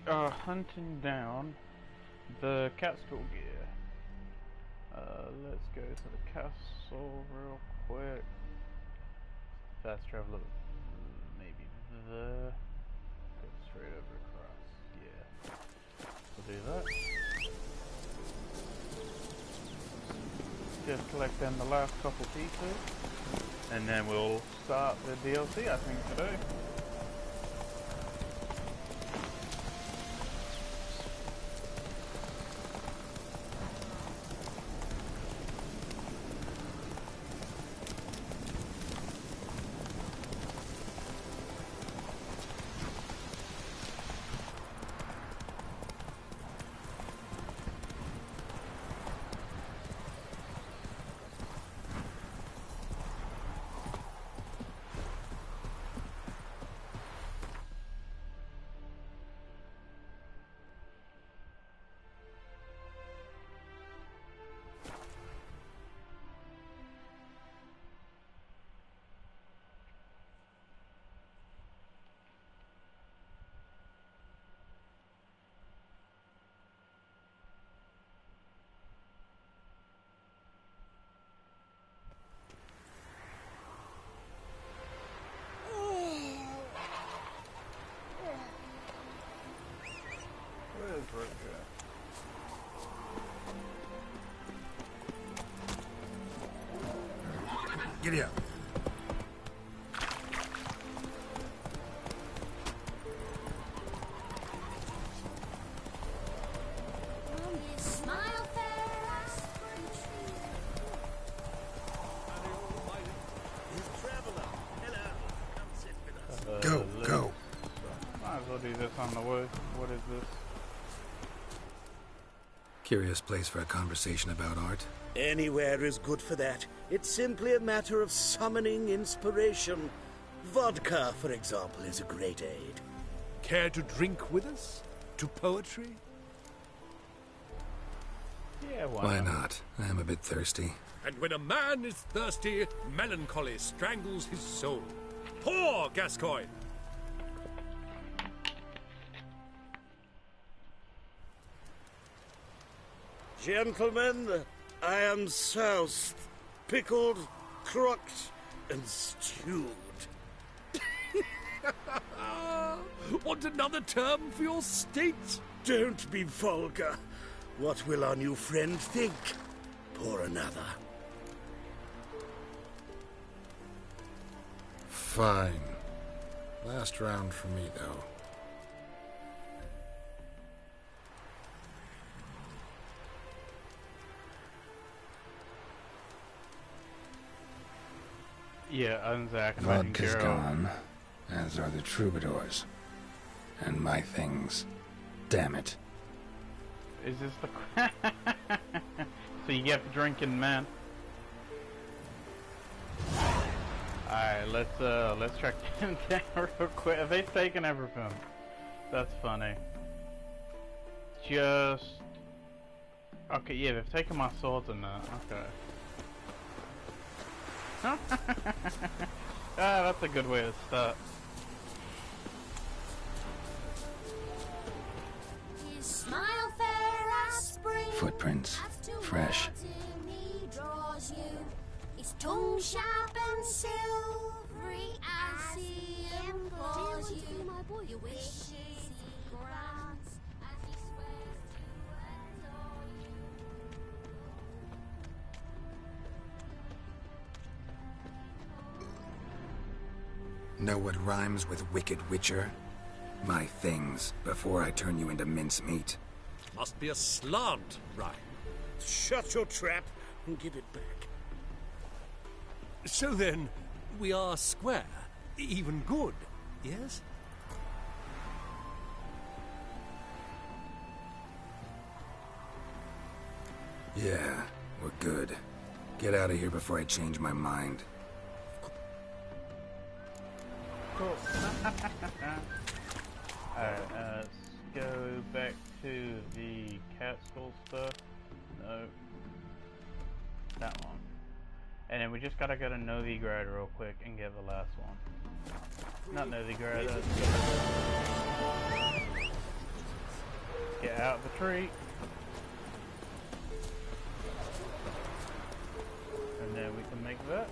we are hunting down the Catskill gear. Let's go to the castle real quick. Fast travel, maybe there. Go straight over across. Yeah, we'll do that. Just collect them the last couple pieces, and then we'll start the DLC. I think today. Giddy up. Go, go. Might as well do this on the way. What is this? Curious place for a conversation about art. Anywhere is good for that. It's simply a matter of summoning inspiration. Vodka, for example, is a great aid. Care to drink with us? To poetry? Yeah, Why not? I am a bit thirsty. And when a man is thirsty, melancholy strangles his soul. Pour, Gascoigne! Gentlemen, I am soused, pickled, crocked, and stewed. Want another term for your state? Don't be vulgar. What will our new friend think? Pour another. Fine. Last round for me, though. Yeah, I'm Zach. Vodka's gone, as are the troubadours. And my things. Damn it. Is this the... So you get drinking, man. Alright, let's track them down real quick. Have they taken everything? That's funny. Just... Okay, yeah, they've taken my swords and that. Okay. That's a good way to start. Footprints. Fresh. His tongue sharp and silvery as he implores you. You wish he grants as he swears to adore you. Know what rhymes with wicked witcher? My things, before I turn you into mincemeat. Must be a slant rhyme. Shut your trap and give it back. So then, we are square, even good, yes? Yeah, we're good. Get out of here before I change my mind. Cool. Alright, let's go back to the Catskill stuff. No. That one. And then we just gotta go to Novigrad real quick and get the last one. Not Novigrad, Get out of the tree. And then we can make that.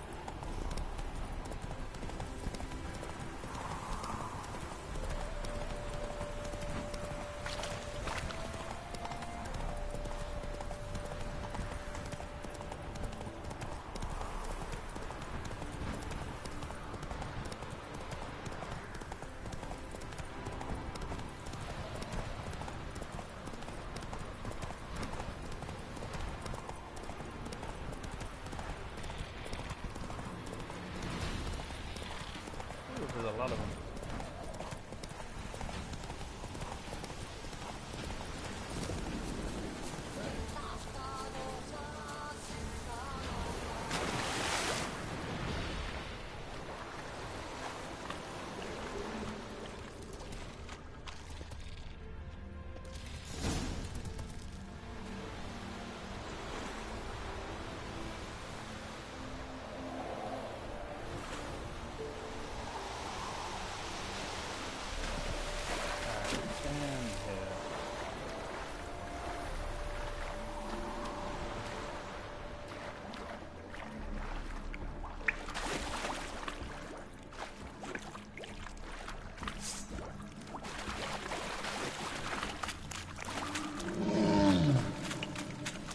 Ooh, there's a lot of them.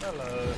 Hello.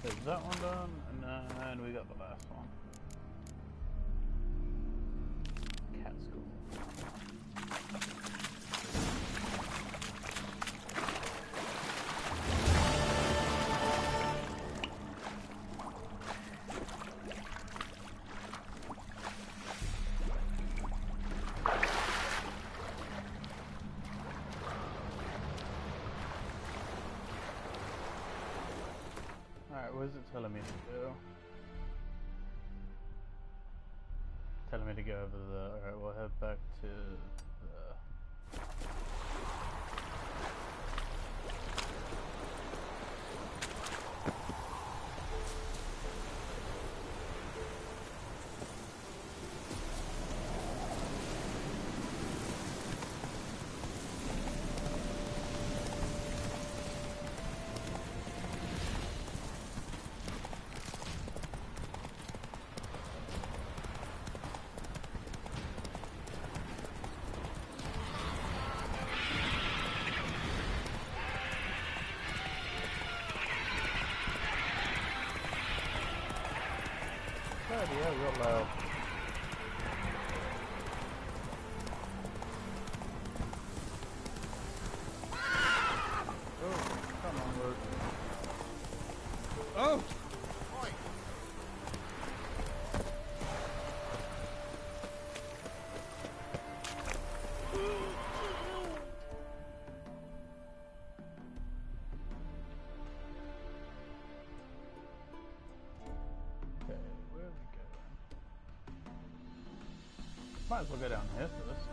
Is that one done? And then we got the last one. Cat school. Alright, where's it telling me to go? Telling me to go over the... Alright, we'll head back to the... Yeah, real loud. Oh, come on, Luke. Oh! Okay, where are we going? Might as well go down here first.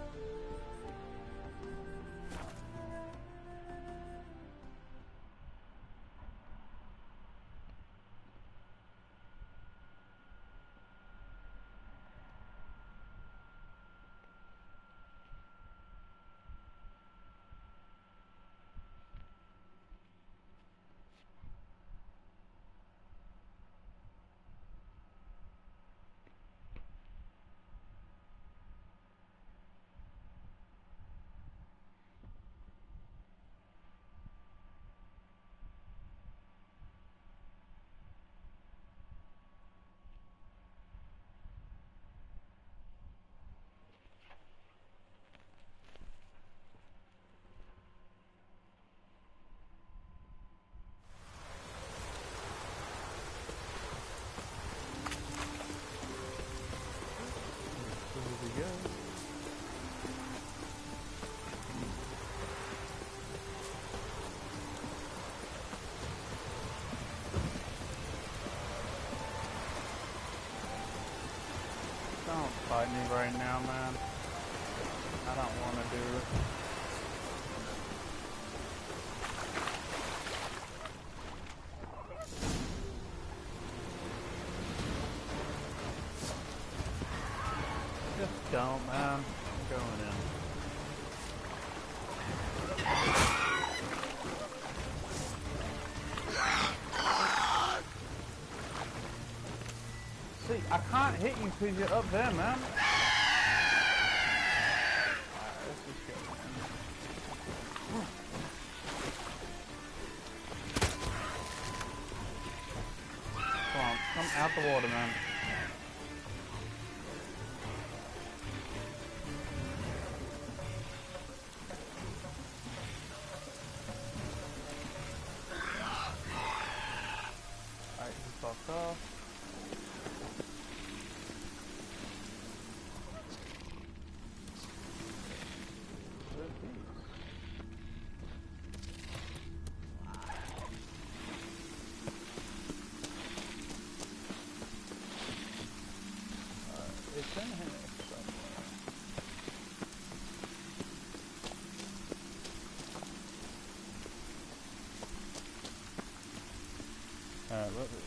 fight me right now, man. I don't want to do it. Just don't, man. I'm going in. See, I can't hit you because you're up there, man. Alright, let's just go, man. Come on, come out the water, man. Alright, he fucked off. It's in here somewhere. Alright, what we got?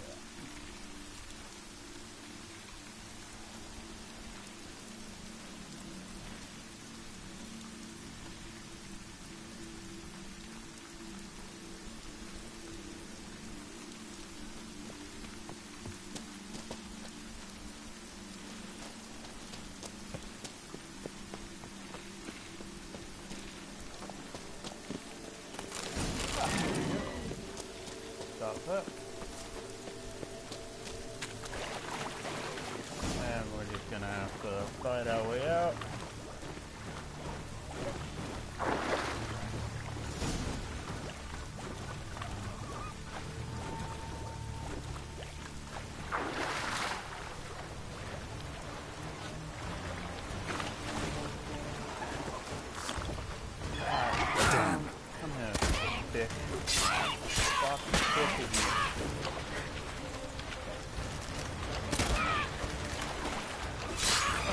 Stop that. And we're just gonna have to fight our way out. Damn. Come here, dick. Fucking sick of you.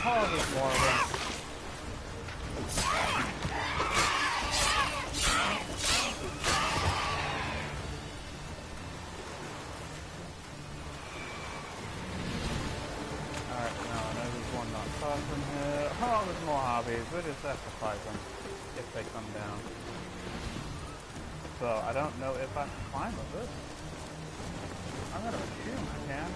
Oh, there's more of them. Alright, now I know there's one not far from here. Oh, there's more hobbies. We'll just have to fight them if they come down. So, I don't know if I can climb up this. I'm gonna assume I can.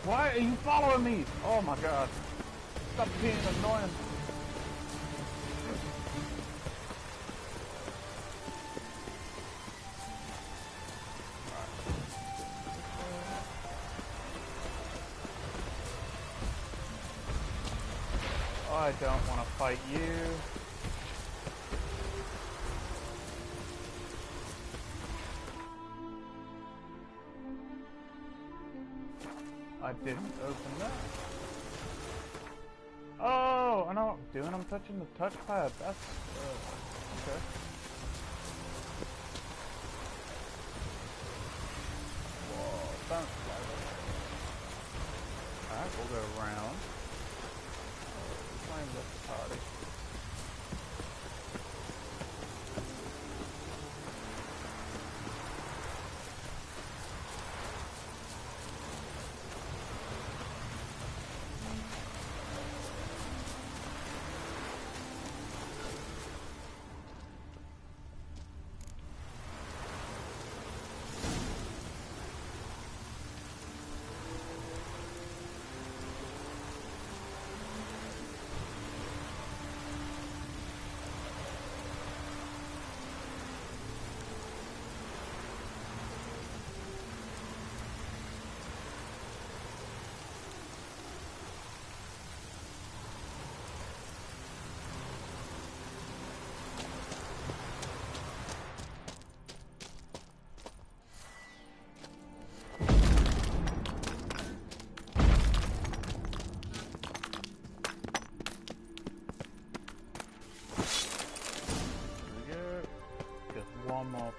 Why are you following me? Oh my god. Stop being annoying. I don't want to fight you. I didn't open that. Oh, I know what I'm doing. I'm touching the touchpad. That's okay. Whoa, don't slide over. Alright, we'll go around. Find the party.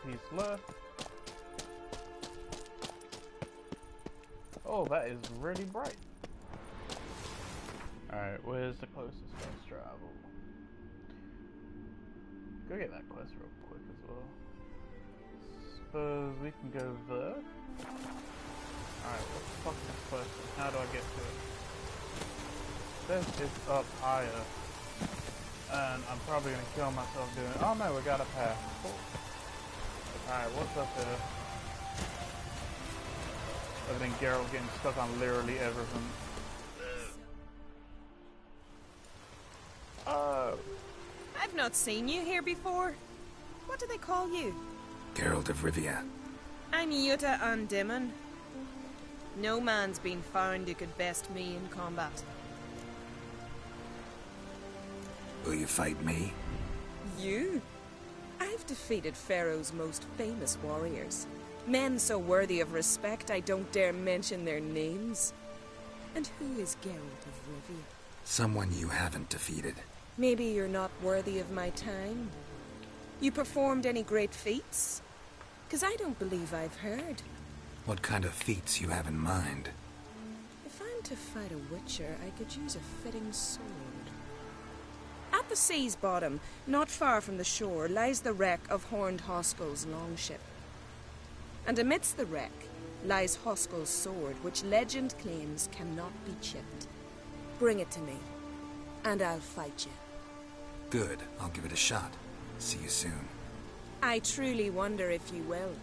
piece left. Oh, that is really bright. Alright, where's the closest fast travel? Go get that quest real quick as well. Suppose we can go there. Alright, what the fuck is this question? How do I get to it? This is up higher. And I'm probably gonna kill myself doing it. Oh no, we got a path. Cool. Alright, what's up there? Other than Geralt getting stuck on literally everything. Oh! I've not seen you here before. What do they call you? Geralt of Rivia. I'm Jutta Undimmen. No man's been found who could best me in combat. Will you fight me? You? I've defeated Pharaoh's most famous warriors. Men so worthy of respect I don't dare mention their names. And who is Geralt of Rivia? Someone you haven't defeated. Maybe you're not worthy of my time. You performed any great feats? 'Cause I don't believe I've heard. What kind of feats you have in mind? If I'm to fight a witcher, I could use a fitting sword. At the sea's bottom, not far from the shore, lies the wreck of Horned Hoskel's longship. And amidst the wreck lies Hoskel's sword, which legend claims cannot be chipped. Bring it to me, and I'll fight you. Good, I'll give it a shot. See you soon. I truly wonder if you will.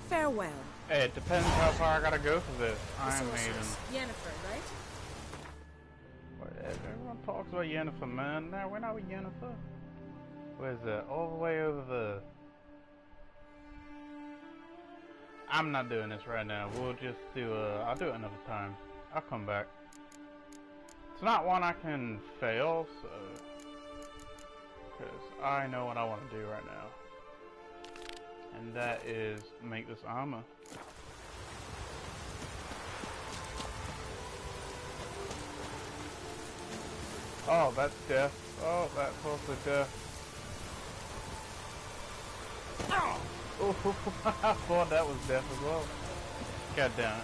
Farewell. Hey, it depends how far I gotta go for this. Iron Maiden. Yennefer, right? Everyone talks about Yennefer, man. No, we're not with Yennefer. Where's that? All the way over there. I'm not doing this right now. We'll just do I'll do it another time. I'll come back. It's not one I can fail, so... because I know what I want to do right now. And that is make this armor. Oh, that's death. Oh, that's also death. Oh, I thought that was death as well. God damn it.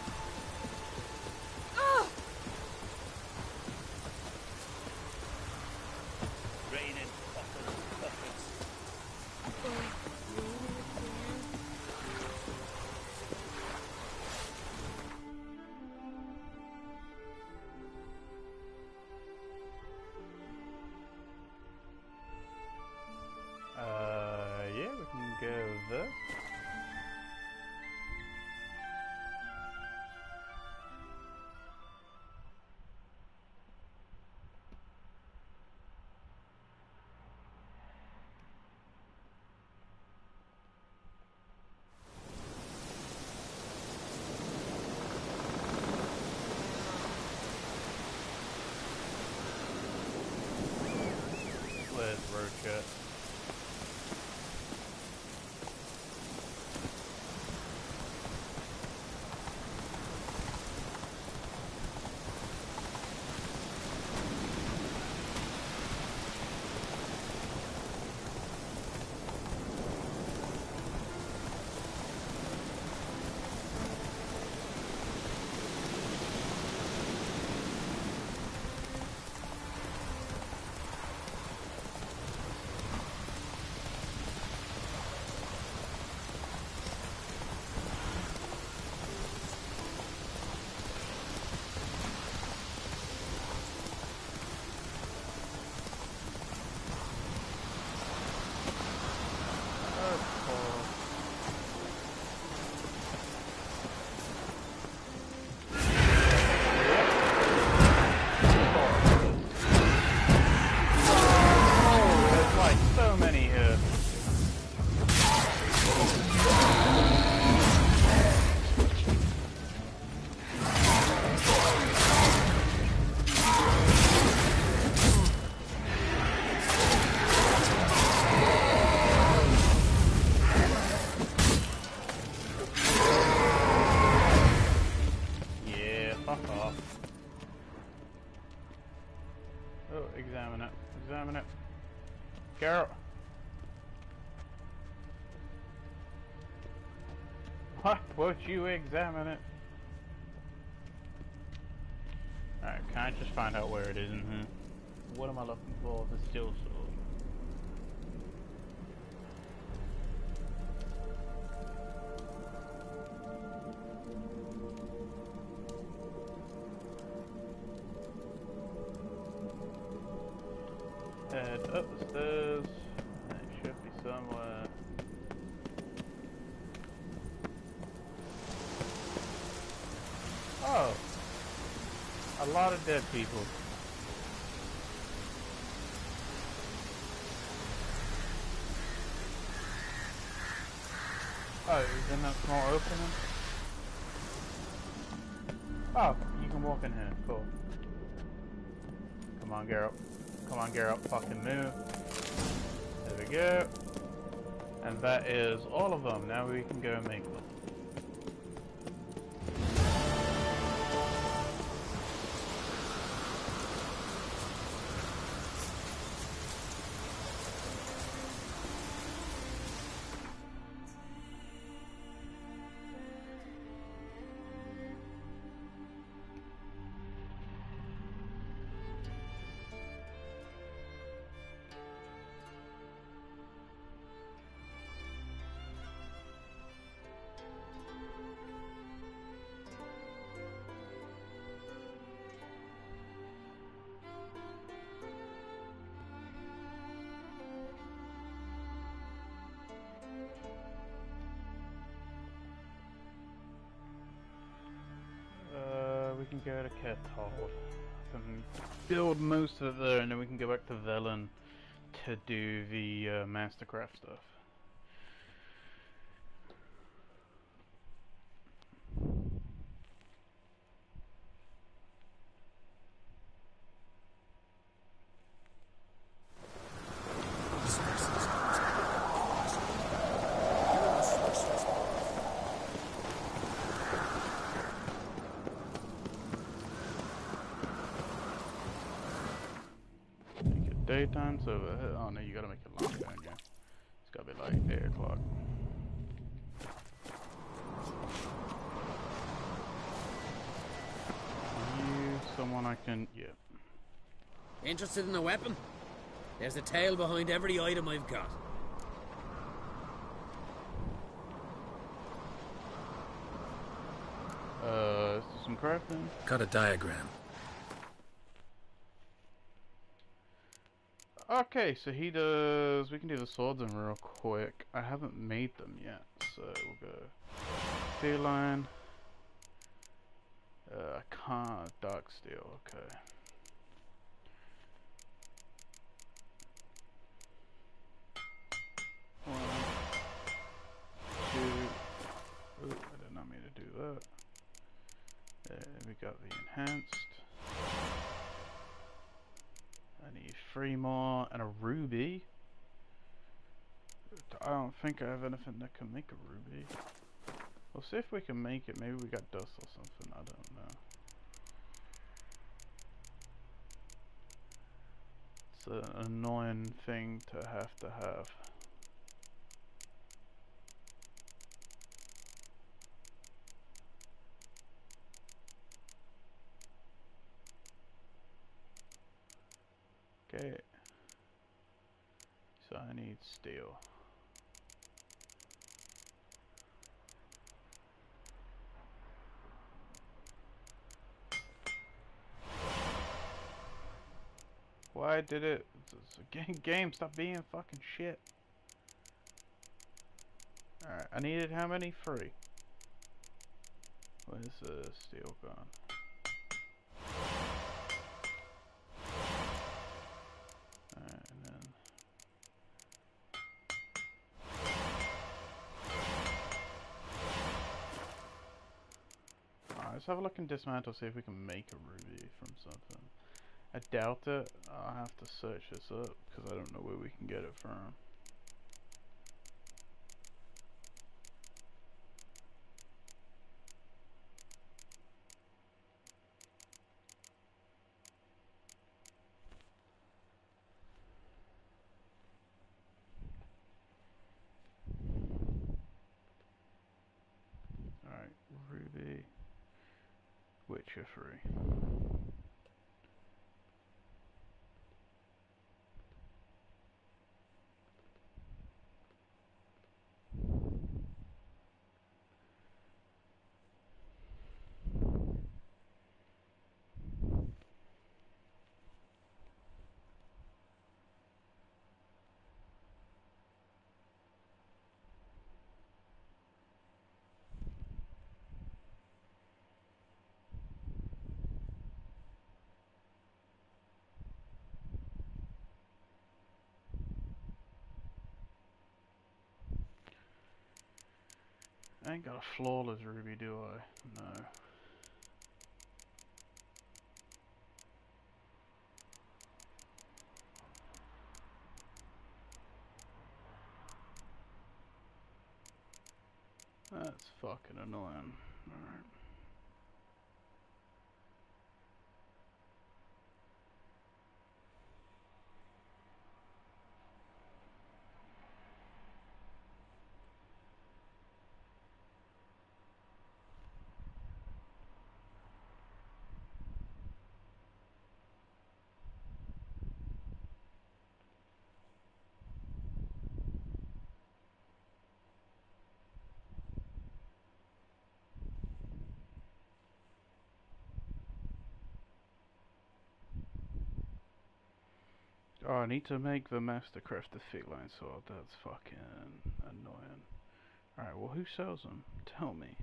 Raining puppets. Yeah, we can go there. Let's road cut. Why won't you examine it? Alright, can I just find out where it is in here? What am I looking for? The steel sword. Head up the stairs. It should be somewhere. Oh! A lot of dead people. Oh, is in that small opening? Oh, you can walk in here. Cool. Come on, Geralt. Come on, Geralt. Fucking move. There we go. And that is all of them. Now we can go and make them. We can go to Kethold. And build most of it there, and then we can go back to Velen to do the Mastercraft stuff. Daytime, so oh no, you gotta make it longer again. It's gotta be like 8 o'clock. You, someone I can, yeah. Interested in a weapon? There's a tale behind every item I've got. Is there some crafting? Got a diagram. Okay, so he does. We can do the swords in real quick. I haven't made them yet, so we'll go feline. I can't. Dark steel. Okay. One, two. Ooh, I did not mean to do that. We got the enhanced. I need 3 more and a ruby. I don't think I have anything that can make a ruby. We'll see if we can make it. Maybe we got dust or something. I don't know. It's an annoying thing to have. Okay. So I need steel. Why did it? It's a game. Stop being fucking shit. Alright, I needed how many? 3. Where's the steel gone? Alright, and then... Alright, let's have a look in dismantle, see if we can make a ruby from something. I doubt it. I'll have to search this up, because I don't know where we can get it from. Witcher 3. I ain't got a flawless ruby, do I? No. That's fucking annoying. Alright. Oh, I need to make the Mastercraft the thick line sword. That's fucking annoying. Alright, well, who sells them? Tell me.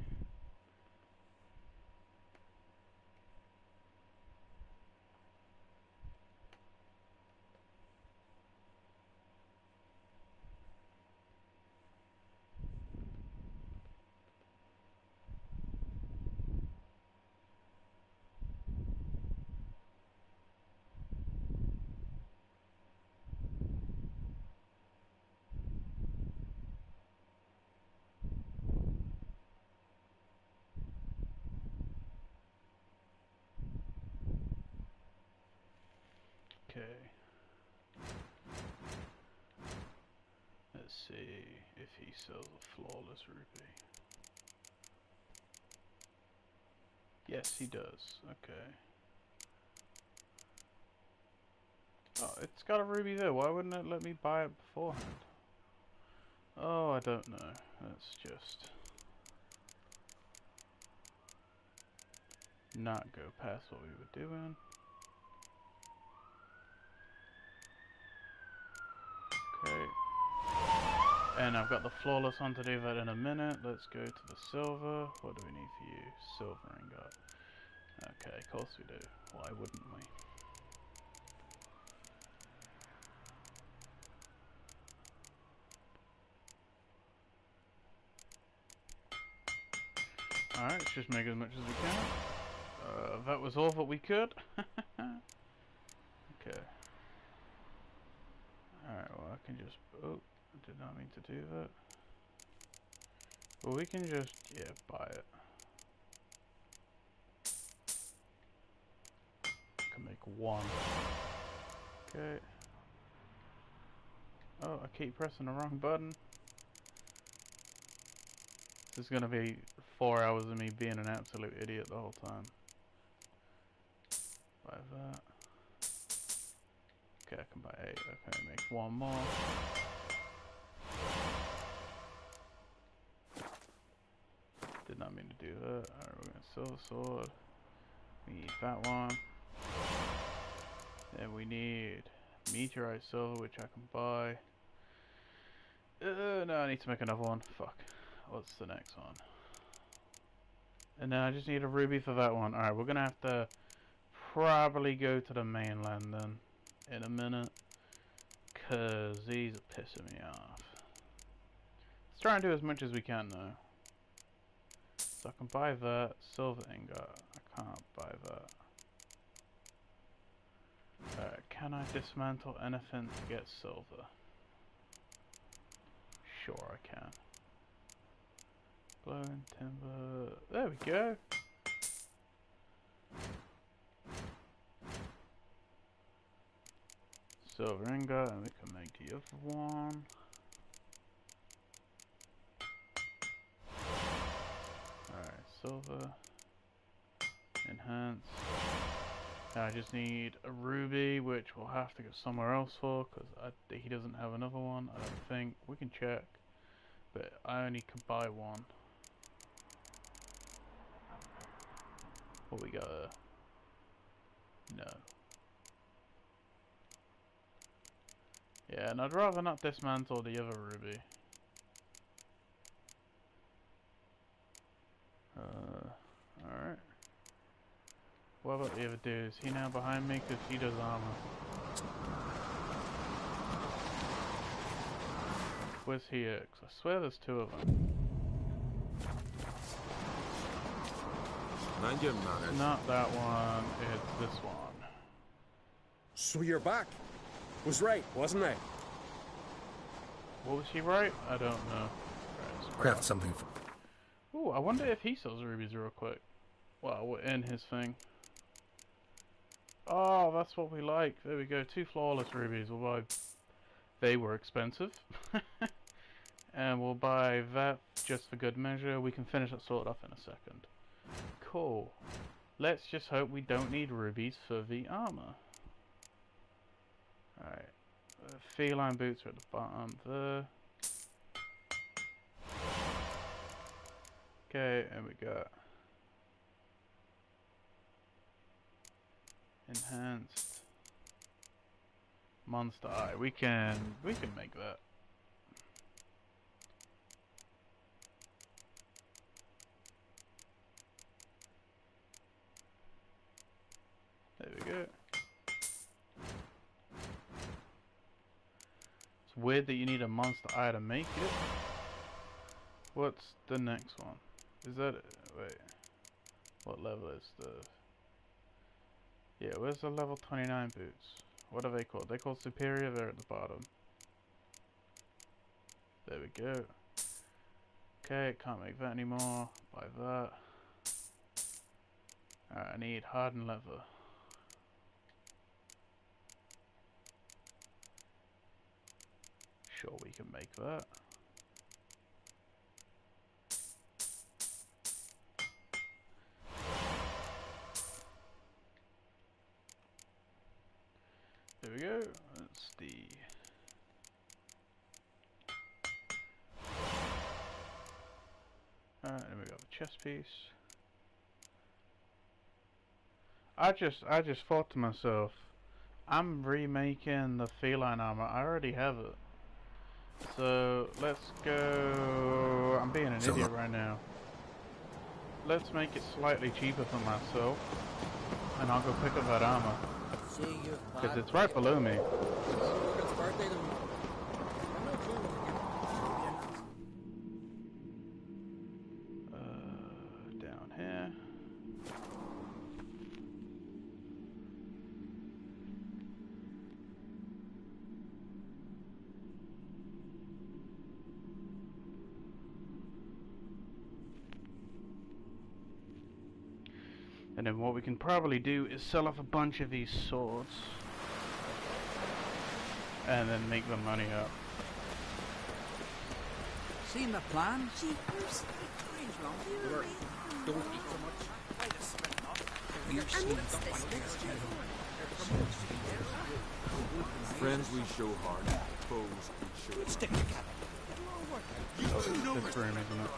Okay. Let's see if he sells a flawless ruby. Yes, he does. Okay. Oh, it's got a ruby there. Why wouldn't it let me buy it beforehand? Oh, I don't know. Let's just not go past what we were doing. Okay. And I've got the flawless on to do that in a minute. Let's go to the silver. What do we need for you? Silver ingot. Okay, of course we do. Why wouldn't we? Alright, let's just make as much as we can. That was all that we could. Okay. Alright, well I can just... Oh, I did not mean to do that. Well, we can just, yeah, buy it. I can make one. Okay. Oh, I keep pressing the wrong button. This is gonna be 4 hours of me being an absolute idiot the whole time. Buy that. Okay, I can buy 8. Okay, make one more. Did not mean to do that. Alright, we're gonna sell the sword. We need that one. Then we need meteorite silver, which I can buy. No, I need to make another one. Fuck. What's the next one? And then I just need a ruby for that one. Alright, we're gonna have to probably go to the mainland then in a minute. Cause these are pissing me off. Let's try and do as much as we can though. So I can buy that. Silver ingot. I can't buy that. Can I dismantle anything to get silver? Sure I can. Glowing timber. There we go. Silver ingot, and we can make the other one. Alright, silver. Enhance. I just need a ruby, which we'll have to go somewhere else for, because he doesn't have another one, I don't think. We can check, but I only can buy one. What we got? No. Yeah, and I'd rather not dismantle the other ruby. Alright. What about the other dude? Is he now behind me? Because he does armor. Where's he at? 'Cause I swear there's two of them. Not that one, it's this one. So you're back. Was right, wasn't I? What was he right? I don't know. Craft something for... Ooh, I wonder if he sells rubies real quick. Well, we're in his thing. Oh, that's what we like. There we go. 2 flawless rubies. We'll buy... They were expensive. And we'll buy that just for good measure. We can finish that sword off in a second. Cool. Let's just hope we don't need rubies for the armor. Alright. Feline boots are at the bottom there. Okay, and we got enhanced monster eye. We can make that. There we go. It's weird that you need a monster eye to make it. What's the next one? Is that it? Wait. What level is the... Yeah, where's the level 29 boots? What are they called? They're called superior, they're at the bottom. There we go. Okay, can't make that anymore. Buy that. Alright, I need hardened leather. Sure, we can make that. There we go. That's the... Alright, and we got the chest piece. I just thought to myself, I'm remaking the feline armor. I already have it. So let's go. I'm being an idiot right now. Let's make it slightly cheaper for myself, and I'll go pick up that armor. Because it's right below me. Down here. And then what we can probably do is sell off a bunch of these swords. And then make the money up. Seen the plan? Jeepers. Don't eat so much. We're seeing Friends we show hard, foes we show. Stick together. This room, isn't it?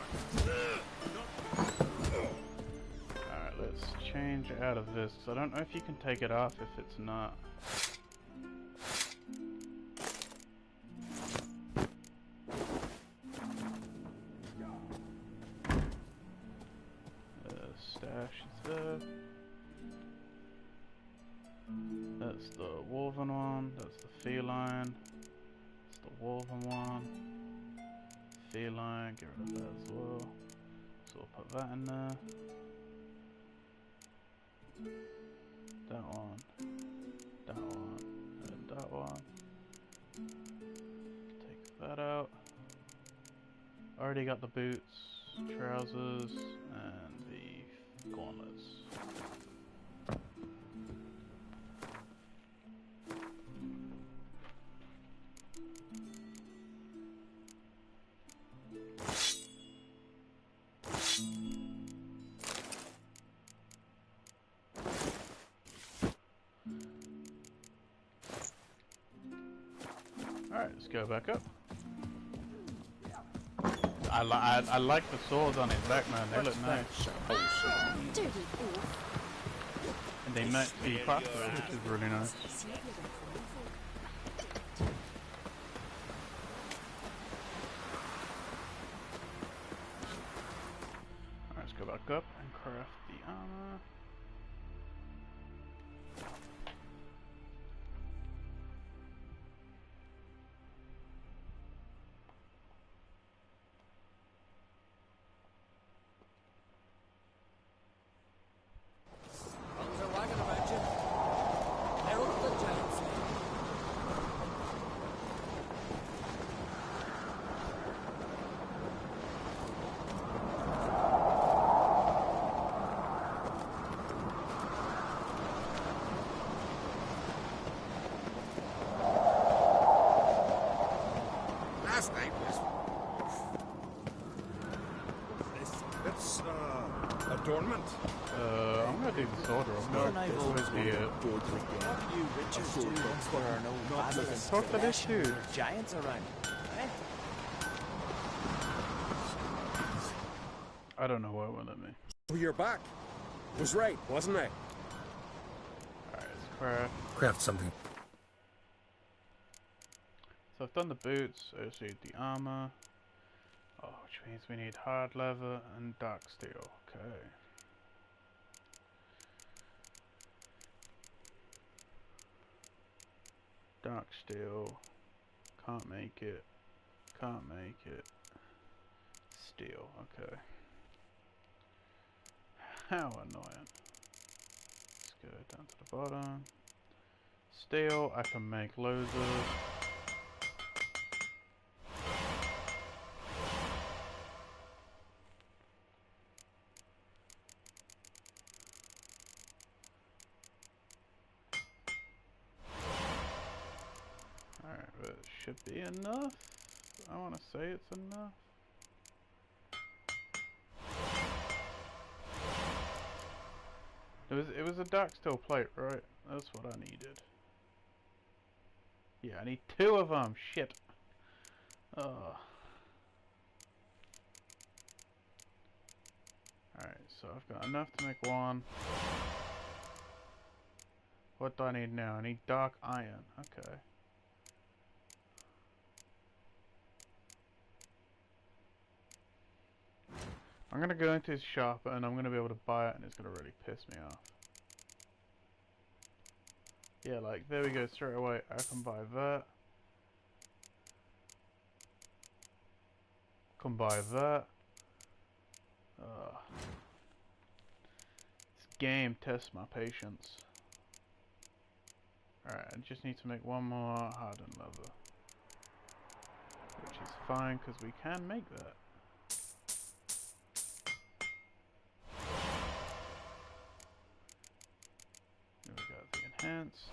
Alright, let's change out of this. I don't know if you can take it off if it's not. Stash is there. That's the woven one, that's the feline. That's the woven one. Feline, get rid of that as well. So we'll put that in there. That one. That one. And that one. Take that out. Already got the boots, trousers, and the gauntlets. Alright, let's go back up. I like the swords on his back, man. They look nice. Dirty oaf. And they match the crossbow, which is really nice. Alright, let's go back up and craft the armor. Tongues are wagging about you. They're up the giants. Last night was... It's, adornment. I'm gonna do the sword real quick. This would be it. What do you riches do once there are no basilisk Talk to this dude. giants around? Eh? I don't know why it won't let me. So you're back. Was right, wasn't I? Alright, let's craft. Craft something. So I've done the boots, I just need the armor. Oh, which means we need hard leather and dark steel. Okay. Dark steel. Can't make it. Can't make it. Steel. Okay. How annoying. Let's go down to the bottom. Steel, I can make loads of. Alright, but it should be enough. I want to say it's enough. It was a dark steel plate, right? That's what I needed. Yeah, I need 2 of them. Shit. Oh. Alright, so I've got enough to make 1. What do I need now? I need dark iron. Okay. I'm gonna go into his shop and I'm gonna be able to buy it and it's gonna really piss me off. Yeah, like, there we go, straight away, I can buy that. Can buy that. This game tests my patience. Alright, I just need to make 1 more hardened leather. Which is fine, because we can make that. Then we got the enhanced.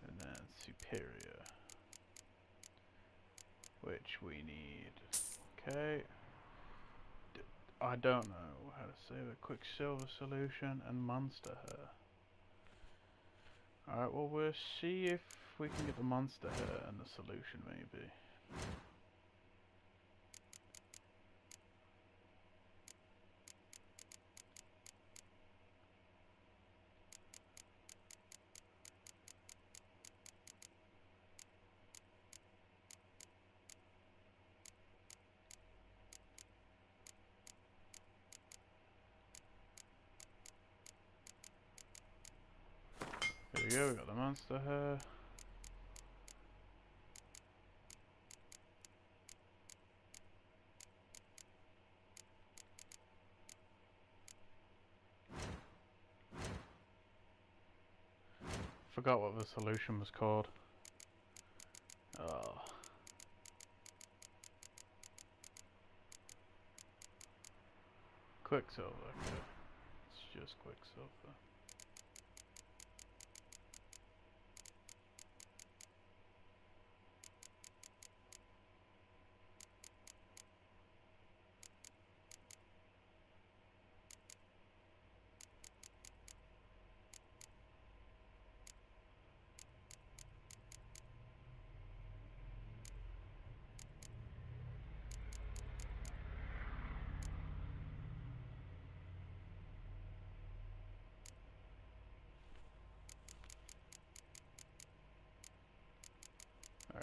And then superior. Which we need. Okay. I don't know how to say the Quicksilver solution and monster hair. Alright, well we'll see if we can get the monster hair and the solution maybe. There we go, we got the monster hair. Forgot what the solution was called. Oh. Quicksilver, okay. It's just Quicksilver.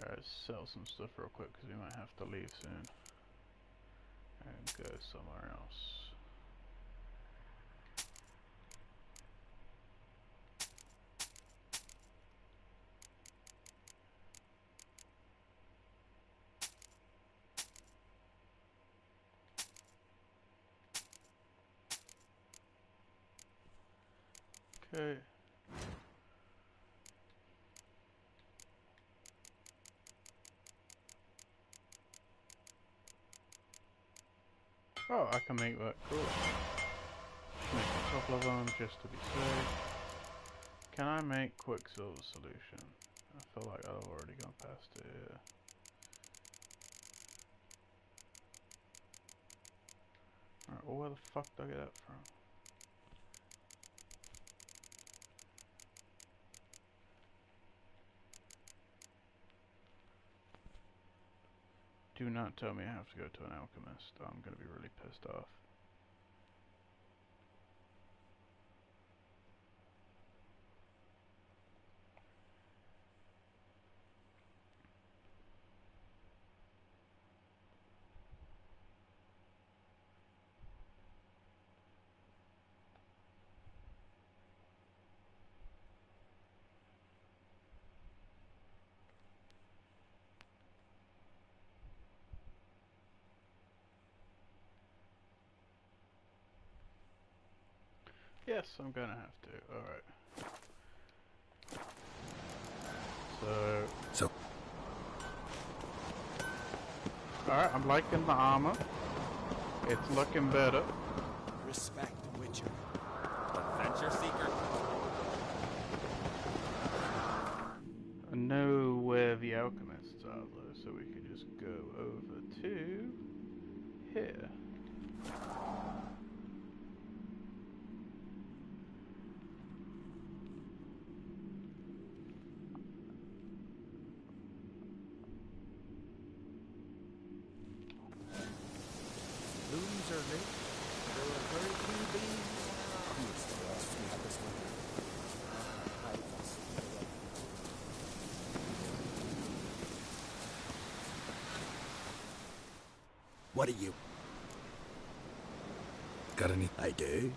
Alright, sell some stuff real quick because we might have to leave soon and go somewhere else. Okay. Oh, I can make that. Cool. Make a couple of them just to be safe. Can I make Quicksilver solution? I feel like I've already gone past it. Yeah. Alright, well, where the fuck did I get that from? Do not tell me I have to go to an alchemist. I'm gonna be really pissed off. Yes, I'm gonna have to. Alright. So. Alright, I'm liking the armor. It's looking better. Respect the Witcher. Adventure seeker. I know where the alchemists are though, so we can just go over to here. Looms are lit. There are very few beings. Yes, there are few at this moment. What are you? Got any? I do.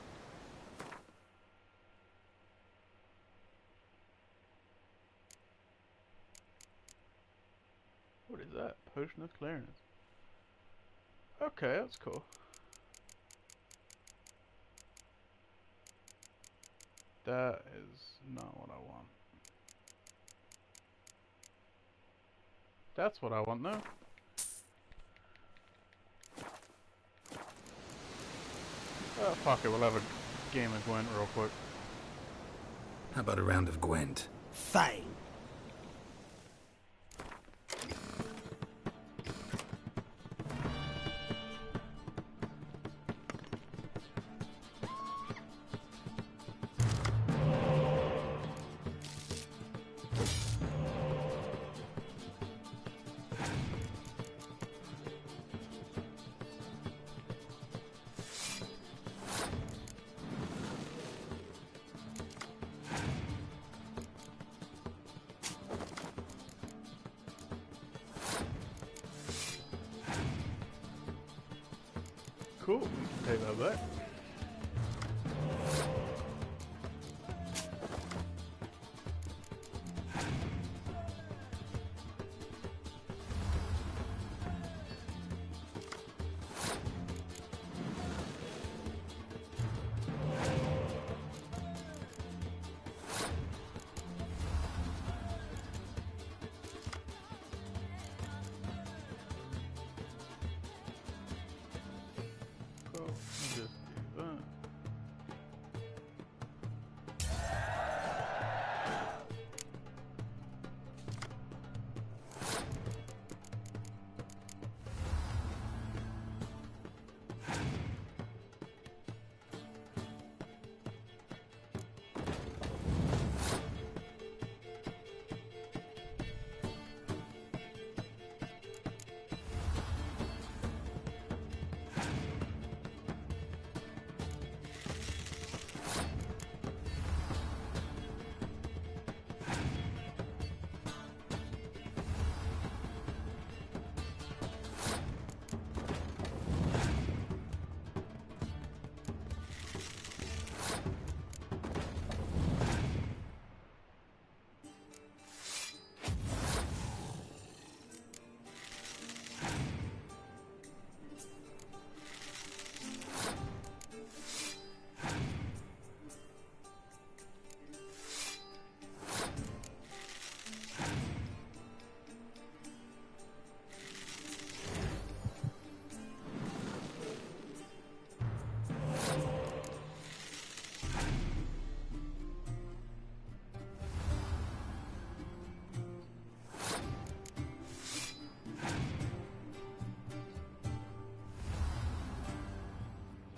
What is that? Potion of clearance. Okay, that's cool. That is not what I want. That's what I want though. Oh fuck it, we'll have a game of Gwent real quick. How about a round of Gwent? Fine. Cool, we can take that back. Cool, just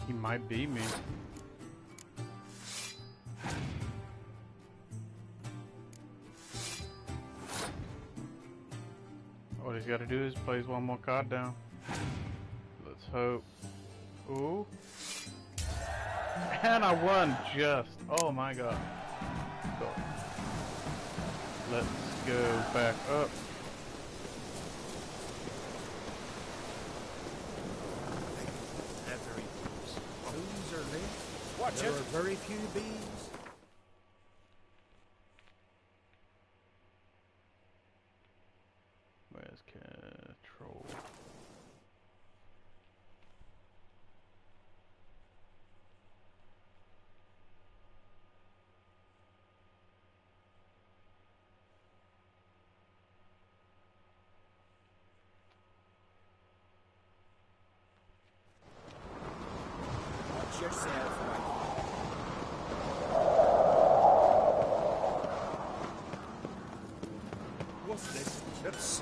He might be me. All he's got to do is place one more card down. Let's hope. Ooh. And I won just. Oh my god. Go. Let's go back up. Every bees are lit. Watch There it. are very few bees. Where's control? Watch yourself, Mike. What's this? It's,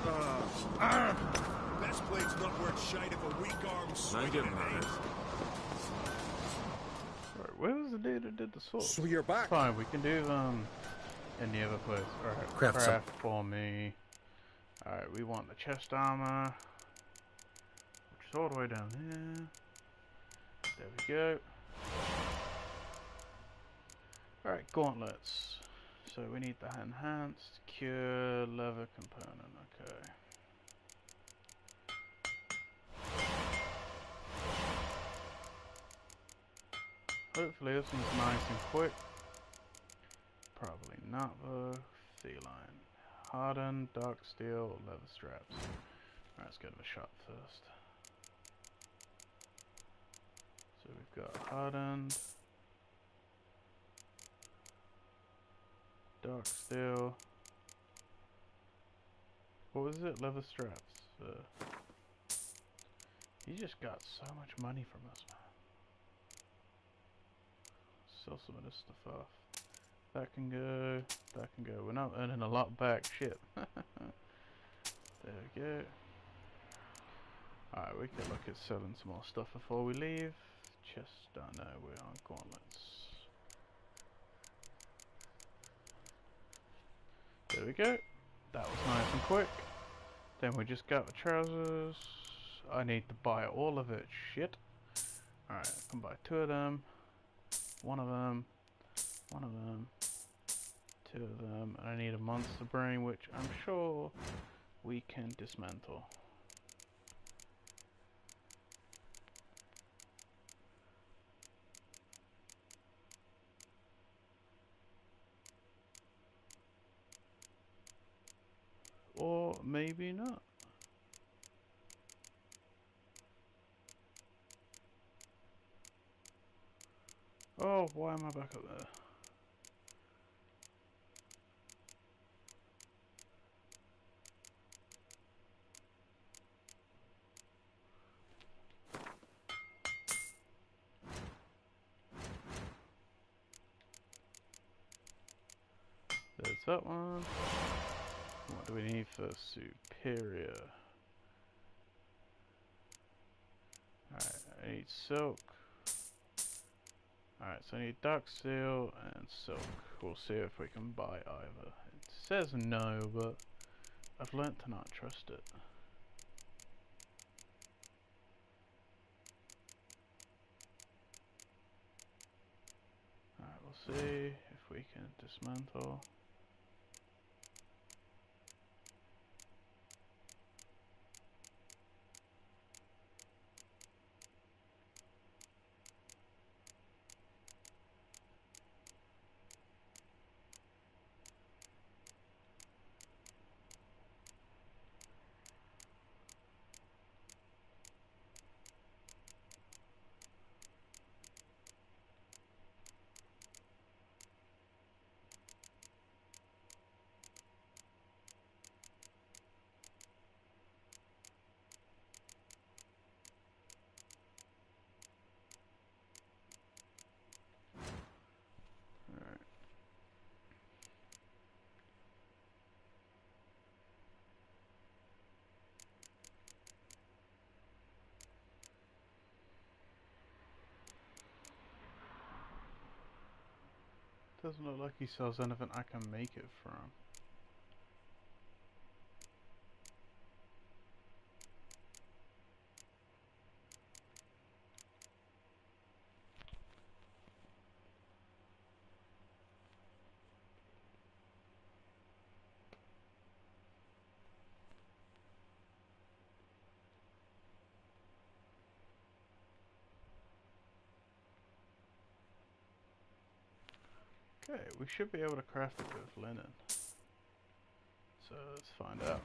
Best plate's not worth shite of a weak arm swinging an ace. Alright, where was the dude that did the sword? so you're back. Fine, we can do them in the other place. Alright, Craft some. for me. Alright, we want the chest armor, which is all the way down here. There we go. Alright, gauntlets. So we need the enhanced cure leather component. Okay. Hopefully this one's nice and quick. Probably not though. Feline. Hardened, dark steel, leather straps. Alright, let's give it a shot first. So we've got hardened, dark steel. What was it? Leather straps. You just got so much money from us, man. Sell some of this stuff off. That can go. That can go. We're not earning a lot back. Shit. There we go. Alright, we can look at selling some more stuff before we leave. Chest. Oh no, we're on gauntlets. There we go. That was nice and quick. Then we just got the trousers. I need to buy all of it. Shit. Alright, I can buy 2 of them. 1 of them. 1 of them. 2 of them. And I need a monster brain, which I'm sure we can dismantle. Or maybe not. Oh, why am I back up there? There's that one. What do we need for superior? Alright, I need silk. Alright, so I need dark steel and silk. We'll see if we can buy either. It says no, but I've learnt to not trust it. Alright, we'll see if we can dismantle. doesn't look like he sells anything I can make it from. Okay, we should be able to craft it with linen. So let's find out.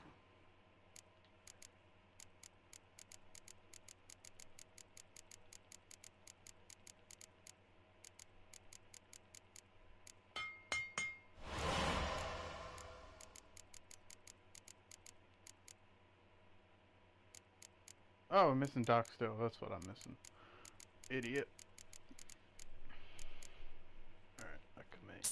Oh, we're missing dark steel. That's what I'm missing. Idiot. Alright, that can make.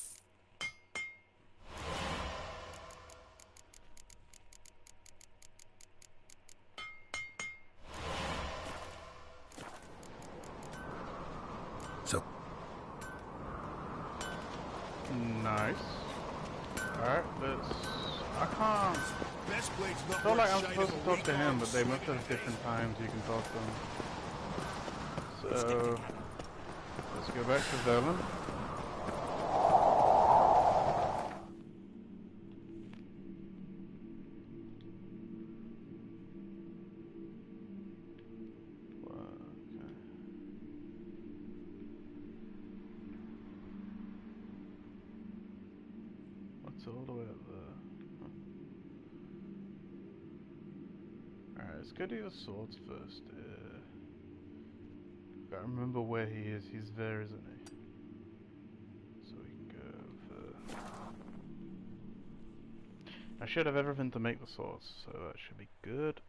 So, Nice. Alright, let's... I can't... Best blade's I not feel like worth I'm shining supposed to a talk to weak him, arm but they must swinging have at different times you can talk to him. So... let's go back to Velen. What's all the way up there? Alright, let's go do the swords first. Gotta remember where he is. He's there, isn't he? So we can go for... I should have everything to make the swords, so that should be good.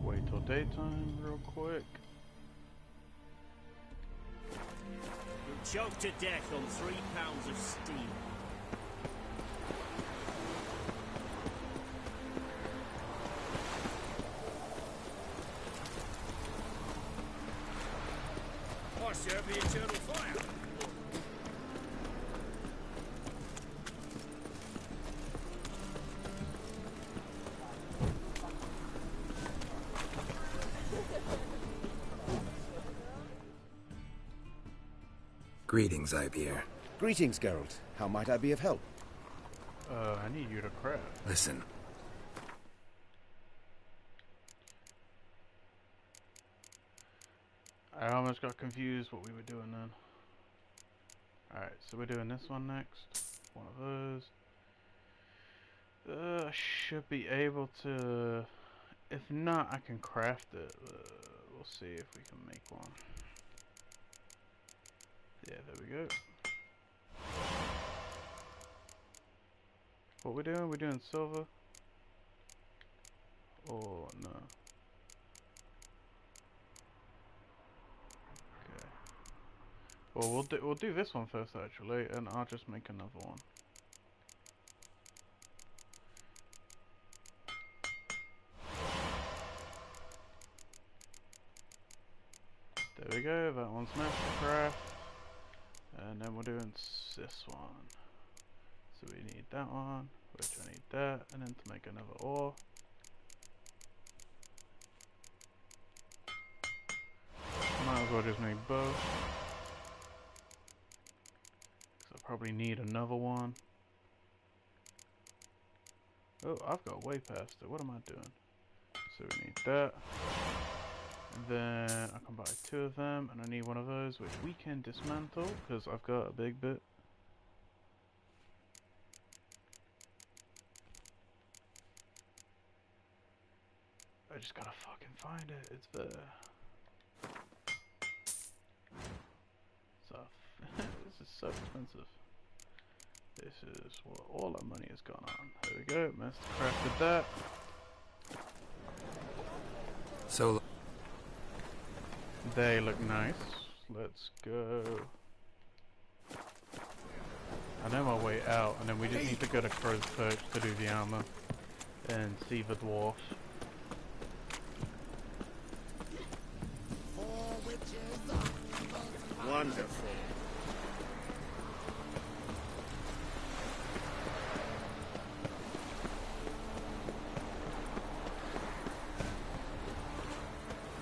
Wait till daytime real quick. You'll choke to death on 3 pounds of steam. I serve the eternal fire. greetings, Ibeer. Greetings, Geralt. How might I be of help? I need you to craft. Listen. I almost got confused what we were doing then. Alright, so we're doing this one next. One of those. I should be able to... If not, I can craft it. We'll see if we can make one. Yeah, there we go. What we doing? We're doing silver? Oh, no. Okay. Well, we'll do this one first, actually, and I'll just make another one. go, that one's Mastercraft. And then we're doing this one. So we need that one, which I need that, and then to make another ore. Might as well just make both. Because I'll probably need another one. Oh, I've got way past it. What am I doing? So we need that. And then I can buy 2 of them, and I need one of those, which we can dismantle, because I've got a big bit. I just gotta fucking find it. It's there. So, this is so expensive. This is what all our money has gone on. There we go. Mastercrafted that. So They look nice. Let's go. I know my way out, and then we just need to go to Crow's Perch to do the armor and see the dwarf. Wonderful.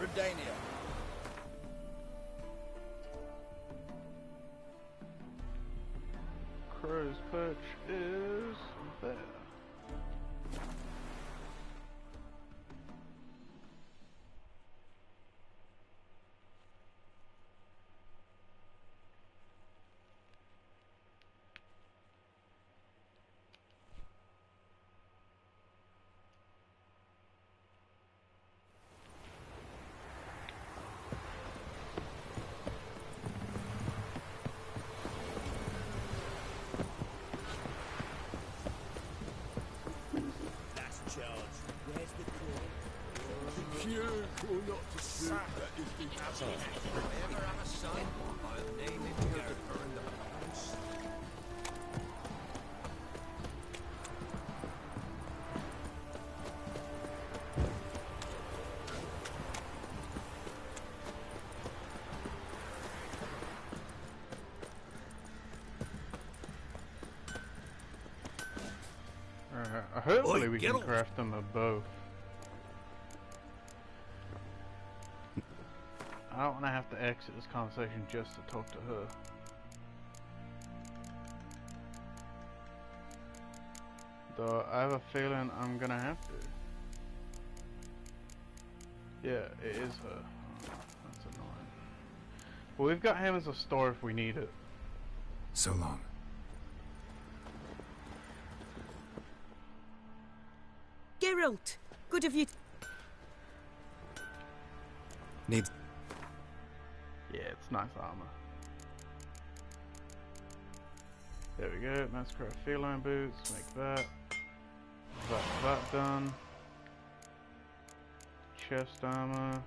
Redania. Crow's Perch is there. Last charge. Where's the crew? Careful not to shoot that if he has If I ever have a son, I'll name him Gary. Hopefully Oi, we get can off. craft them of both. I don't want to have to exit this conversation just to talk to her. Though I have a feeling I'm gonna have to. Yeah, it is her. Oh, that's annoying. Well, we've got him as a store if we need it. so long. Geralt, good of you. Needs. Yeah, it's nice armor. There we go. Massacre feline boots. Make that. That done. Chest armor.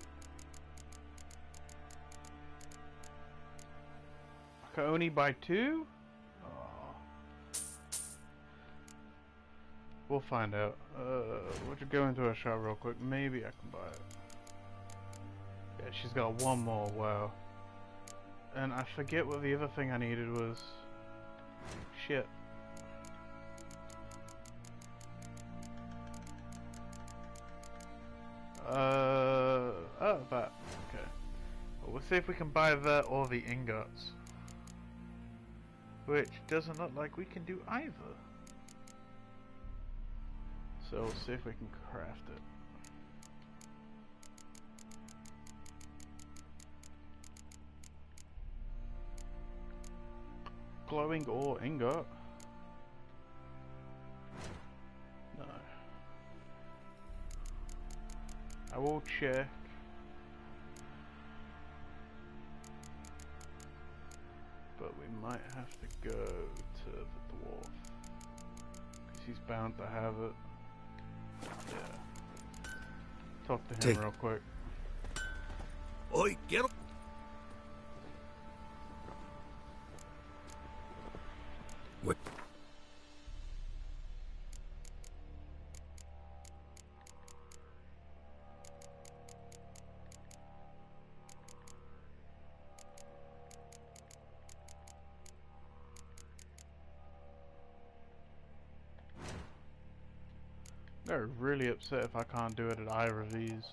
I can only buy 2? Oh. We'll find out. We'll just go into a shop real quick. Maybe I can buy it. Yeah, she's got one more. Wow. And I forget what the other thing I needed was. Shit. Oh, that. Okay. Well, we'll see if we can buy that or the ingots. Which doesn't look like we can do either. So we'll see if we can craft it. Glowing ore ingot? No. I will check. But we might have to go to the dwarf. Because he's bound to have it. Yeah. Talk to him Take- real quick. Oi, get up. What? They're really upset if I can't do it at either of these.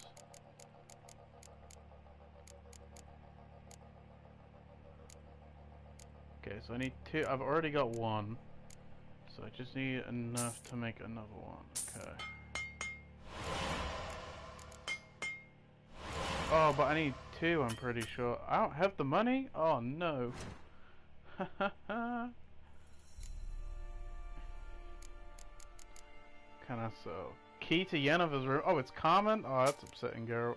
Okay, so I need 2. I've already got 1. So I just need enough to make another one. Okay. Oh, but I need 2, I'm pretty sure. I don't have the money? Oh no. Can I sell? Key to Yennefer's room. Oh, it's common? Oh, that's upsetting, Geralt.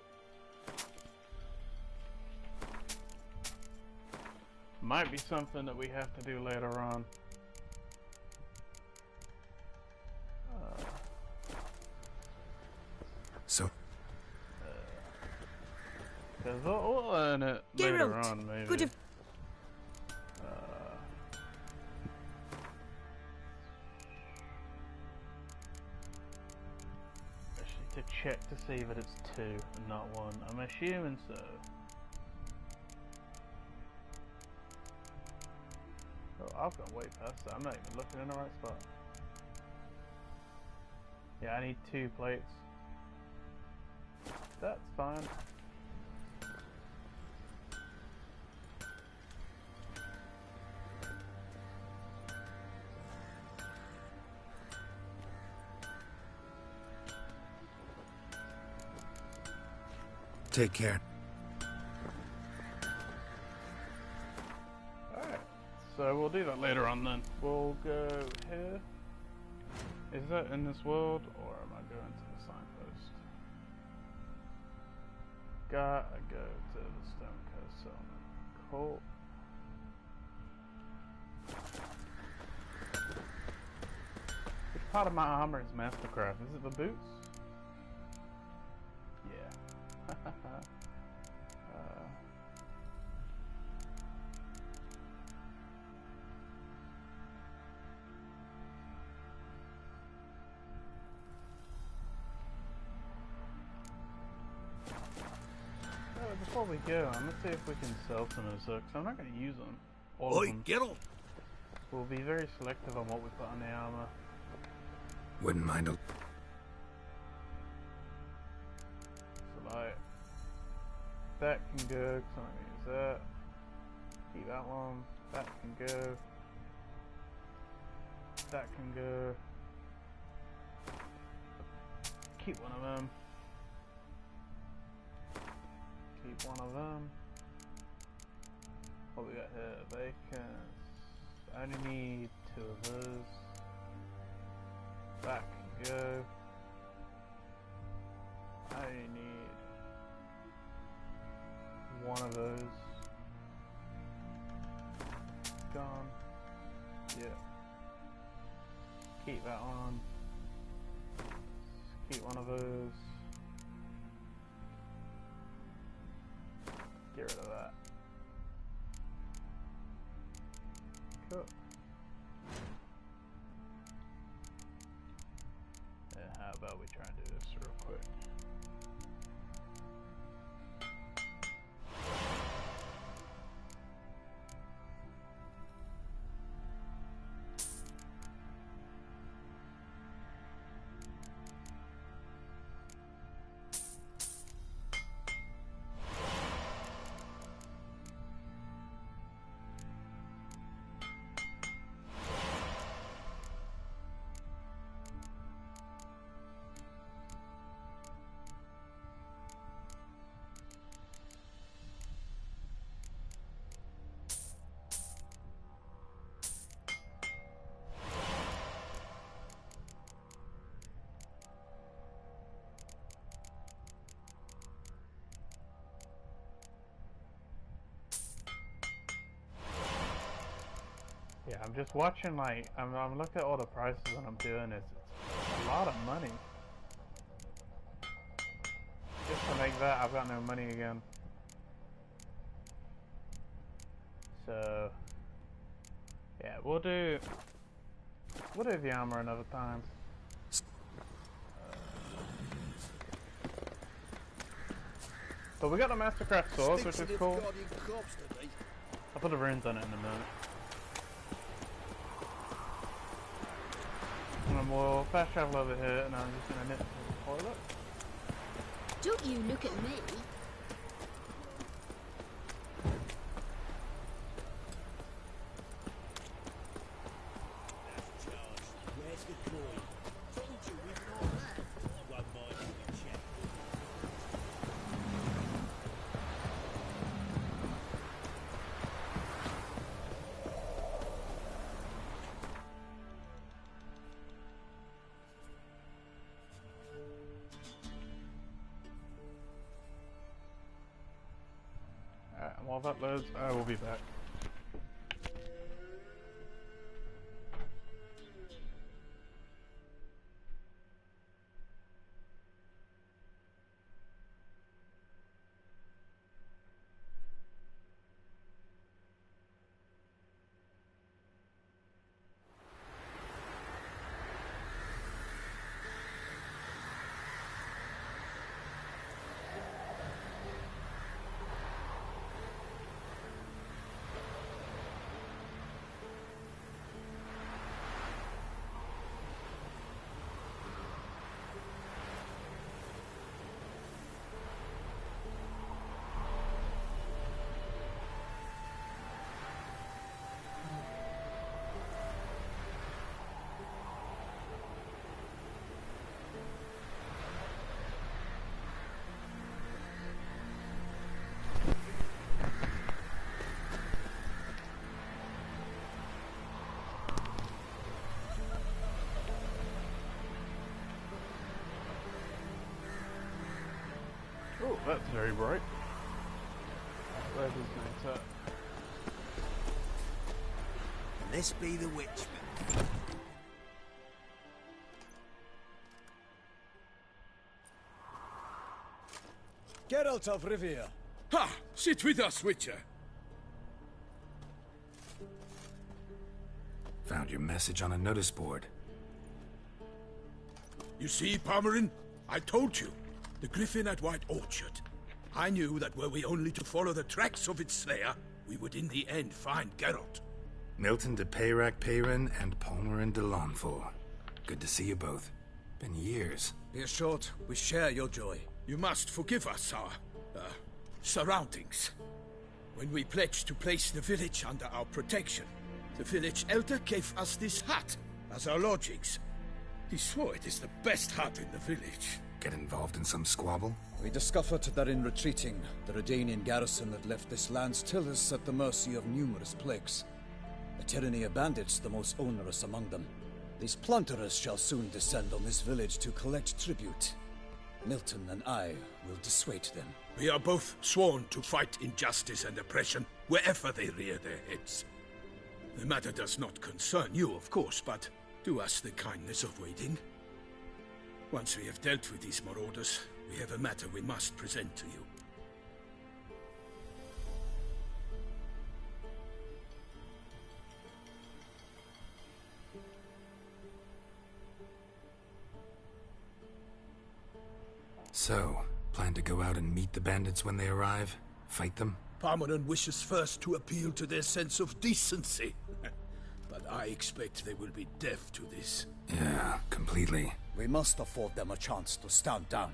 Might be something that we have to do later on. So... Because we'll earn it later on, maybe. Good to check to see that it's 2 and not 1. I'm assuming so. Oh, I've gone way past that. I'm not even looking in the right spot. Yeah, I need 2 plates. That's fine. Take care. Alright, so we'll do that later on then. We'll go here. Is that in this world, or am I going to the signpost? Gotta go to the Stone Coast Settlement. Cool. Which part of my armor is Mastercraft? Is it the boots? Yeah. Before we go, I'm gonna see if we can sell some of this, because I'm not gonna use them. All of them. Geralt! We'll be very selective on what we put on the armor. Wouldn't mind a... So like, that can go, because I'm not gonna use that. Keep that one. That can go. That can go. Keep one of them. Keep one of them. What we got here? Vacant. I only need 2 of those. That can go. I only need 1 of those. Gone. Yeah. Keep that one. Keep one of those. Get rid of that. Cool. Yeah, how about we try and do this real quick? Yeah, I'm just watching, like, I'm looking at all the prices when I'm doing this. It's a lot of money. Just to make that, I've got no money again. So, yeah, we'll do the armor another time. But we got the Mastercraft swords, which is cool. I'll put the runes on it in a minute. we'll fast travel over here, and I'm just gonna nip to the toilet. Don't you look at me. Where's the coin? Told you we've not left. One mind we check. Alright, and while that loads, I will be back. Oh, that's very bright. Where does it at? This be the witch. Geralt of Rivia. Ha! Sit with us, Witcher. Found your message on a notice board. You see, Palmerin? I told you. The griffin at White Orchard. I knew that were we only to follow the tracks of its slayer, we would in the end find Geralt. Milton de Peyrac Peyrin and Palmerin de Lawnful. Good to see you both. Been years. Be assured, we share your joy. You must forgive us our, surroundings. When we pledged to place the village under our protection, the village elder gave us this hut as our lodgings. He swore it is the best hut in the village. Get involved in some squabble? We discovered that in retreating, the Redanian garrison that left this land still is at the mercy of numerous plagues. A tyranny of bandits, the most onerous among them. These plunderers shall soon descend on this village to collect tribute. Milton and I will dissuade them. We are both sworn to fight injustice and oppression wherever they rear their heads. The matter does not concern you, of course, but do us the kindness of waiting. Once we have dealt with these marauders, we have a matter we must present to you. So, plan to go out and meet the bandits when they arrive? Fight them? Palmerin wishes first to appeal to their sense of decency. But I expect they will be deaf to this. Yeah, completely. We must afford them a chance to stand down.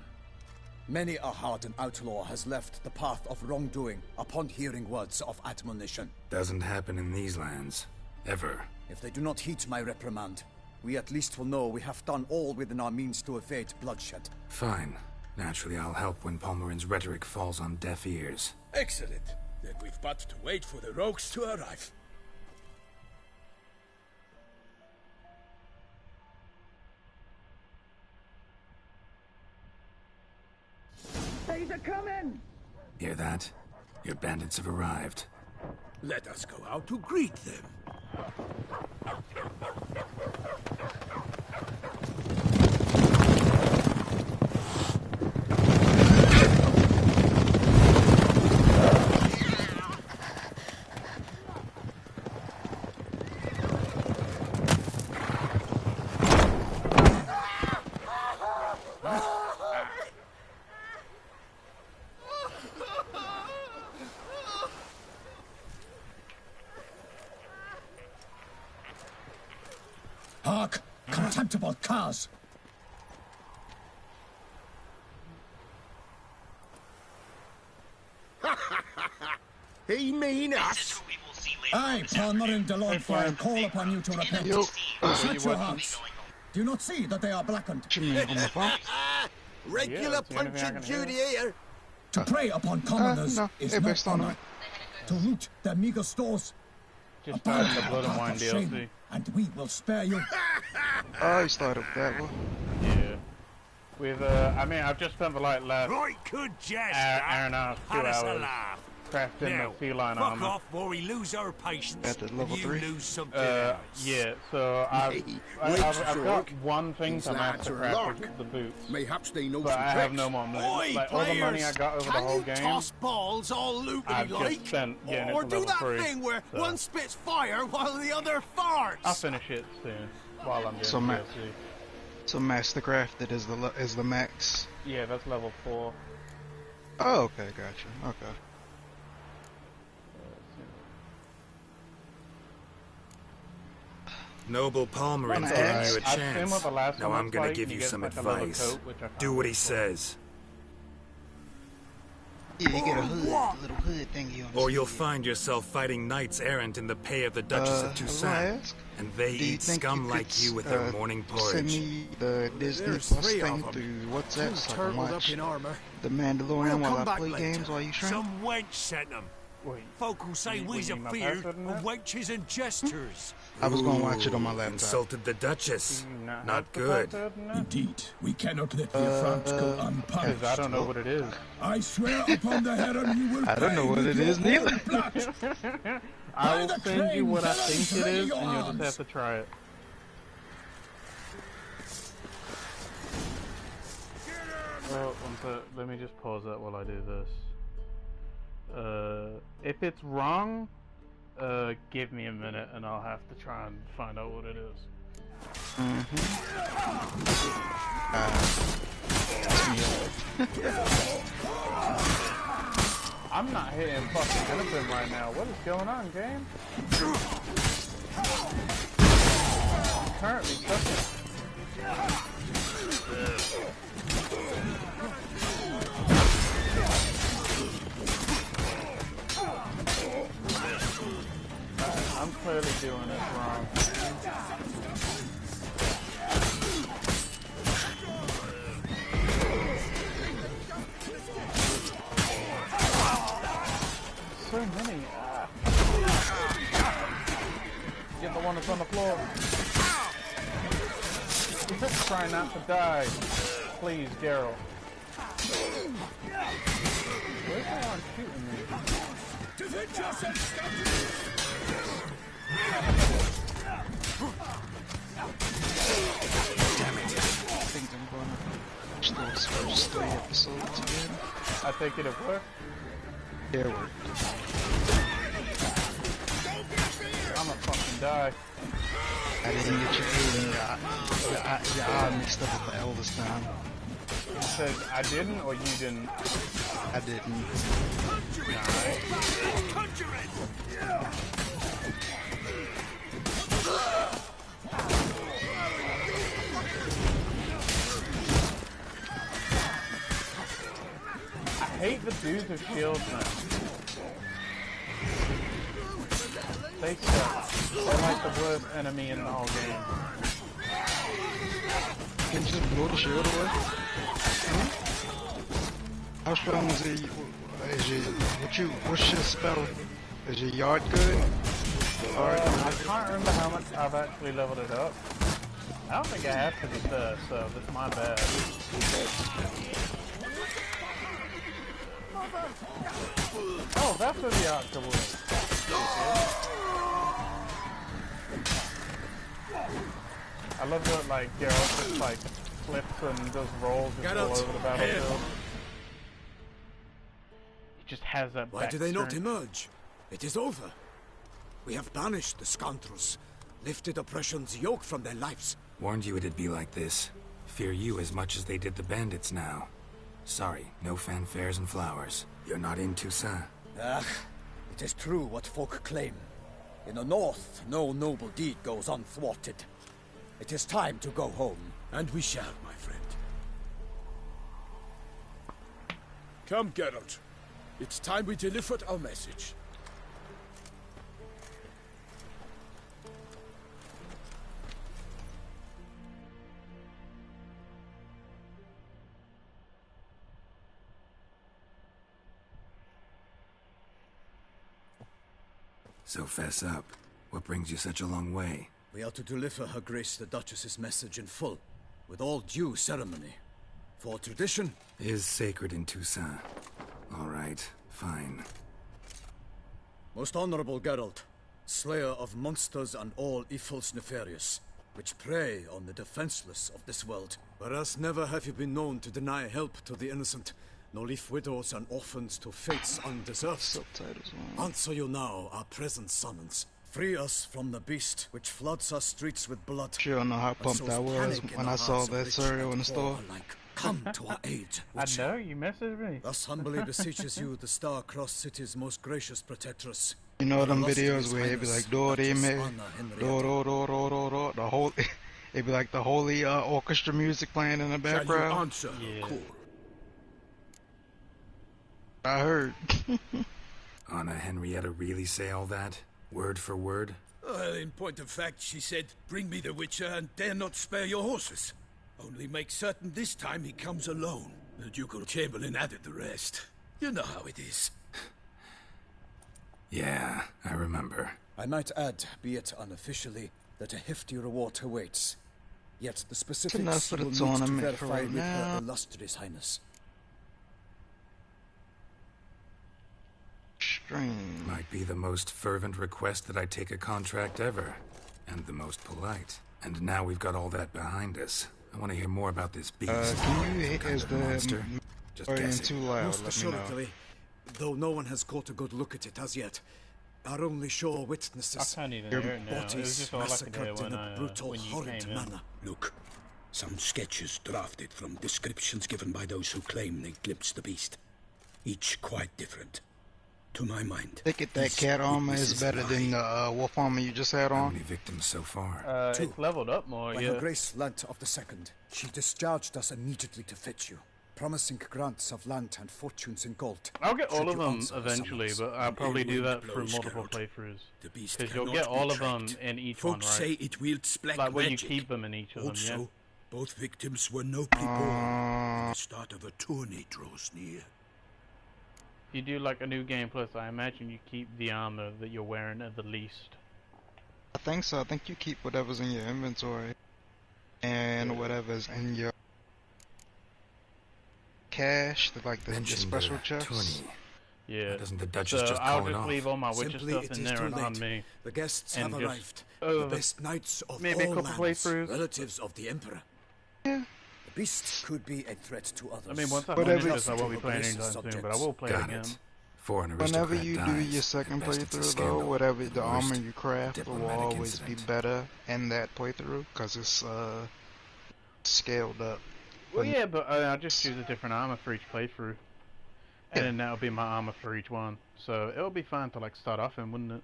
Many a hardened outlaw has left the path of wrongdoing upon hearing words of admonition. Doesn't happen in these lands. Ever. If they do not heed my reprimand, we at least will know we have done all within our means to evade bloodshed. Fine. Naturally, I'll help when Palmerin's rhetoric falls on deaf ears. Excellent. Then we've but to wait for the rogues to arrive. They's a coming! Hear that? Your bandits have arrived. Let us go out to greet them. contemptible cause! He mean us? I, Palmerin de Longfire, call upon you to repent. Shut your hearts. Do you not see that they are blackened? Regular punch and Judy here. To prey upon commoners is not honor. To loot their meager stores, Just abide started the the Blood and path Wine of shame, DLC. and we will spare you. I started with that one. Yeah. With I mean, I've just spent the last Right, good jest, hour and a half, 2 Had us a hours laugh. crafting Now, the feline fuck armor. off or we lose our patience. At the level and you 3? lose something else. Yeah, so I've got one thing to master craft, which is the boots. Mayhaps they know But some I have tricks. no more money. Oi, Like, all the money I players, got over the can whole you game, toss balls all loopy I've like? just spent getting Or it to do level that 3. thing where so one spits fire while the other farts? I'll finish it soon while I'm doing So, the ma- DLC. so Mastercrafted is the max. Yeah, that's level 4. Oh, okay, gotcha. Okay. Noble Palmerin's Wanna giving ask? you a I've seen chance. what the last Now one I'm looks gonna like, give and you get, some like, a leather advice. coat, which I Do found what he before. says, Yeah, you get a hood, little hood thingy on the or you'll sleeve. find yourself fighting knights errant in the pay of the Duchess of I Toussaint, ask? and they Do you eat think scum you like could, you with their morning Send porridge. me the Disney There's Plus 3 thing of 'em. through WhatsApp 2 so I can turtles up watch in armor. The We'll Mandalorian while come I back play later. games while you shrink? Some wench sent them. Wait, Folk will say You- we's you need my afeard password in of that? wenches and jesters. I was gonna watch it on my Ooh, laptop. Insulted the Duchess. do you not Not have the good. password in that? Indeed, we cannot let the affront go unpunished. 'Cause I don't know what it is. I swear upon the heron you will I don't know pay what with it your is neither. own blood. I will the send you crane, what I fellas, think it ready is, your and you'll just arms. have to try it. Oh, let me just pause that while I do this. If it's wrong, give me a minute and I'll have to try and find out what it is. I'm not hitting fucking anything right now. What is going on, game? I'm currently touching. I'm clearly doing this wrong. So many. Get the one that's on the floor. Just try not to die. Please, Geralt. Where's the one shooting me? Damn it. I think I'm gonna watch those first 3 episodes again. I think it'll work. Yeah, it worked. I'ma fucking die. I didn't get your eye mixed up with the Elvis time. You said I didn't or you didn't? I didn't. I hate the dudes with shields now. They suck. They're like the worst enemy in the whole game. Can you just blow the shield away? How strong is he? What's your spell? Is your yard good? I can't remember how much I've actually leveled it up. I don't think I have to be first, so that's my bad. Oh, that's where the archer was. I love that, like, Geralt just, like, flips and does rolls just all over the battlefield. He just has that Why back do they not strength. emerge? It is over. We have banished the scoundrels, lifted oppression's yoke from their lives. Warned you it'd be like this. Fear you as much as they did the bandits now. Sorry, no fanfares and flowers. You're not in Toussaint. Ah, it is true what folk claim. In the north, no noble deed goes unthwarted. It is time to go home. And we shall, my friend. Come, Geralt. It's time we delivered our message. So fess up. What brings you such a long way? We are to deliver Her Grace the Duchess's message in full, with all due ceremony. For tradition is sacred in Toussaint. All right, fine. Most honorable Geralt, slayer of monsters and all evils nefarious, which prey on the defenseless of this world. Whereas never have you been known to deny help to the innocent, nor leave widows and orphans to fates undeserved. Subtitles on. Answer you now our present summons. Free us from the beast which floods our streets with blood. Sure, I know how pumped I was when I saw that cereal in the store. Come to our aid. I know, you messaged me. Thus humbly beseeches you, the star-crossed city's most gracious protectress. You know them videos where it be like, the whole, it be like the holy orchestra music playing in the background. Shall you answer her call? I heard. Anna Henrietta really say all that? Word for word? Well, in point of fact, she said, bring me the Witcher and dare not spare your horses. Only make certain this time he comes alone. The Ducal Chamberlain added the rest. You know how it is. Yeah, I remember. I might add, be it unofficially, that a hefty reward awaits. Yet the specifics will need to verify with Her Illustrious Highness. Strange. Might be the most fervent request that I take a contract ever. And the most polite. And now we've got all that behind us. I want to hear more about this beast. Can you hit as the monster? Just guess too loud? Most assuredly, though no one has caught a good look at it as yet. Our only sure witnesses. I can't even hear it now. It was just all I could hear massacred in a brutal, when you horrid came in. manner. Look, some sketches drafted from descriptions given by those who claim they glimpsed the beast. Each quite different. To my mind, I think that cat armor is better than the wolf armor you just had on. How many victims so far? It's leveled up more, When yeah. Her Grace learnt of the second, she discharged us immediately to fetch you, promising grants of land and fortunes in gold. I'll get all Should of you them answer her eventually, summons. but I'll probably do that blows, through multiple Geralt. playthroughs. The beast Because you'll cannot get all be of them tracked. in each Folks one, say right? it wields black Like when you magic. keep them in each of them, Also, yeah. both victims were nobly born. The start of a tourney draws near. If you do like a new game plus, I imagine you keep the armor that you're wearing at the least. I think so. I think you keep whatever's in your inventory and whatever's in your cache, like the special chests. Yeah. Why doesn't the Duchess So just I'll call it just off? leave all my Witcher Simply stuff it in is there too and on late. me. The guests and have just, arrived. The best knights of maybe a all couple lands, playthroughs. relatives of the Emperor. Yeah. The beast could be a threat to others. I mean, once I Whatever finish this, I you- won't be playing anytime soon, but I will play it Got again. it. For an Whenever aristocrat you do dies, your second at best it's a playthrough, though, scandal. whatever At the worst, armor you craft will diplomatic always be incident. better in that playthrough because it's scaled up. Well, yeah, but I'll just choose a different armor for each playthrough. And then that'll be my armor for each one. So it'll be fine to like start off in, wouldn't it?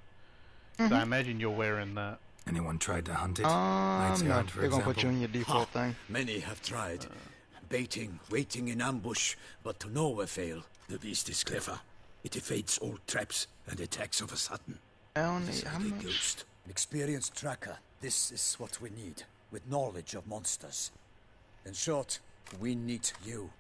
So I imagine you're wearing that. Anyone tried to hunt it? Knight's No, Guard, for they're gonna example. put you in your default thing. Many have tried. Baiting, waiting in ambush, but to no avail. The beast is clever. It evades all traps and attacks of a sudden. I don't It is need like how a much? ghost. An experienced tracker. This is what we need, with knowledge of monsters. In short, we need you.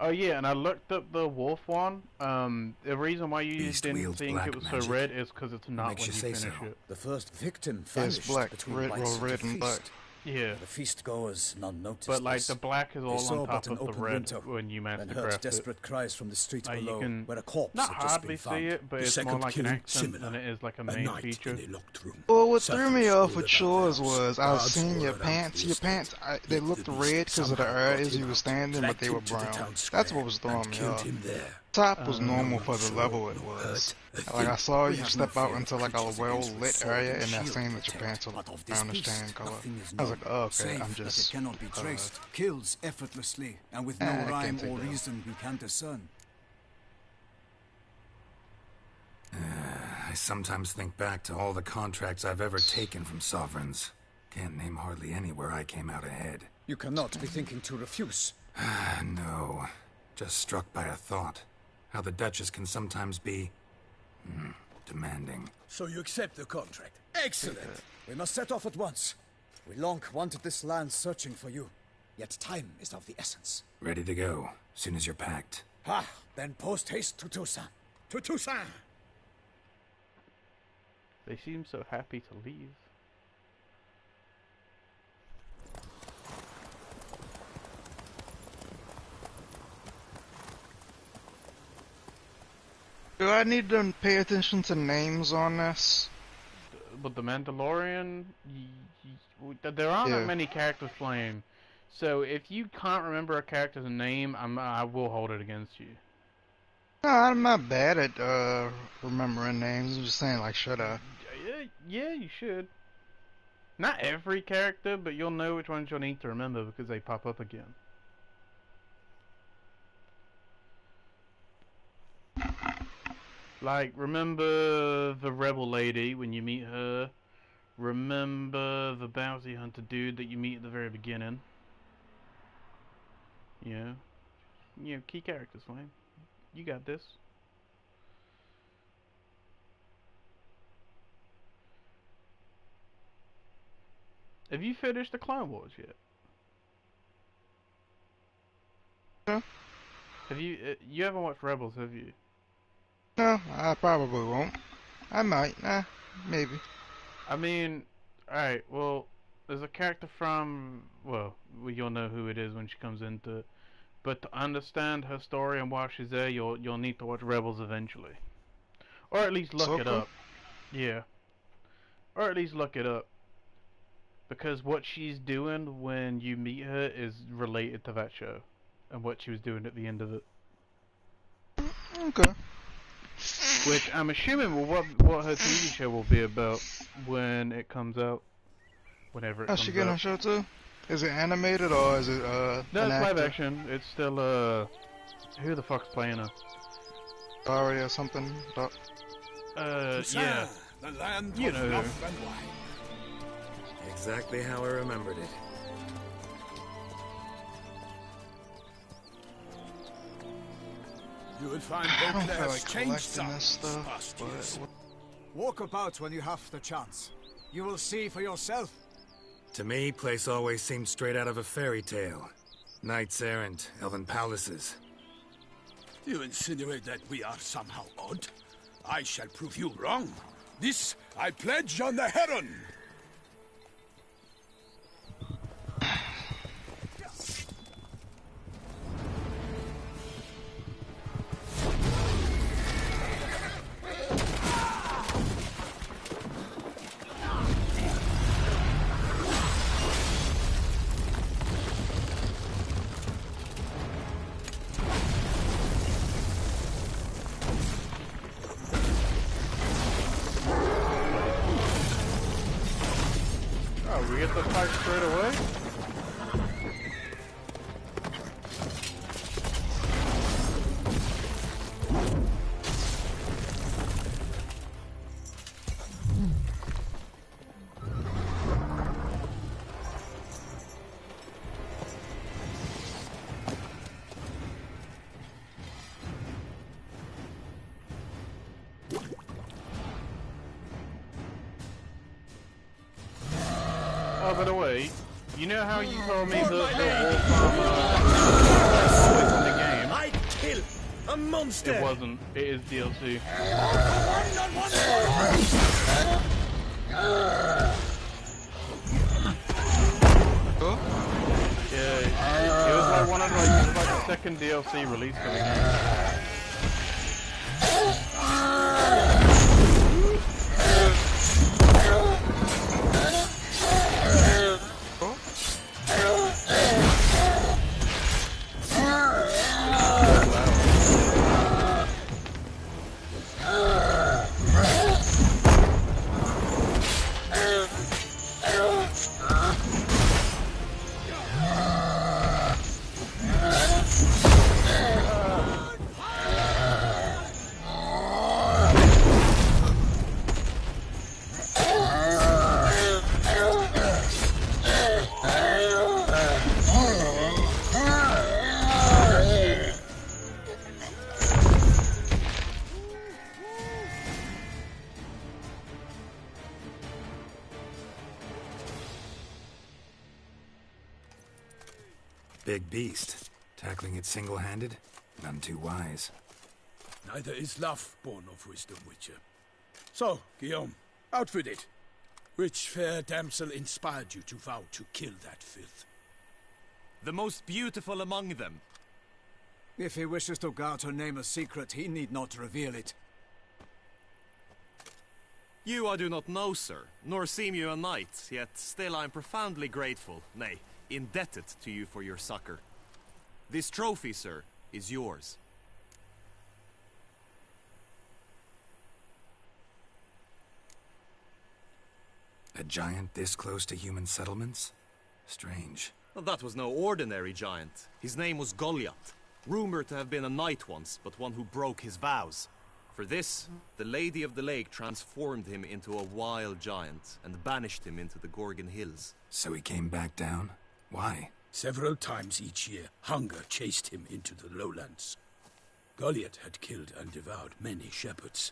Oh yeah, and I looked up the wolf one. The reason why you Beast didn't wields think black it was magic. so red is because it's not Makes when you you say finish so. it. The first victim It's vanished black, between red, bites well, of red the and feast. black. Yeah. The feast goers none noticed But like this. the black is They all saw on top but an of the open red window when you and master heard craft it. desperate cries from the street Like you below, can where a corpse not had just hardly been see found. it, but The it's more second like an killing accent similar. than it is like a A main night feature. in a locked room. Well, what threw me Servants off all with about Shores the house. was I was Guards seeing all your around pants. the Your estate. pants, they Yet looked the beast red because of the somehow areas got you him were out, standing, but dragged they him were to the brown. town That's square, what was throwing and me killed off. him there. Top was normal No for the sword, level it no was. hurt, a Like I thing. saw We you have step no out fear of into like a creatures against well-lit which sword area and and that shield saying that your protect, pants are but of this brownish beast, tan color. nothing is I was like, known, oh, okay, save I'm that just... it cannot be traced, kills effortlessly, and with no I can't rhyme take or that. reason we can discern. I sometimes think back to all the contracts I've ever taken from sovereigns. Can't name hardly anywhere I came out ahead. You cannot be thinking to refuse. No. Just struck by a thought. How the Duchess can sometimes be... demanding. So you accept the contract. Excellent! We must set off at once. We long wanted this land searching for you. Yet time is of the essence. Ready to go, soon as you're packed. Then post-haste to Toussaint. To Toussaint! They seem so happy to leave. Do I need to pay attention to names on this? But the Mandalorian, there aren't that many characters playing. So if you can't remember a character's name, I will hold it against you. No, I'm not bad at remembering names. I'm just saying, like, should I? Yeah, you should. Not every character, but you'll know which ones you'll need to remember because they pop up again. Like, remember the rebel lady when you meet her. Remember the bounty hunter dude that you meet at the very beginning. Yeah. You know, key characters, Flame. You got this. Have you finished the Clone Wars yet? No. Have you? You haven't watched Rebels, have you? No, I probably won't. I might. Maybe. I mean, alright, well, there's a character from, well, you'll know who it is when she comes into it. But to understand her story and why she's there, you'll need to watch Rebels eventually. Or at least look it up. Yeah. Or at least look it up. Because what she's doing when you meet her is related to that show. And what she was doing at the end of it. Okay. Which I'm assuming what her TV show will be about when it comes out. Whenever it comes out. She getting a show too? Is it animated or is it no, it's live action. It's still who the fuck's playing her? Daria or something? Yeah. The land you of know. love and wine. Exactly how I remembered it. You will find I don't feel Beauclair's like changed collecting this some stuff, past years. Walk about when you have the chance. You will see for yourself. To me, place always seemed straight out of a fairy tale. Knights errant, elven palaces. Do you insinuate that we are somehow odd? I shall prove you wrong. This I pledge on the Heron. We get the fight straight away? Oh, by the way, you know how you told me the wolf in the game? I kill a monster. It wasn't. It is DLC. Yeah, it was like one of the second DLC release for the game. big beast. Tackling it single-handed? None too wise. Neither is love born of wisdom, Witcher. So, Guillaume, out with it. Which fair damsel inspired you to vow to kill that filth? The most beautiful among them. If he wishes to guard her name a secret, he need not reveal it. You I do not know, sir, nor seem you a knight, yet still I am profoundly grateful, nay, indebted to you for your succor. This trophy, sir, is yours. A giant this close to human settlements? Strange. Well, that was no ordinary giant. His name was Goliath, rumored to have been a knight once, but one who broke his vows. For this, the Lady of the Lake transformed him into a wild giant and banished him into the Gorgon Hills. So he came back down? Why? Several times each year, hunger chased him into the lowlands. Goliath had killed and devoured many shepherds.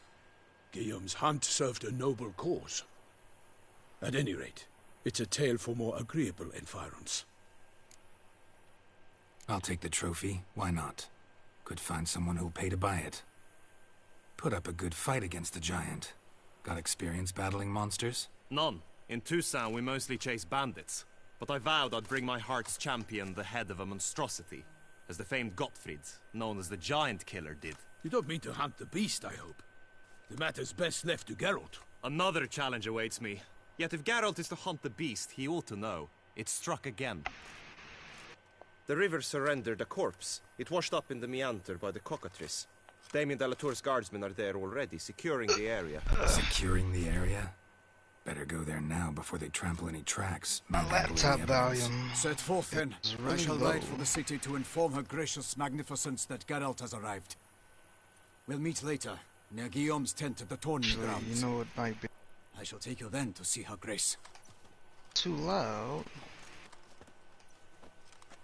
Guillaume's hunt served a noble cause. At any rate, it's a tale for more agreeable environs. I'll take the trophy. Why not? Could find someone who'll pay to buy it. Put up a good fight against the giant. Got experience battling monsters? None. In Toussaint we mostly chase bandits. But I vowed I'd bring my heart's champion the head of a monstrosity, as the famed Gottfried, known as the Giant Killer, did. You don't mean to hunt the beast, I hope. The matter's best left to Geralt. Another challenge awaits me. Yet if Geralt is to hunt the beast, he ought to know. It struck again. The river surrendered a corpse. It washed up in the meander by the cockatrice. Damien Delatour's guardsmen are there already, securing the area. Securing the area? Better go there now before they trample any tracks. My laptop volume. Set forth then. Really I shall low. ride for the city to inform her gracious magnificence that Geralt has arrived. We'll meet later, near Guillaume's tent at the tourney Actually, grounds. you know it might be I shall take you then to see her grace. too loud.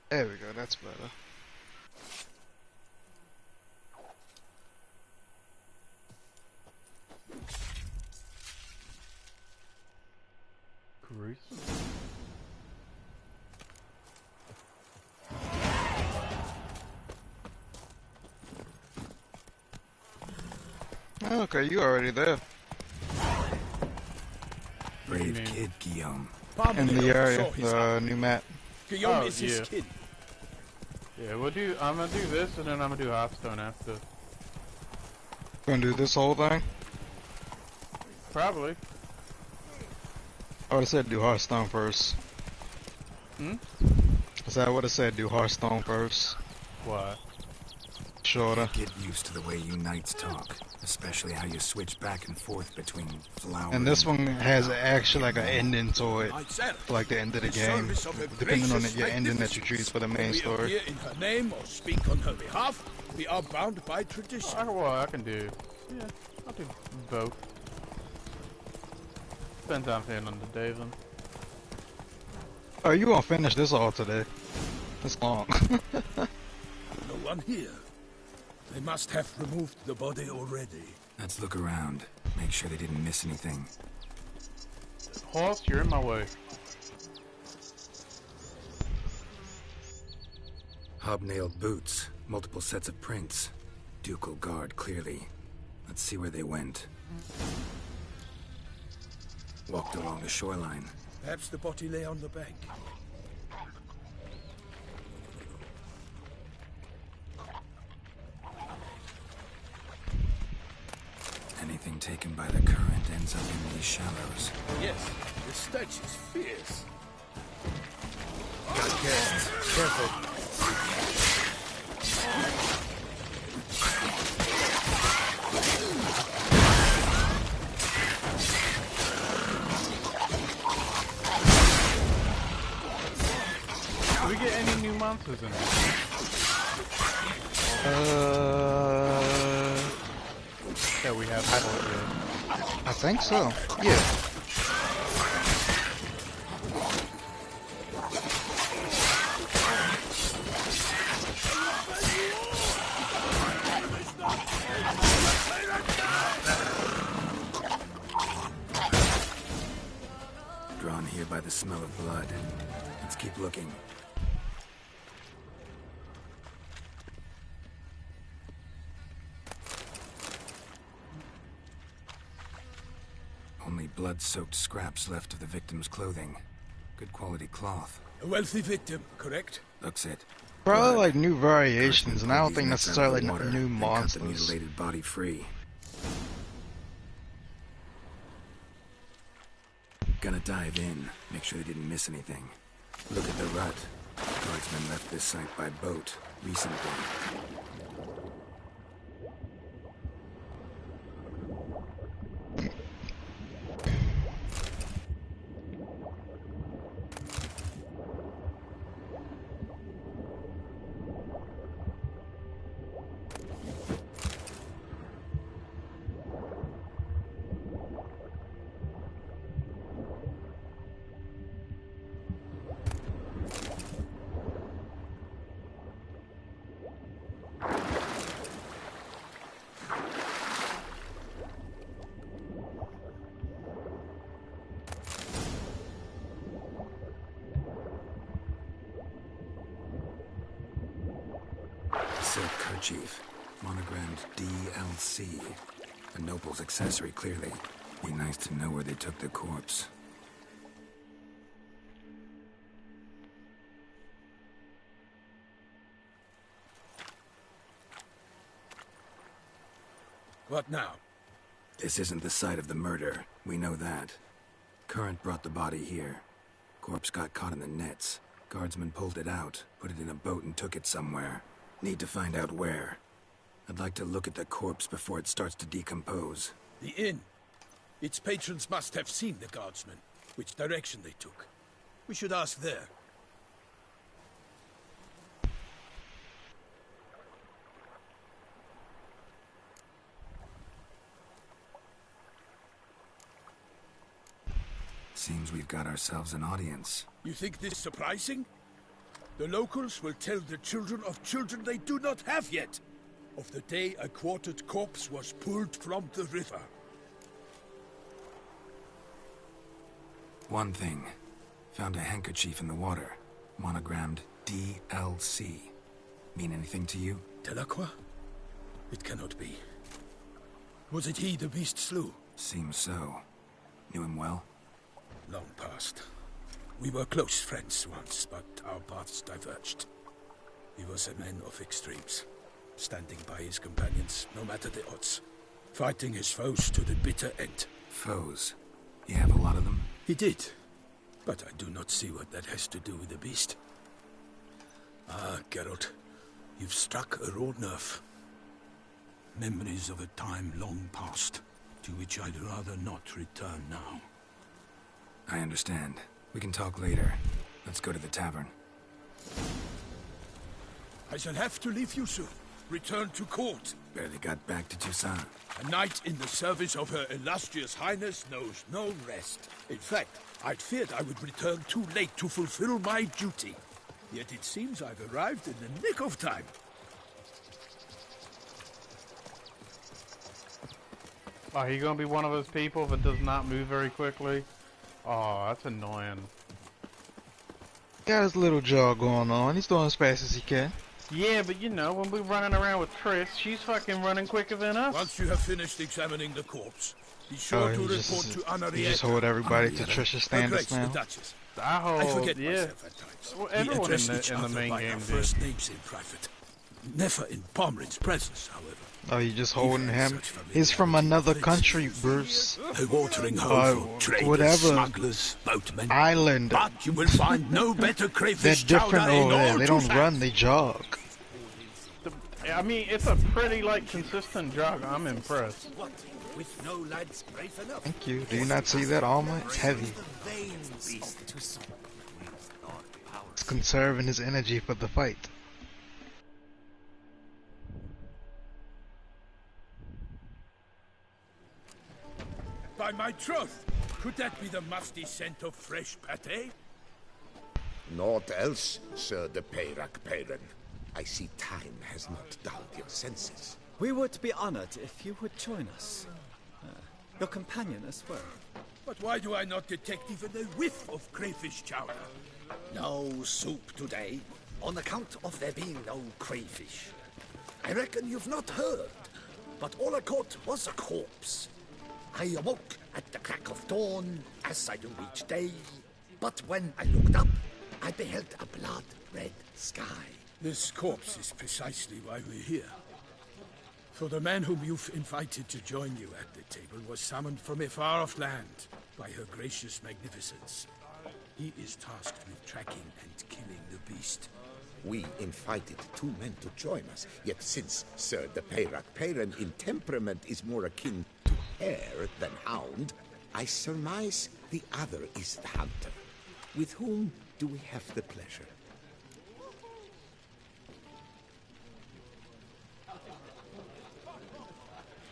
There we go, that's better. Grease. Okay, you already there. Brave kid, Guillaume. In the area, the new map. Guillaume is his yeah. kid. Yeah, I'm gonna do this and then I'm gonna do Hearthstone after. Gonna do this whole thing? Probably. I would've said do Hearthstone first. Hmm? I said I would've said do Hearthstone first. Why? Shorter. Get used to the way you knights talk, especially how you switch back and forth between flower And this one has actually like an ending to it, for like the end of the game, depending on your ending that you choose for the main We story. appear in her name or speak on her behalf. We are bound by tradition. I can do. Yeah, I'll do both. Depends how I'm feeling on the day then. Oh, you gonna finish this all today? It's long. No one here. They must have removed the body already. Let's look around. Make sure they didn't miss anything. Horse, you're in my way. Hobnailed boots, multiple sets of prints. Ducal guard, clearly. Let's see where they went. Walked along the shoreline. Perhaps the body lay on the bank. Anything taken by the current ends up in these shallows. Yes, the stench is fierce. Got guests. Careful. Do we get any new monsters in it? That we have I think so. Yeah. Drawn here by the smell of blood. Let's keep looking. blood-soaked scraps left of the victim's clothing. Good quality cloth. A wealthy victim, correct? Looks it. Probably like new variations, and I don't These think nuts out of necessarily the water, new then cut the monsters. mutilated body free. Gonna dive in, make sure they didn't miss anything. Look at the rut. Guardsmen left this site by boat recently. Silk kerchief, monogrammed DLC. A noble's accessory, clearly. Be nice to know where they took the corpse. What now? This isn't the site of the murder. We know that. Current brought the body here. Corpse got caught in the nets. Guardsmen pulled it out, put it in a boat and took it somewhere. Need to find out where. I'd like to look at the corpse before it starts to decompose. The inn. Its patrons must have seen the guardsmen. Which direction they took. We should ask there. Seems we've got ourselves an audience. You think this surprising? The locals will tell the children of children they do not have yet. Of the day a quartered corpse was pulled from the river. One thing. Found a handkerchief in the water. Monogrammed DLC. Mean anything to you? Delacroix? It cannot be. Was it he the beast slew? Seems so. Knew him well? Long past. We were close friends once, but our paths diverged. He was a man of extremes, standing by his companions, no matter the odds. Fighting his foes to the bitter end. Foes? You have a lot of them? He did. But I do not see what that has to do with the beast. Ah, Geralt, you've struck a raw nerve. Memories of a time long past, to which I'd rather not return now. I understand. We can talk later. Let's go to the tavern. I shall have to leave you soon. Return to court. Barely got back to Toussaint. A knight in the service of Her Illustrious Highness knows no rest. In fact, I'd feared I would return too late to fulfill my duty. Yet it seems I've arrived in the nick of time. Oh, he gonna be one of those people that does not move very quickly? Oh, that's annoying. Got his little jog going on. He's going as fast as he can. Yeah, but you know, when we're running around with Triss, she's fucking running quicker than us. Once you have finished examining the corpse, be sure to report to Anarietta. You just hold everybody to Trisha's standards now. I forget yeah. myself at times. Well, We everyone address in each the other main by game our did. first names in private. Never in Pomrin's presence, however. Oh, you just holding him? He's from another country, Bruce. A watering hole for traders, whatever smugglers, boatmen. island. But you will find no better They're crayfish different chowder in over there. all They don't Toussaint. run, they jog. I mean, it's a pretty, like, consistent jog. I'm impressed. What? With no lads brave enough? Thank you. Do you not see that armor? It's heavy. It's conserving his energy for the fight. By my troth, could that be the musty scent of fresh pate? Naught else, Sir de Peyrac Peyran. I see time has not dulled your senses. We would be honored if you would join us. Your companion as well. But why do I not detect even a whiff of crayfish chowder? No soup today, on account of there being no crayfish. I reckon you've not heard, but all I caught was a corpse. I awoke at the crack of dawn, as I do each day. But when I looked up, I beheld a blood-red sky. This corpse is precisely why we're here. For the man whom you've invited to join you at the table was summoned from a far-off land by her gracious magnificence. He is tasked with tracking and killing the beast. We invited 2 men to join us, yet since Sir the Peyrac Peyran in temperament is more akin to hare than hound, I surmise the other is the hunter. With whom do we have the pleasure?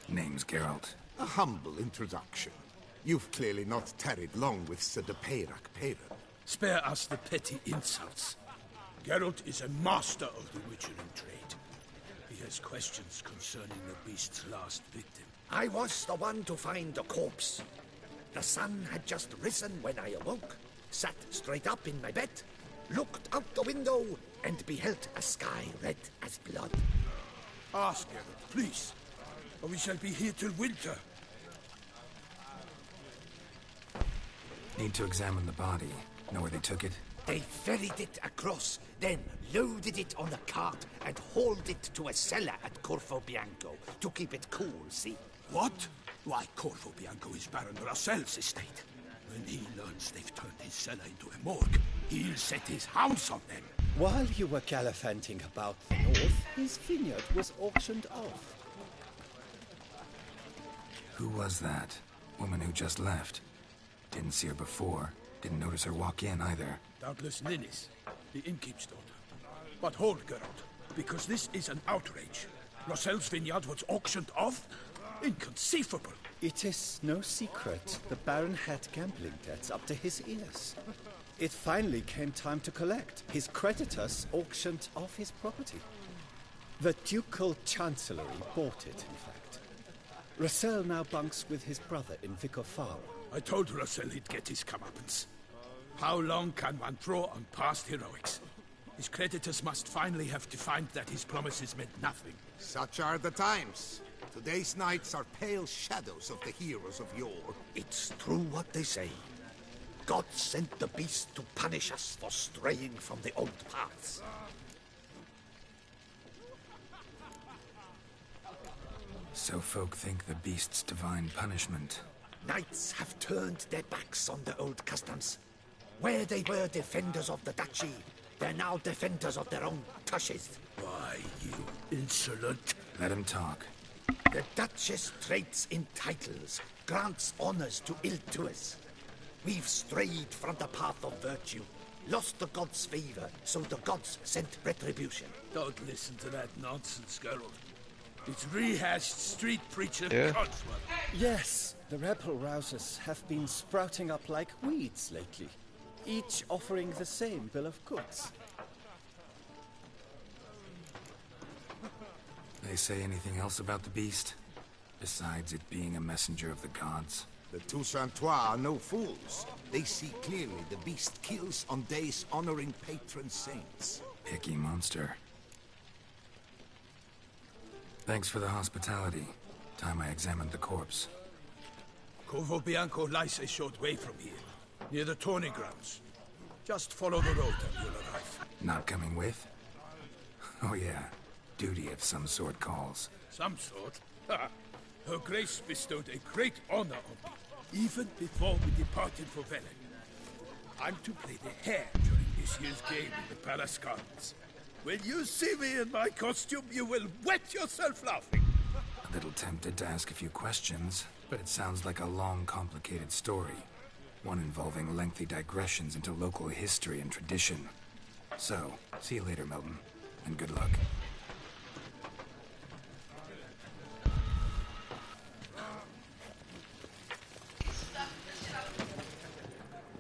Name's Geralt. A humble introduction. You've clearly not tarried long with Sir the Peyrac Peyran. Spare us the petty insults. Geralt is a master of the witchering trade. He has questions concerning the beast's last victim. I was the one to find the corpse. The sun had just risen when I awoke, sat straight up in my bed, looked out the window, and beheld a sky red as blood. Ask Geralt, please, or we shall be here till winter. Need to examine the body. Know where they took it? They ferried it across, then loaded it on a cart and hauled it to a cellar at Corvo Bianco to keep it cool, see? What? Why, Corvo Bianco is Baron Rossel's estate. When he learns they've turned his cellar into a morgue, he'll set his hounds on them. While you were gallivanting about the north, his vineyard was auctioned off. Who was that? Woman who just left. Didn't see her before. Didn't notice her walk in either. Doubtless Ninnis, the innkeep's daughter. But hold, Geralt, because this is an outrage. Rossel's vineyard was auctioned off? Inconceivable. It is no secret the Baron had gambling debts up to his ears. It finally came time to collect. His creditors auctioned off his property. The Ducal Chancellery bought it, in fact. Rossel now bunks with his brother in Vicar Faro. I told Rossel he'd get his comeuppance. How long can one draw on past heroics? His creditors must finally have defined that his promises meant nothing. Such are the times. Today's knights are pale shadows of the heroes of yore. It's true what they say. God sent the beast to punish us for straying from the old paths. So folk think the beast's divine punishment. Knights have turned their backs on the old customs. Where they were defenders of the duchy, they're now defenders of their own tushes. Why, you insolent... Let him talk. The Duchess trades in titles, grants honors to ill-doers. We've strayed from the path of virtue, lost the gods' favor, so the gods sent retribution. Don't listen to that nonsense, Geralt. It's rehashed street preacher Codsworth. Yes, the rebel rousers have been sprouting up like weeds lately, each offering the same bill of goods. They say anything else about the beast? Besides it being a messenger of the gods? The Toussaintois are no fools. They see clearly the beast kills on days honoring patron saints. Picky monster. Thanks for the hospitality. Time I examined the corpse. Corvo Bianco lies a short way from here, near the tourney grounds. Just follow the road and you'll arrive. Not coming with? Oh yeah. Duty of some sort calls. Some sort? Ha! Her Grace bestowed a great honor on me, even before we departed for Velen. I'm to play the hare during this year's game in the Palace Gardens. When you see me in my costume, you will wet yourself laughing. A little tempted to ask a few questions, but it sounds like a long, complicated story. One involving lengthy digressions into local history and tradition. So, see you later, Milton, and good luck.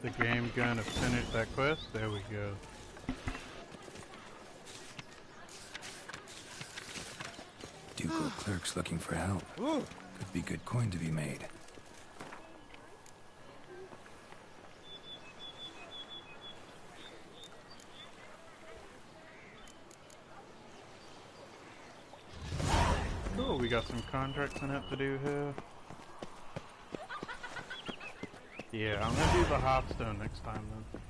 The game gonna finish that quest? There we go. Ducal clerks looking for help. Could be good coin to be made. Cool, we got some contracts I have to do here. Yeah, I'm gonna do the Hearthstone next time then.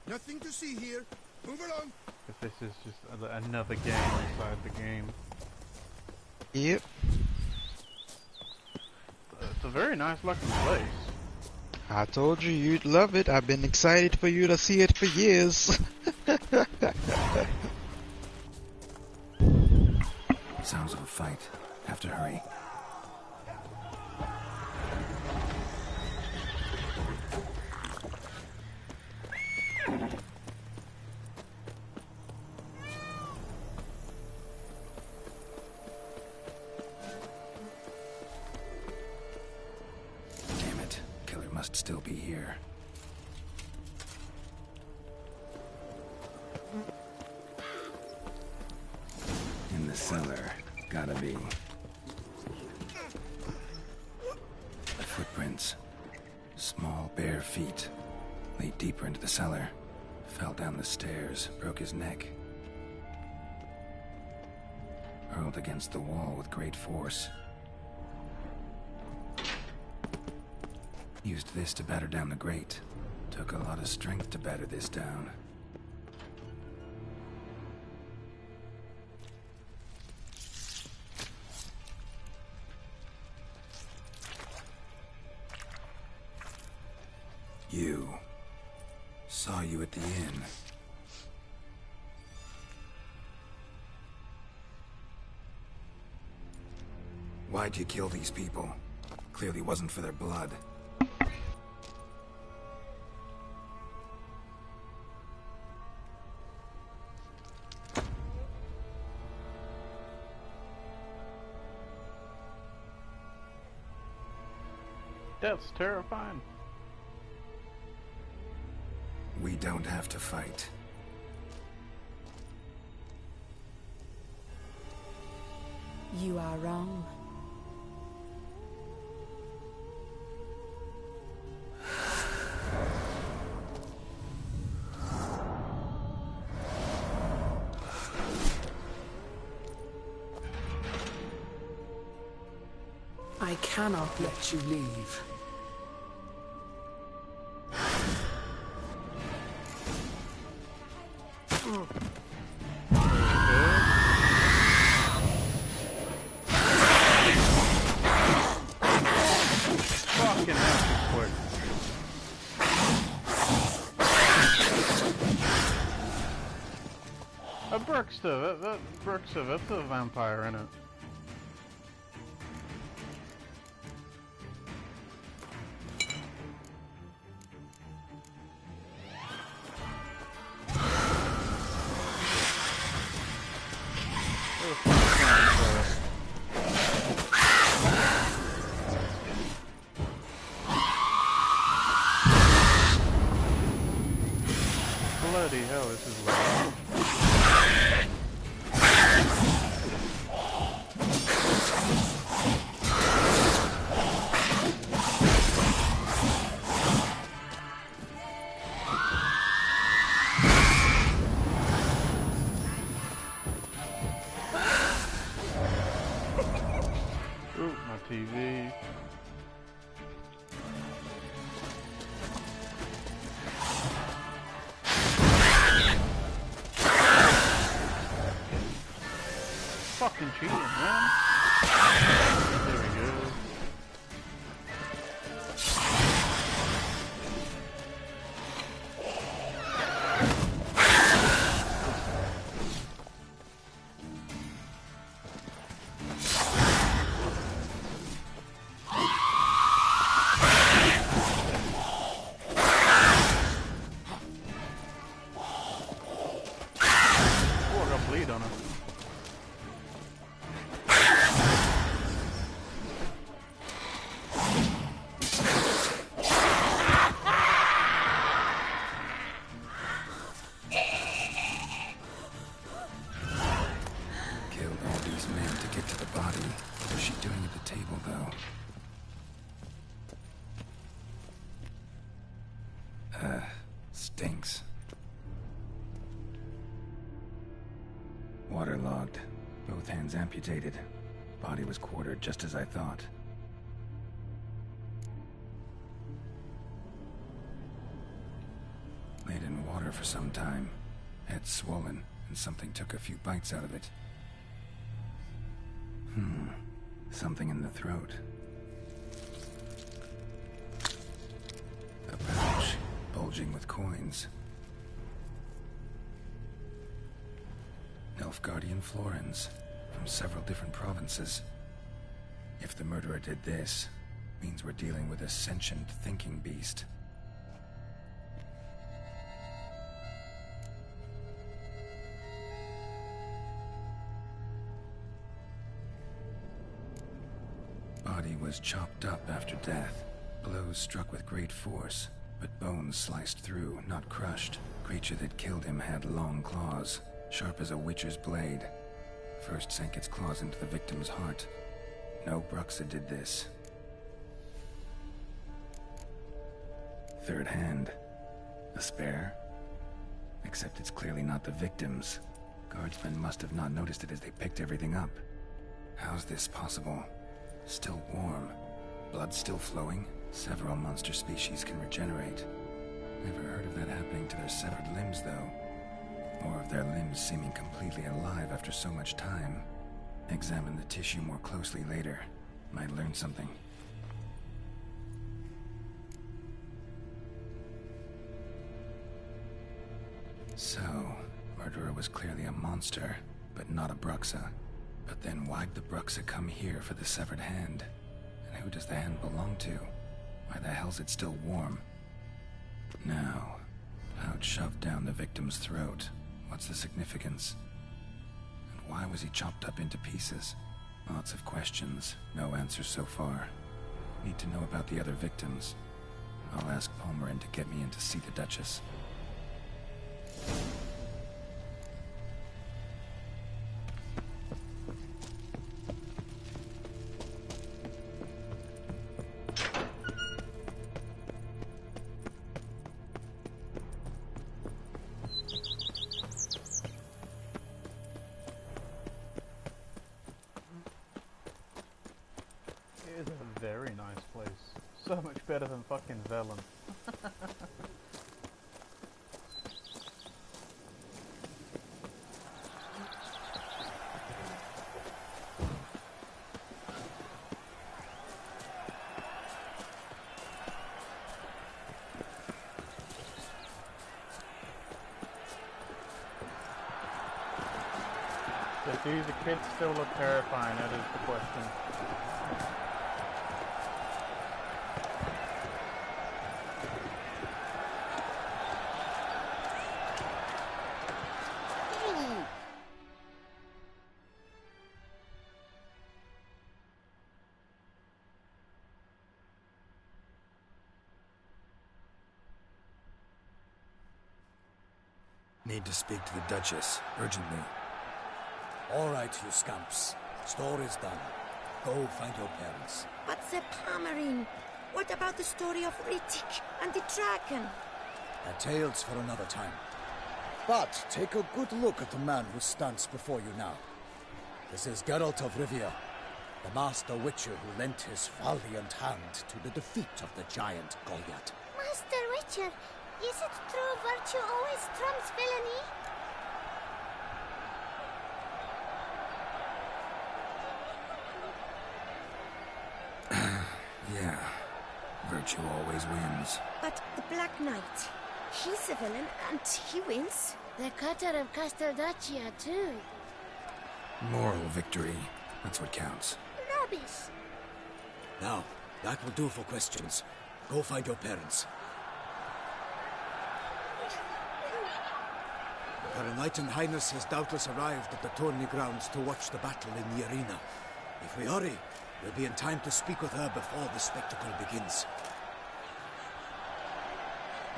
Nothing to see here. Move along. If this is just another game inside the game. Yep. It's a very nice looking place. I told you you'd love it. I've been excited for you to see it for years. Sounds of a fight. Have to hurry. Damn it. Killer must still be here. In the cellar. Gotta be. Footprints. Small, bare feet. Lead deeper into the cellar. Fell down the stairs, broke his neck. Hurled against the wall with great force. Used this to batter down the grate. Took a lot of strength to batter this down. You. Saw you at the inn. Why'd you kill these people? Clearly wasn't for their blood. That's terrifying. We don't have to fight. You are wrong. I cannot let you leave. Fucking hell, quick. A Brookster, that Brookster, that's a vampire, isn't it? Bloody hell, this is loud. Ooh, my TV. Fucking cheating, man. There we go. Oh, I got bleed on him. Killed all these men to get to the body. What was she doing at the table, though? Stinks. Waterlogged. Both hands amputated. Body was quartered just as I thought. water for some time. Head swollen, and something took a few bites out of it. Something in the throat. A pouch, bulging with coins. Nilfgaardian florins, from several different provinces. If the murderer did this, means we're dealing with a sentient thinking beast. Body was chopped up after death. Blows struck with great force, but bones sliced through, not crushed. Creature that killed him had long claws, sharp as a witcher's blade. First sank its claws into the victim's heart. No Bruxa did this. Third hand. A spare? Except it's clearly not the victim's. Guardsmen must have not noticed it as they picked everything up. How's this possible? Still warm. Blood still flowing? Several monster species can regenerate. Never heard of that happening to their severed limbs, though. Or of their limbs seeming completely alive after so much time. Examine the tissue more closely later. Might learn something. So, murderer was clearly a monster, but not a Bruxa. But then why'd the Bruxa come here for the severed hand? And who does the hand belong to? Why the hell's it still warm? Now, pouch shoved down the victim's throat. What's the significance? And why was he chopped up into pieces? Lots of questions, no answers so far. Need to know about the other victims. I'll ask Palmerin to get me in to see the Duchess. It is a very nice place. So much better than fucking Velen. Do the kids still look terrifying? That is the question. Need to speak to the Duchess, urgently. All right, you scamps. Story's done. Go find your parents. But the Palmerin, what about the story of Rittik and the dragon? They're tales for another time. But take a good look at the man who stands before you now. This is Geralt of Rivia, the master witcher who lent his valiant hand to the defeat of the giant Goliath. Master Witcher, is it true virtue always trumps villainy? Yeah, virtue always wins. But the Black Knight, he's a villain and he wins. The cutter of Casteldaccia too. Moral victory, that's what counts. Rubbish. Now, that will do for questions. Go find your parents. Her Knight and Highness has doubtless arrived at the tourney grounds to watch the battle in the arena. If we hurry, we'll be in time to speak with her before the spectacle begins.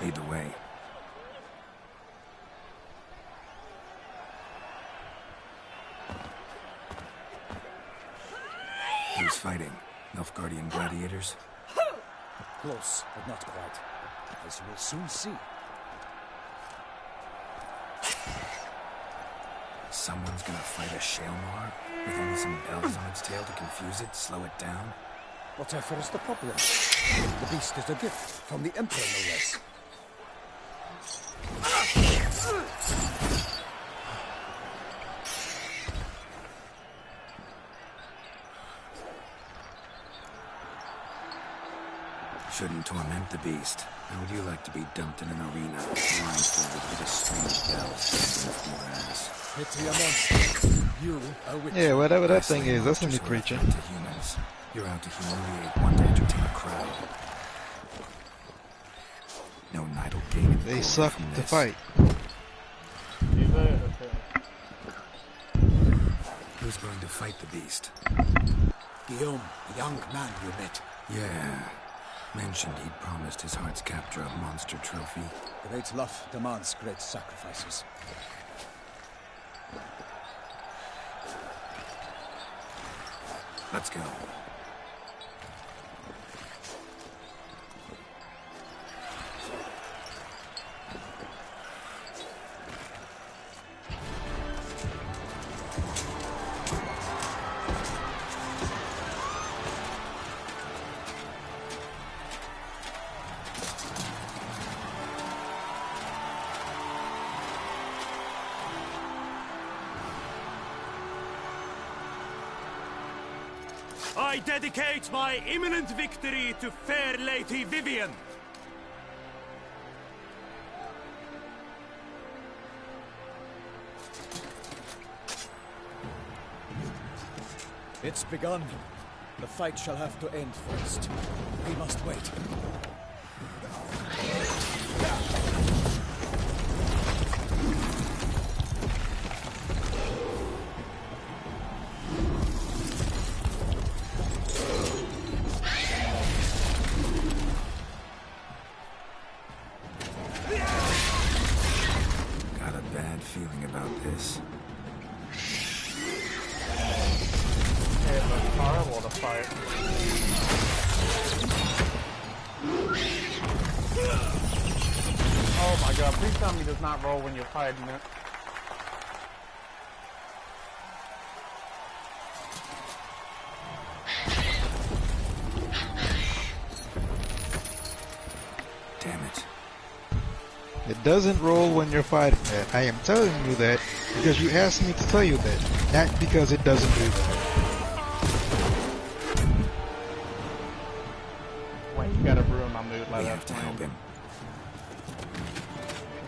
Lead the way. Who's fighting? Nilfgaardian gladiators? Close, but not quite. As you will soon see. Someone's gonna fight a Shaelmar with only some bells on its tail to confuse it, slow it down? Whatever is the problem? The beast is a gift from the Emperor, no less. torment the beast. How would you like to be dumped in an arena, blindfolded with a string of bells stuck in your ass? Pity a monster. You, a witch. Yeah, whatever that I thing slay is, that's a new monsters who are a creature. threat to humans. You're out to humiliate one to entertain a crowd. No knight will gain any They glory suck from to this. fight. Who's going to fight the beast? Guillaume, the young man you met. Yeah. Mentioned he'd promised his heart's capture a monster trophy. Great love demands great sacrifices. Let's go. I dedicate my imminent victory to fair Lady Vivian. It's begun. The fight shall have to end first. We must wait. Got a bad feeling about this. It was horrible to fight. Oh my god, please tell me it does not roll when you're fighting it. Damn it. It doesn't roll when you're fighting that. I am telling you that because you asked me to tell you that, not because it doesn't do that. Why you gotta ruin my mood like We that? have to help him.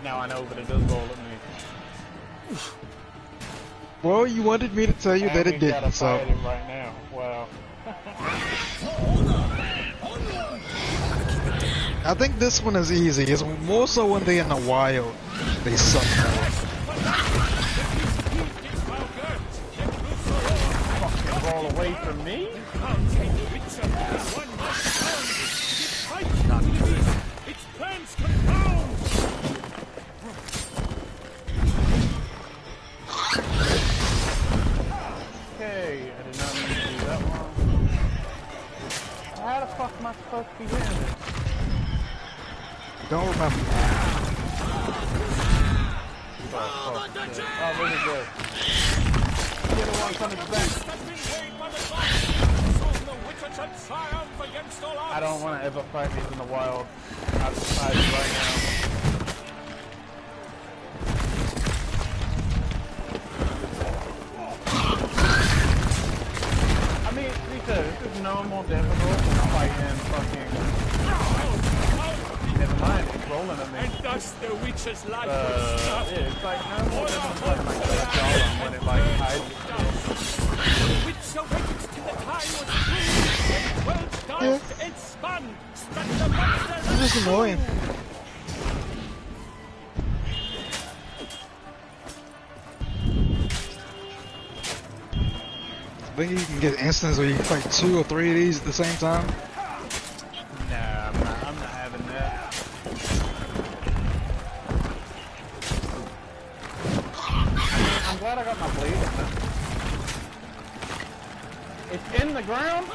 Now I know, but it does roll at me. Well, you wanted me to tell you that it didn't, so. Fight him right now. Wow. I think this one is easy. It's more so when they're in the wild, they suck more. Fucking roll away from me? Not good. Its plans confound. Okay, I did not mean to do that one. How the fuck am I supposed to be hitting this? Don't remember. Oh, this is good. Get the one coming back. I don't want to ever fight these in the wild. I've decided right now. I mean, to be fair, this is no more difficult than fighting fucking... Never mind, it's rolling at me. And thus the witch's life yeah, it's like no more difficult than like the golem when it like hides. The witch awakens till the time was through, and 12 stars and spun, struck the monster. It's just annoying. I think you can get instances where you can fight 2 or 3 of these at the same time. Nah, I'm not having that. I'm glad I got my blade in it. It's in the ground?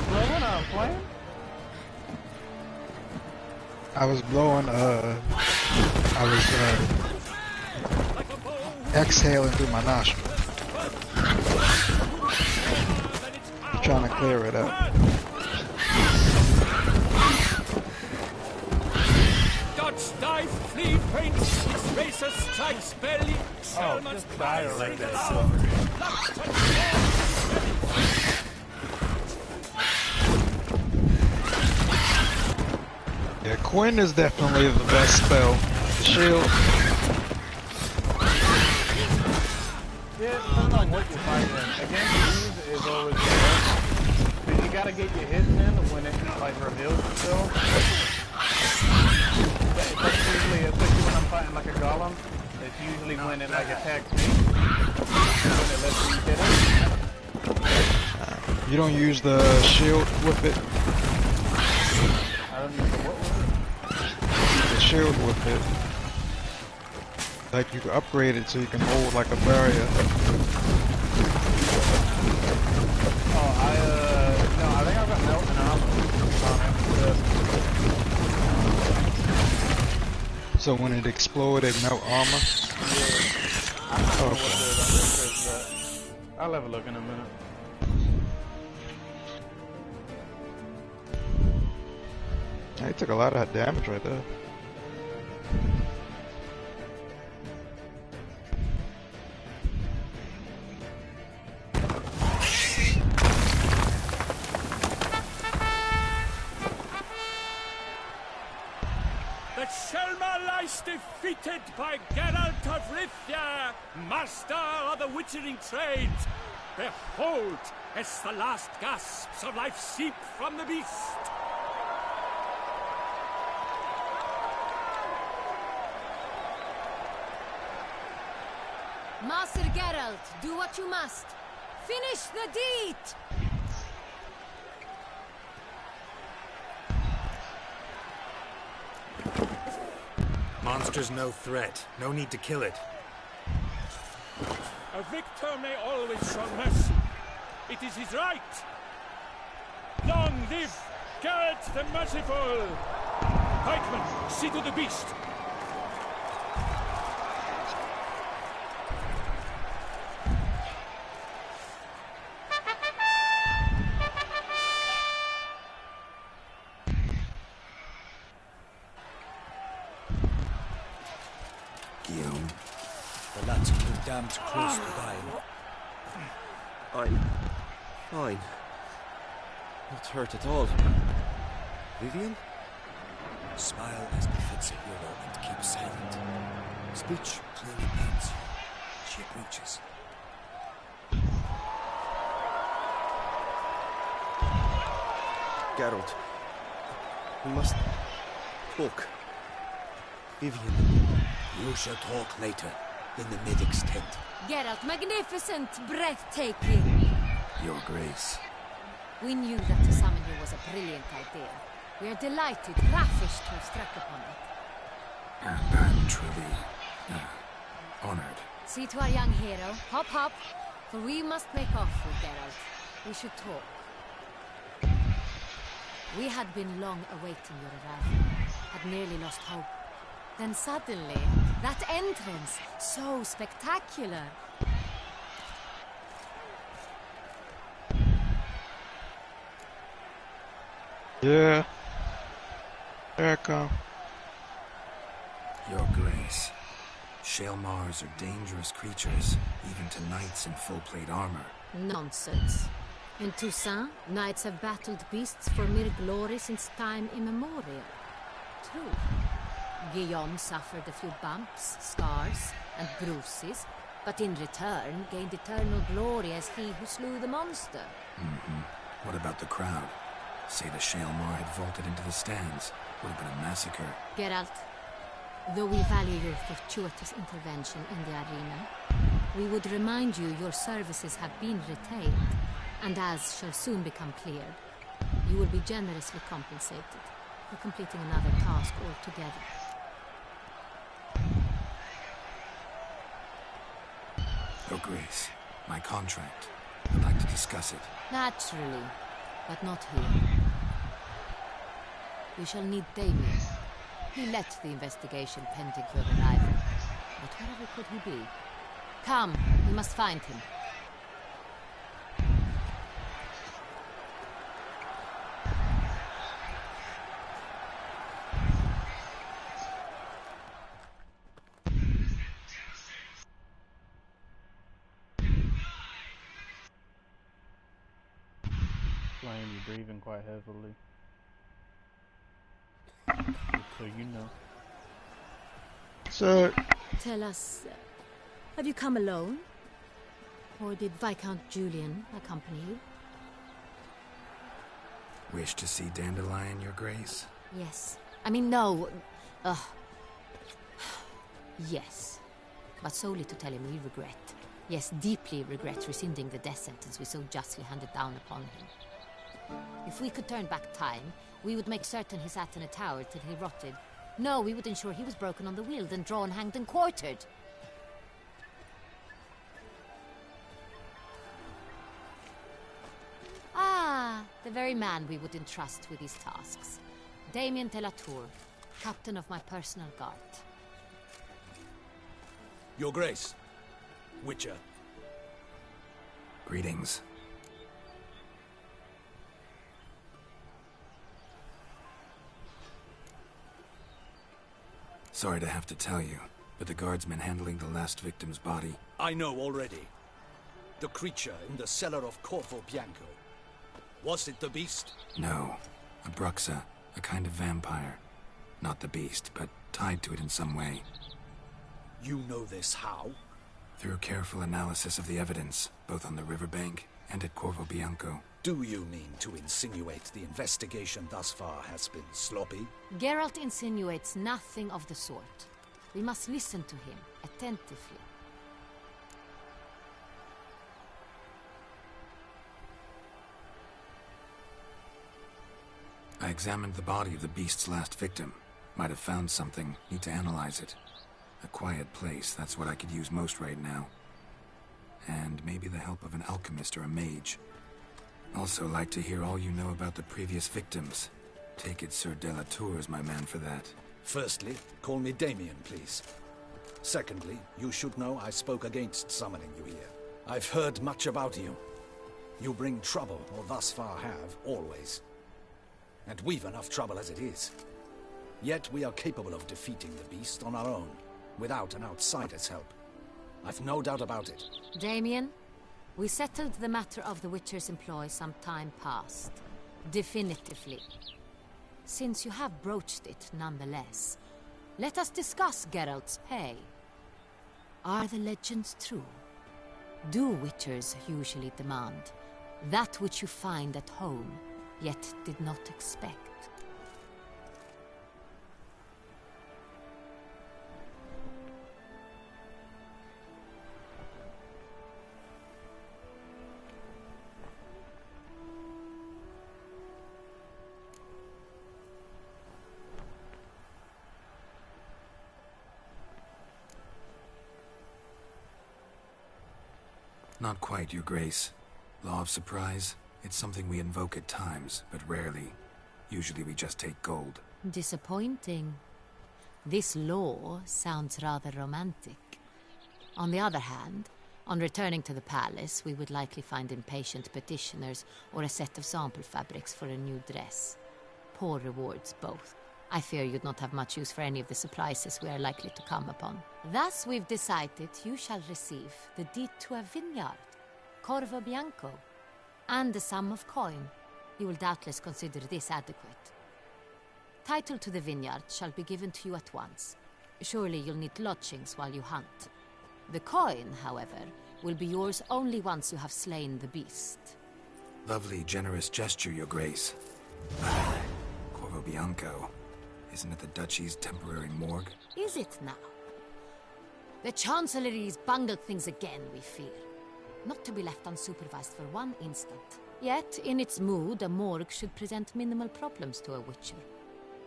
Blowing a flame? I was blowing, exhaling through my nostril. Trying to clear it up. Dodge die life flee faints, its racer strikes belly, Oh, Selma's just die cries like ring that. aloud. Lust and war, Yeah, Quinn is definitely the best spell. The shield. Yeah, depending on what you're fighting. Against these is always the best. Because you gotta get your hits in when it like reveals itself. But it's usually, especially when I'm fighting like a golem, it's usually when it like attacks me. When it lets me hit it. You don't use the shield with it. I don't use the what with it? The shield with it. Like you can upgrade it so you can hold like a barrier. Oh, no, I think I've got melt and armor on it. So when it explodes, it melt armor. Yeah. I don't know what it is, but I'll have a look in a minute. He took a lot of damage right there. The Shelma lies defeated by Geralt of Rivia, master of the witchering trade. Behold, as the last gasps of life seep from the beast. Master Geralt, do what you must. Finish the deed! Monster's no threat. No need to kill it. A victor may always show mercy. It is his right. Long live Geralt the Merciful! Pikeman, see to the beast. The lads have been damned close to dying. I'm fine. Not hurt at all. Vivian? Smile as befits a hero and keep silent. Speech clearly pains you. She approaches. Geralt. We must talk. Vivian. You shall talk later, in the medic's tent. Geralt, magnificent, breathtaking. Your Grace. We knew that to summon you was a brilliant idea. We are delighted, ravished to have struck upon it. And I'm truly honored. See to our young hero. Hop, hop. For we must make off with Geralt. We should talk. We had been long awaiting your arrival. Had nearly lost hope. Then suddenly, that entrance, so spectacular. Yeah. There I come. Your Grace. Shaelmars are dangerous creatures, even to knights in full-plate armor. Nonsense. In Toussaint, knights have battled beasts for mere glory since time immemorial. True. Guillaume suffered a few bumps, scars, and bruises, but in return gained eternal glory as he who slew the monster. What about the crowd? Say the Shaelmar had vaulted into the stands. Would have been a massacre. Geralt, though we value your fortuitous intervention in the arena, we would remind you your services have been retained, and as shall soon become clear, you will be generously compensated for completing another task altogether. Your Grace, my contract. I'd like to discuss it. Naturally, but not here. We shall need Damien. He led the investigation pending your arrival. But wherever could he be? Come, we must find him. claim you're breathing quite heavily. Just so you know. So, Tell us, have you come alone? Or did Viscount Julian accompany you? Wish to see Dandelion, Your Grace? Yes. I mean, no. Yes. But solely to tell him we regret. Yes, deeply regret rescinding the death sentence we so justly handed down upon him. If we could turn back time, we would make certain he sat in a tower till he rotted. No, we would ensure he was broken on the wheel, then drawn, hanged, and quartered. Ah, the very man we would entrust with these tasks. Damien de la Tour, captain of my personal guard. Your Grace. Witcher. Greetings. Sorry to have to tell you, but the guardsman handling the last victim's body... I know already. The creature in the cellar of Corvo Bianco. Was it the beast? No. A Bruxa, a kind of vampire. Not the beast, but tied to it in some way. You know this how? Through careful analysis of the evidence, both on the riverbank and at Corvo Bianco. Do you mean to insinuate the investigation thus far has been sloppy? Geralt insinuates nothing of the sort. We must listen to him attentively. I examined the body of the beast's last victim. Might have found something. Need to analyze it. A quiet place, that's what I could use most right now. And maybe the help of an alchemist or a mage. Also like to hear all you know about the previous victims. Take it Sir de la Tour is my man for that. Firstly, call me Damien, please. Secondly, you should know I spoke against summoning you here. I've heard much about you. You bring trouble, or thus far have, always. And we've enough trouble as it is. Yet we are capable of defeating the beast on our own, without an outsider's help. I've no doubt about it. Damien, we settled the matter of the Witcher's employ some time past. Definitively. Since you have broached it nonetheless, let us discuss Geralt's pay. Are the legends true? Do Witchers usually demand that which you find at home, yet did not expect? Not quite, Your Grace. Law of surprise, it's something we invoke at times, but rarely. Usually we just take gold. Disappointing. This law sounds rather romantic. On the other hand, on returning to the palace, we would likely find impatient petitioners or a set of sample fabrics for a new dress. Poor rewards both. I fear you'd not have much use for any of the surprises we are likely to come upon. Thus we've decided you shall receive the deed to a vineyard, Corvo Bianco, and the sum of coin. You will doubtless consider this adequate. Title to the vineyard shall be given to you at once. Surely you'll need lodgings while you hunt. The coin, however, will be yours only once you have slain the beast. Lovely, generous gesture, Your Grace. Corvo Bianco. Isn't it the Duchy's temporary morgue? Is it now? The Chancellery's bungled things again, we fear. Not to be left unsupervised for one instant. Yet, in its mood, a morgue should present minimal problems to a Witcher.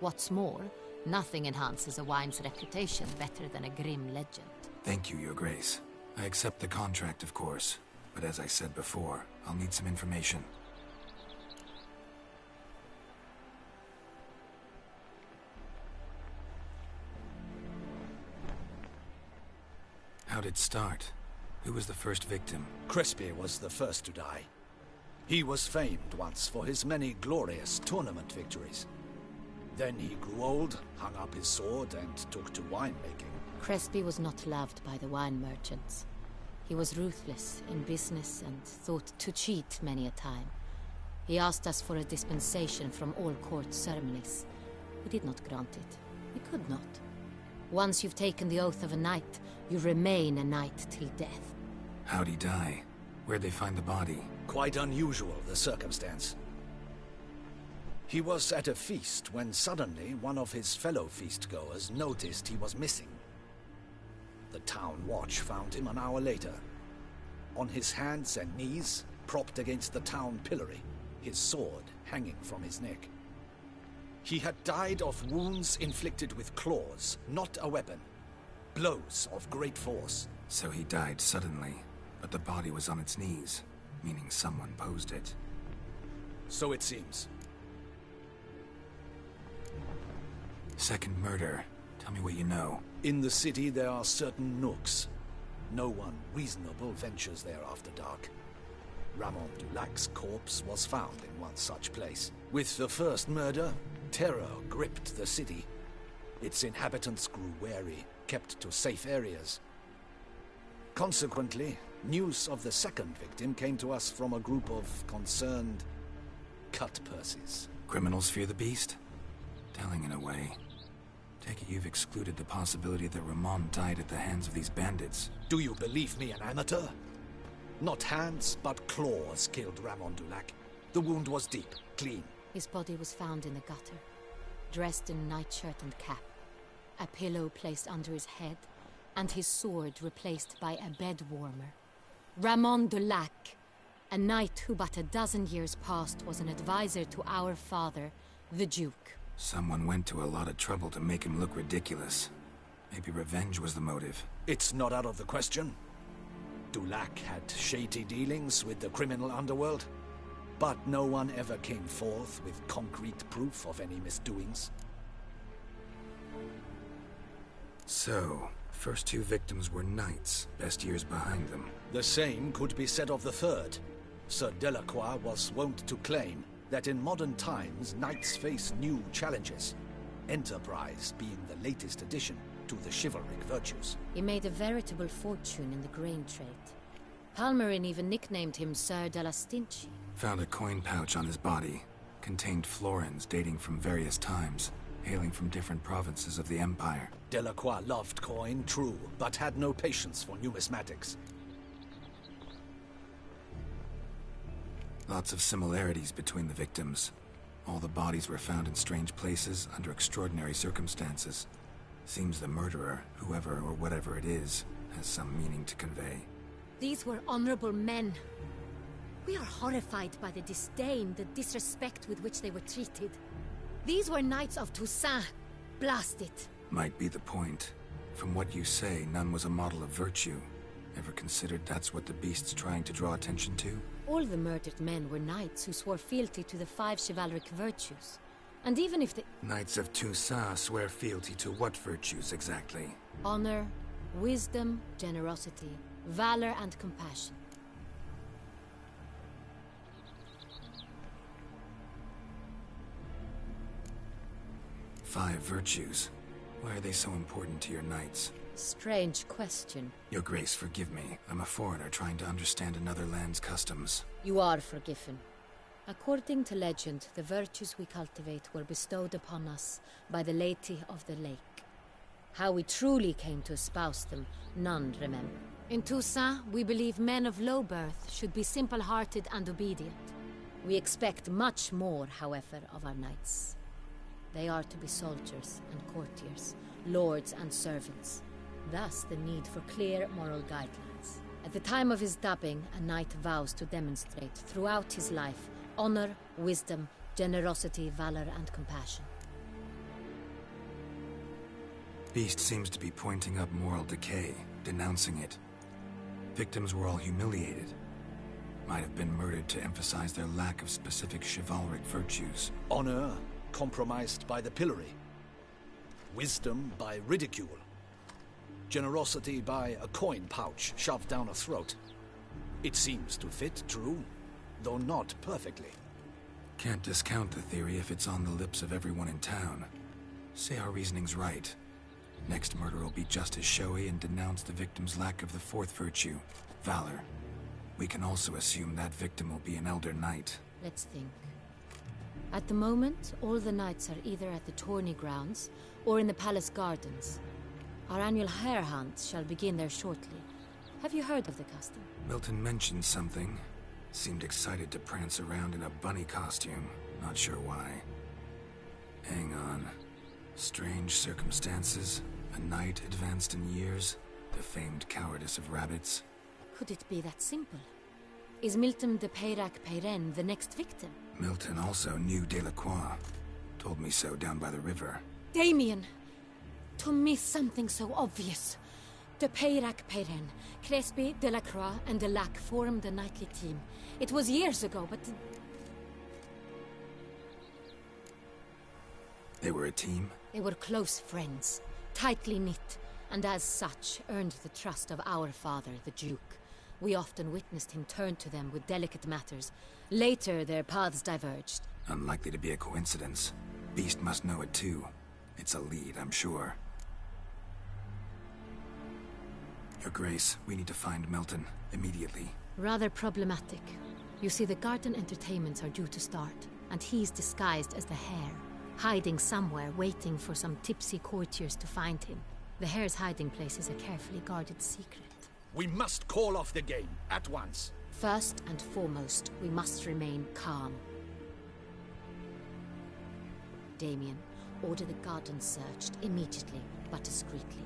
What's more, nothing enhances a wine's reputation better than a grim legend. Thank you, Your Grace. I accept the contract, of course. But as I said before, I'll need some information. How'd it start? Who was the first victim? Crespi was the first to die. He was famed once for his many glorious tournament victories. Then he grew old, hung up his sword, and took to winemaking. Crespi was not loved by the wine merchants. He was ruthless in business and thought to cheat many a time. He asked us for a dispensation from all court ceremonies. We did not grant it. We could not. Once you've taken the oath of a knight, you remain a knight till death. How'd he die? Where'd they find the body? Quite unusual, the circumstance. He was at a feast when suddenly one of his fellow feastgoers noticed he was missing. The town watch found him an hour later. On his hands and knees, propped against the town pillory, his sword hanging from his neck. He had died of wounds inflicted with claws, not a weapon. Blows of great force. So he died suddenly, but the body was on its knees, meaning someone posed it. So it seems. Second murder. Tell me what you know. In the city there are certain nooks. No one reasonable ventures there after dark. Ramon Dulac's corpse was found in one such place. With the first murder, terror gripped the city. Its inhabitants grew wary, kept to safe areas. Consequently, news of the second victim came to us from a group of concerned cut-purses. Criminals fear the beast? Telling in a way. Take it you've excluded the possibility that Ramon died at the hands of these bandits. Do you believe me an amateur? Not hands, but claws killed Ramon Dulac. The wound was deep, clean. His body was found in the gutter, dressed in nightshirt and cap, a pillow placed under his head, and his sword replaced by a bed warmer. Ramon Dulac, a knight who but a dozen years past was an advisor to our father, the Duke. Someone went to a lot of trouble to make him look ridiculous. Maybe revenge was the motive. It's not out of the question. Dulac had shady dealings with the criminal underworld, but no one ever came forth with concrete proof of any misdoings. So, first two victims were knights, best years behind them. The same could be said of the third. Sir Delacroix was wont to claim that in modern times, knights face new challenges, enterprise being the latest addition to the chivalric virtues. He made a veritable fortune in the grain trade. Palmerin even nicknamed him Sir de la Stinchi. Found a coin pouch on his body. Contained florins dating from various times, hailing from different provinces of the Empire. Delacroix loved coin, true, but had no patience for numismatics. Lots of similarities between the victims. All the bodies were found in strange places under extraordinary circumstances. Seems the murderer, whoever or whatever it is, has some meaning to convey. These were honorable men. We are horrified by the disdain, the disrespect with which they were treated. These were knights of Toussaint. Blast it. Might be the point. From what you say, none was a model of virtue. Ever considered that's what the beast's trying to draw attention to? All the murdered men were knights who swore fealty to the 5 chivalric virtues. And even if the... Knights of Toussaint swear fealty to what virtues exactly? Honor, wisdom, generosity, valor, and compassion. Five virtues. Why are they so important to your knights? Strange question. Your Grace, forgive me. I'm a foreigner trying to understand another land's customs. You are forgiven. According to legend, the virtues we cultivate were bestowed upon us by the Lady of the Lake. How we truly came to espouse them, none remember. In Toussaint, we believe men of low birth should be simple-hearted and obedient. We expect much more, however, of our knights. They are to be soldiers and courtiers, lords and servants. Thus, the need for clear moral guidelines. At the time of his dubbing, a knight vows to demonstrate throughout his life honor, wisdom, generosity, valor, and compassion. Beast seems to be pointing up moral decay, denouncing it. Victims were all humiliated. Might have been murdered to emphasize their lack of specific chivalric virtues. Honor compromised by the pillory. Wisdom by ridicule. Generosity by a coin pouch shoved down a throat. It seems to fit, true, though not perfectly. Can't discount the theory if it's on the lips of everyone in town. Say our reasoning's right. Next murder will be just as showy and denounce the victim's lack of the fourth virtue, valor. We can also assume that victim will be an elder knight. Let's think. At the moment, all the knights are either at the tourney grounds or in the palace gardens. Our annual hare hunt shall begin there shortly. Have you heard of the custom? Milton mentioned something. Seemed excited to prance around in a bunny costume. Not sure why. Hang on. Strange circumstances. A knight advanced in years. The famed cowardice of rabbits. Could it be that simple? Is Milton de Peyrac-Peyren the next victim? Milton also knew Delacroix. Told me so down by the river. Damien! To miss something so obvious. De Peyrac-Peyren, Crespi, Delacroix, and Delac formed a knightly team. It was years ago, but... They were a team? They were close friends, tightly knit, and as such earned the trust of our father, the Duke. We often witnessed him turn to them with delicate matters. Later, their paths diverged. Unlikely to be a coincidence. Beast must know it too. It's a lead, I'm sure. Your Grace, we need to find Milton, immediately. Rather problematic. You see, the garden entertainments are due to start, and he's disguised as the hare, hiding somewhere, waiting for some tipsy courtiers to find him. The hare's hiding place is a carefully guarded secret. We must call off the game, at once. First and foremost, we must remain calm. Damien, order the garden searched immediately, but discreetly.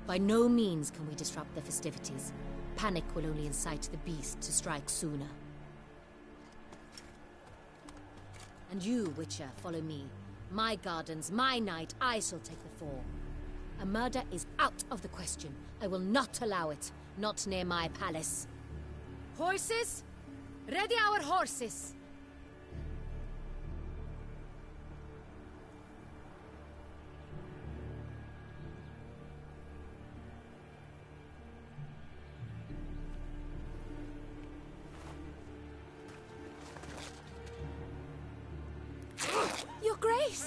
By no means can we disrupt the festivities. Panic will only incite the beast to strike sooner. And you, Witcher, follow me. My gardens, my night, I shall take the fall. A murder is out of the question. I will not allow it. Not near my palace. Horses? Ready our horses! Your Grace!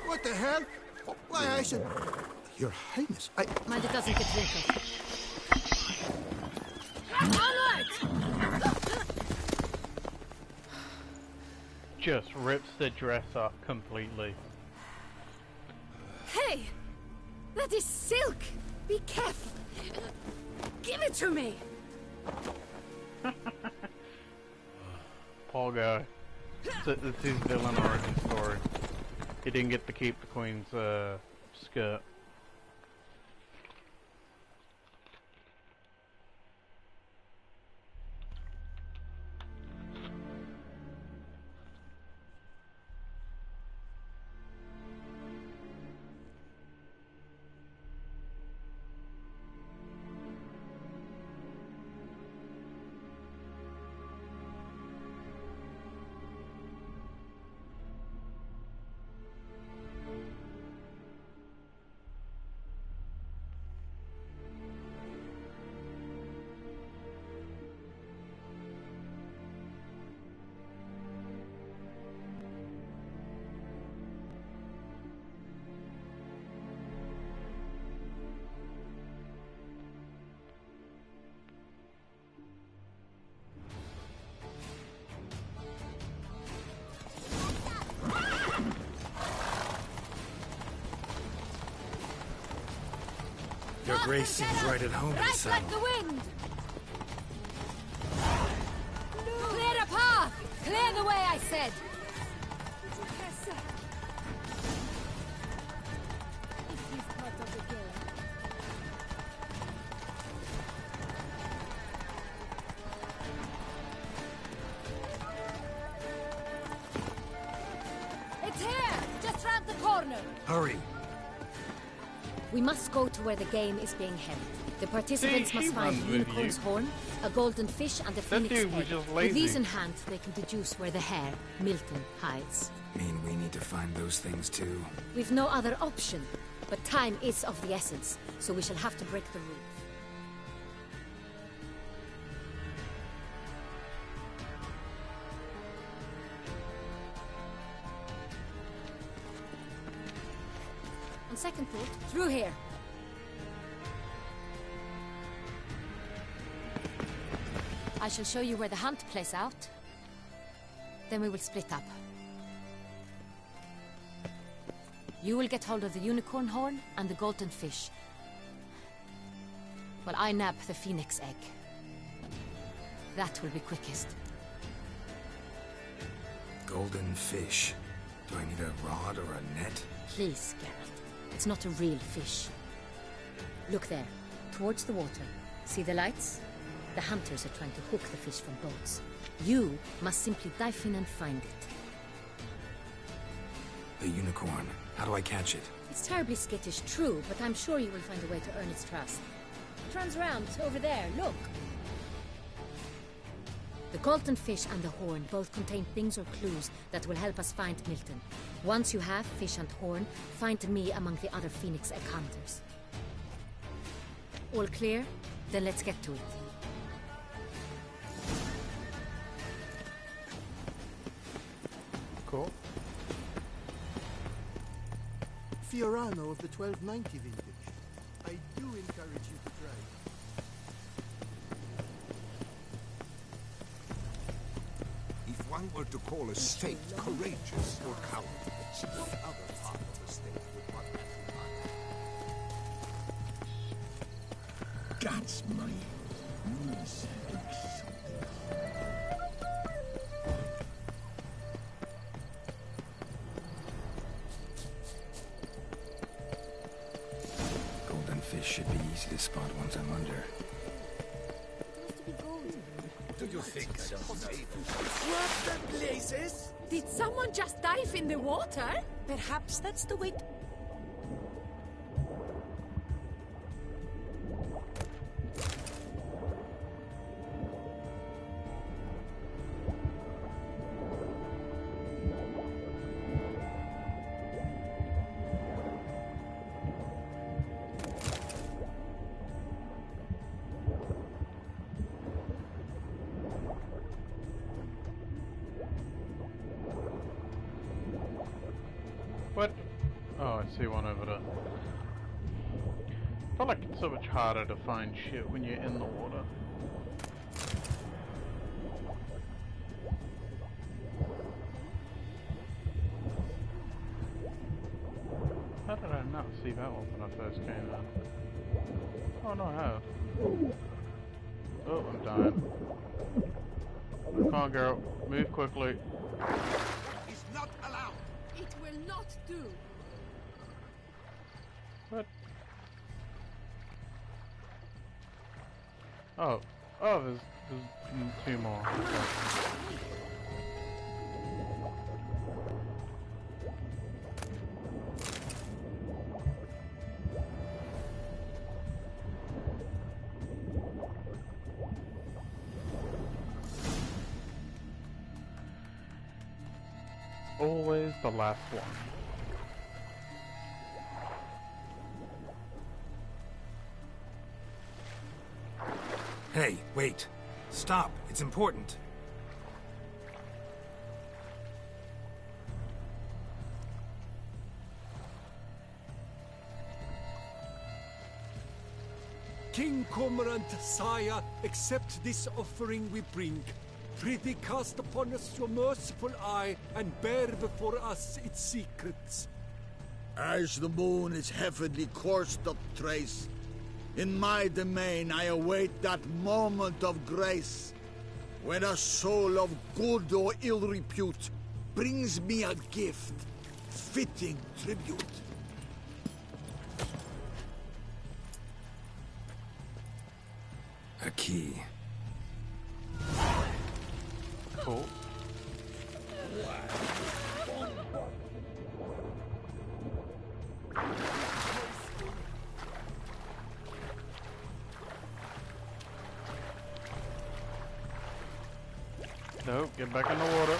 What the hell? Why, I said... Your Highness, Mind it doesn't get wrinkled. Onward! Just rips the dress off completely. Hey! That is silk! Be careful! Give it to me! Poor guy. It's his villain origin story. He didn't get to keep the queen's skirt. Your Grace seems right at home in Right some. like the wind! Clear a path! Clear the way, I said! It's here! Just round the corner! Hurry! We must go to where the game is being held. The participants must find a unicorn's horn, a golden fish, and a phoenix dude was egg. just With lazy. these in hand, they can deduce where the hare, Milton, hides. Mean we need to find those things too? We've no other option, but time is of the essence, so we shall have to break the rules. second thought, through here. I shall show you where the hunt plays out. Then we will split up. You will get hold of the unicorn horn and the golden fish, while I nab the phoenix egg. That will be quickest. Golden fish. Do I need a rod or a net? Please, Geralt. It's not a real fish. Look there, towards the water. See the lights? The hunters are trying to hook the fish from boats. You must simply dive in and find it. The unicorn. How do I catch it? It's terribly skittish, true, but I'm sure you will find a way to earn its trust. It runs around, over there, look. The golden fish and the horn both contain things or clues that will help us find Milton. Once you have fish and horn, find me among the other phoenix egg hunters. All clear? Then let's get to it. Cool. Fiorano of the 1290 vintage. I do encourage you to try. If one were to call a state courageous or cowardly, what other part of the state would one have in mind? That's my music. Fish should be easy to spot once I'm under. Do you think so? What the blazes? Did someone just dive in the water? Perhaps that's the way. What? Oh, I see one over there. I feel like it's so much harder to find shit when you're in the water. How did I not see that one when I first came in? Oh no, I have. Oh, I'm dying. Come on, girl. Move quickly. Is not allowed. It will not do. What? Oh. Oh, there's two more. Always the last one. Hey, wait. Stop. It's important. King Cormorant, sire, accept this offering we bring. Prithee cast upon us your merciful eye, and bear before us its secrets. As the moon its heavenly course doth trace, in my domain I await that moment of grace, when a soul of good or ill repute brings me a gift, fitting tribute. A key. Cool. No, get back in the water.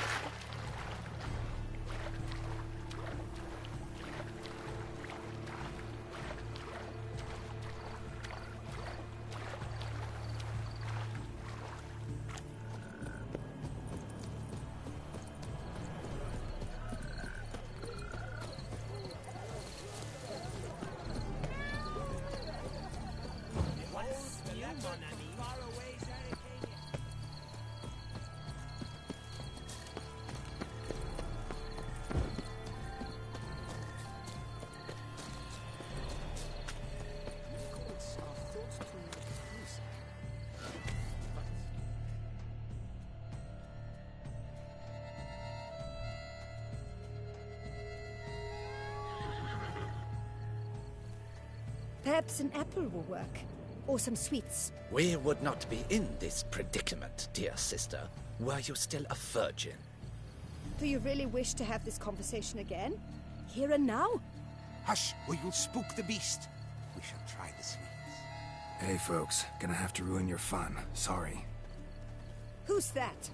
Perhaps an apple will work. Or some sweets. We would not be in this predicament, dear sister, were you still a virgin. Do you really wish to have this conversation again? Here and now? Hush, or you'll spook the beast. We shall try the sweets. Hey, folks. Gonna have to ruin your fun. Sorry. Who's that?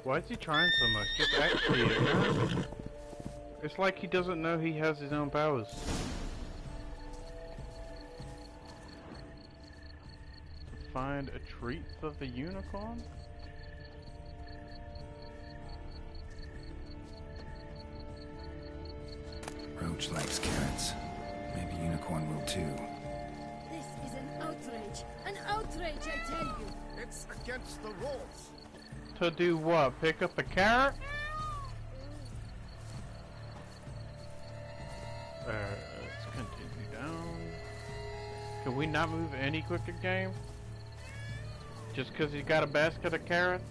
Why is he trying so much? Just actually it, man. It's like he doesn't know he has his own powers. Find a treat of the unicorn? Roach likes carrots. Maybe unicorn will too. This is an outrage. An outrage, I tell you. It's against the rules. To do what? Pick up a carrot? Let's continue down. Can we not move any quicker, game? Just because he's got a basket of carrots?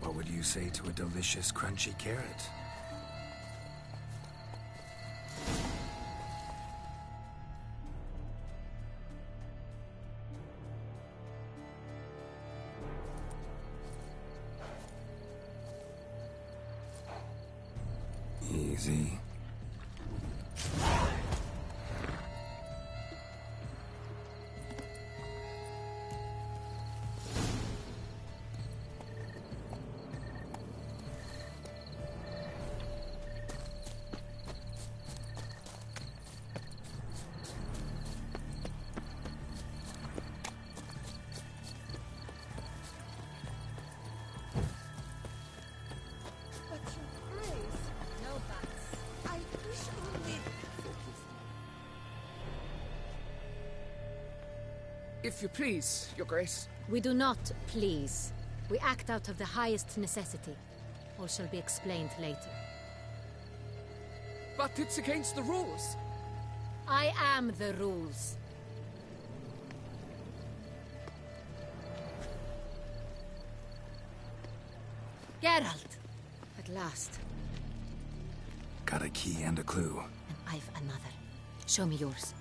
What would you say to a delicious, crunchy carrot? Easy. If you please, Your Grace. We do not please. We act out of the highest necessity. All shall be explained later. But it's against the rules. I am the rules. Geralt! At last. Got a key and a clue. And I've another. Show me yours.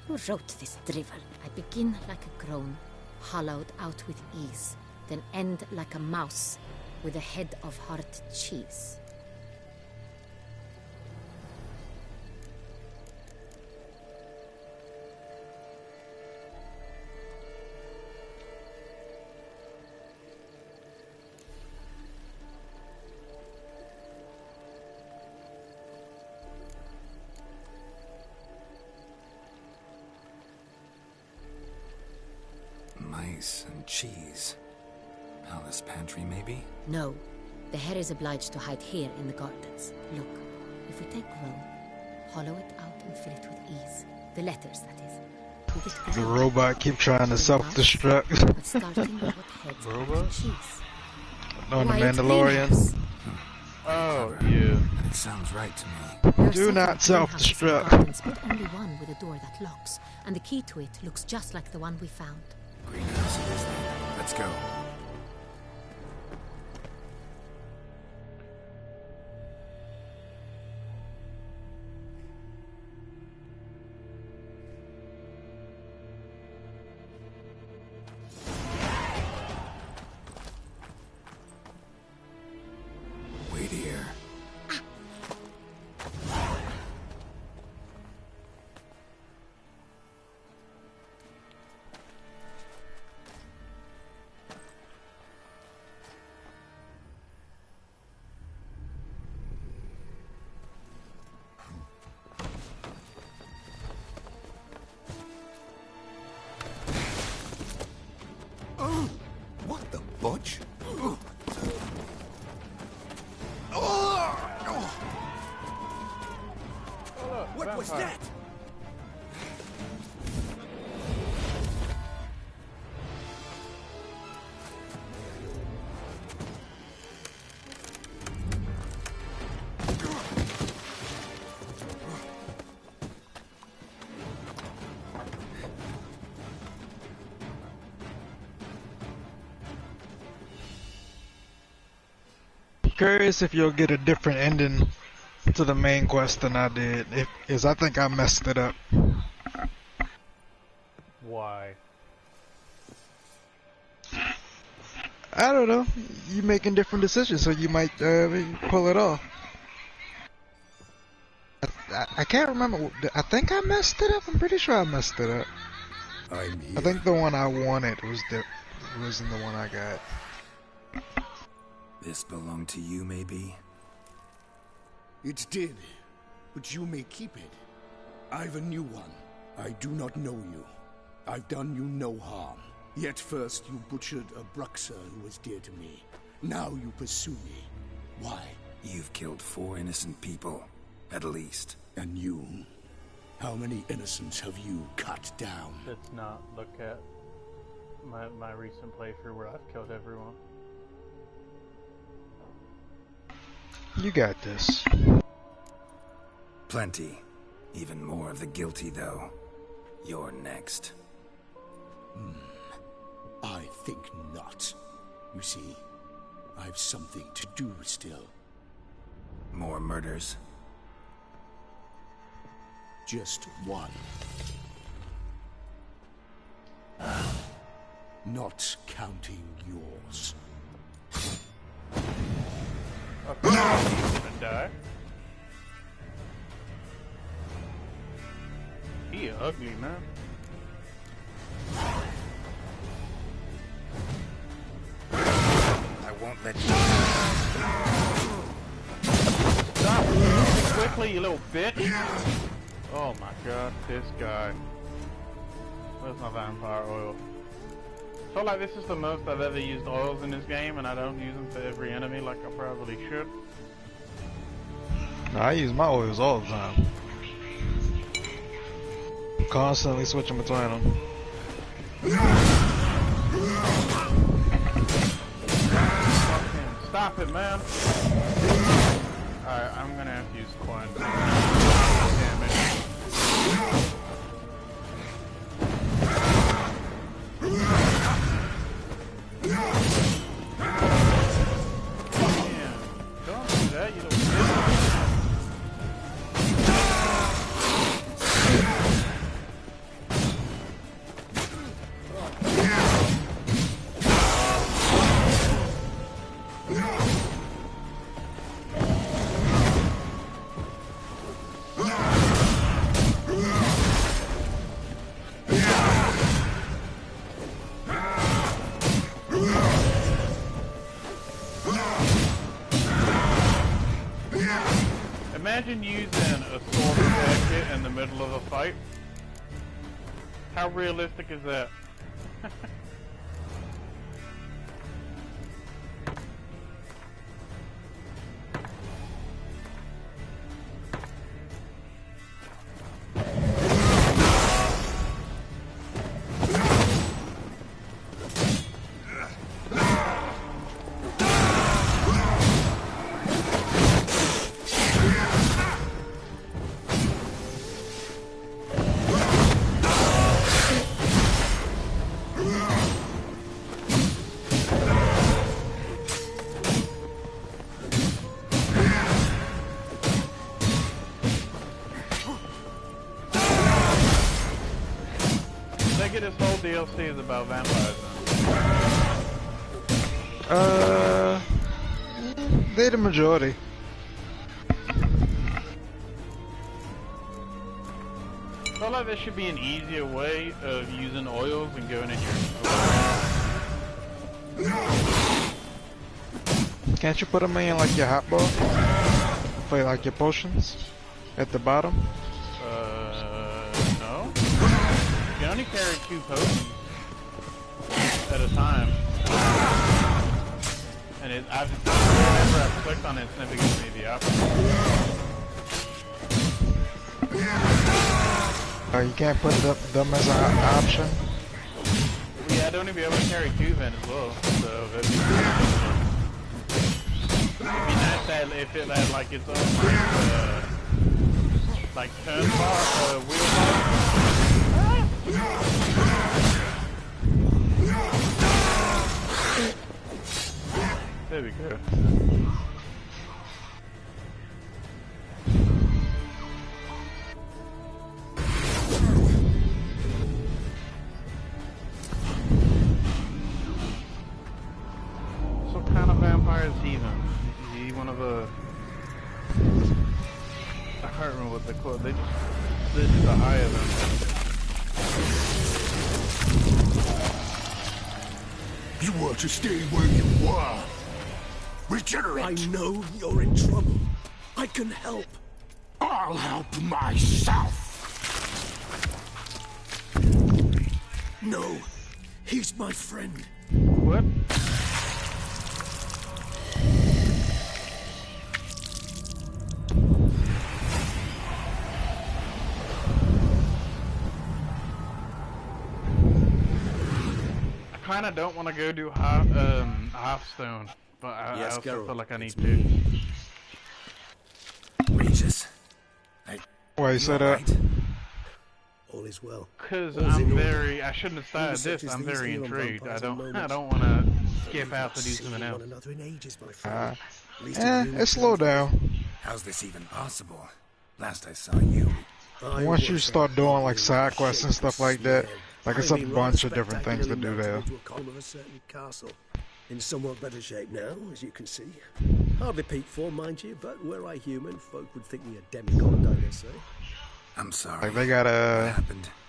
Who wrote this drivel? I begin like a groan, hollowed out with ease, then end like a mouse with a head of hard cheese. Mice and cheese. Palace pantry, maybe? No. The hare is obliged to hide here in the gardens. Look, if we take Rome, hollow it out and fill it with ease. The letters, that is. We get The robot keep trying to self-destruct. But starting with what heads Robot? cheese. On the White Mandalorian. peanuts. Oh, yeah. That sounds right to me. There are Do not several greenhouses in the self-destruct. gardens, but only one with a door that locks, and the key to it looks just like the one we found. Greenhouse it is then. Let's go. Wait here. Oh, what the butch? What was that? curious if you'll get a different ending to the main quest than I did. Is I think I messed it up. Why? I don't know. You making different decisions, so you might pull it off. I can't remember. I think I messed it up. I'm pretty sure I messed it up. I'm here. I think the one I wanted wasn't the one I got. This belonged to you, maybe? It did, but you may keep it. I've a new one. I do not know you. I've done you no harm. Yet first you butchered a Bruxer who was dear to me. Now you pursue me. Why? You've killed 4 innocent people, at least. And you? How many innocents have you cut down? Let's not look at my recent playthrough where I've killed everyone. You got this. Plenty. Even more of the guilty, though. You're next. I think not. You see, I've something to do still. More murders? Just one. Not counting yours. Okay, he's gonna die. He ugly, man. I won't let you. Stop moving quickly, you little bitch! Oh my god, this guy. Where's my vampire oil? I feel like this is the most I've ever used oils in this game, and I don't use them for every enemy like I probably should. No, I use my oils all the time. Constantly switching between them. Stop it, man! Alright, I'm gonna have to use coin. Damage. Don't do that, you little bitch. Imagine using a sword attack hit in the middle of a fight. How realistic is that? This whole DLC is about vampires then? They're the majority. I feel like there should be an easier way of using oils and going in your... Can't you put them in like your hot bar? For like your potions? At the bottom? No. You can only carry 2 potions at a time. And whenever I've clicked on it, it's never given me the option. Oh, you can't put them as an option? Yeah, I'd only be able to carry 2 then as well. So that'd be nice that if it had like its own like turn bar, wheel bar. There we go. but they just are higher than them. You were to stay where you were. Regenerate. I know you're in trouble. I can help. I'll help myself. No, he's my friend. What? I kind of don't want to go do Hearthstone, but I also feel like I need to. Regis. Why you said that? All is well. Because All's in order. I shouldn't have started Such this. as I'm these very heal on intrigued. I vampires don't and want to skip out to do Seen something else. one another in ages, my friend. At least in human It's slow terms. down. How's this even possible? Last I saw you. Once you start doing like side quests and stuff like that, like it's a bunch of different things to do there. Into a column of a certain castle. In somewhat better shape now, as you can see. Hardly peak form, mind you, but were I human, folk would think me a demigod, I guess say. I'm sorry. Like they got a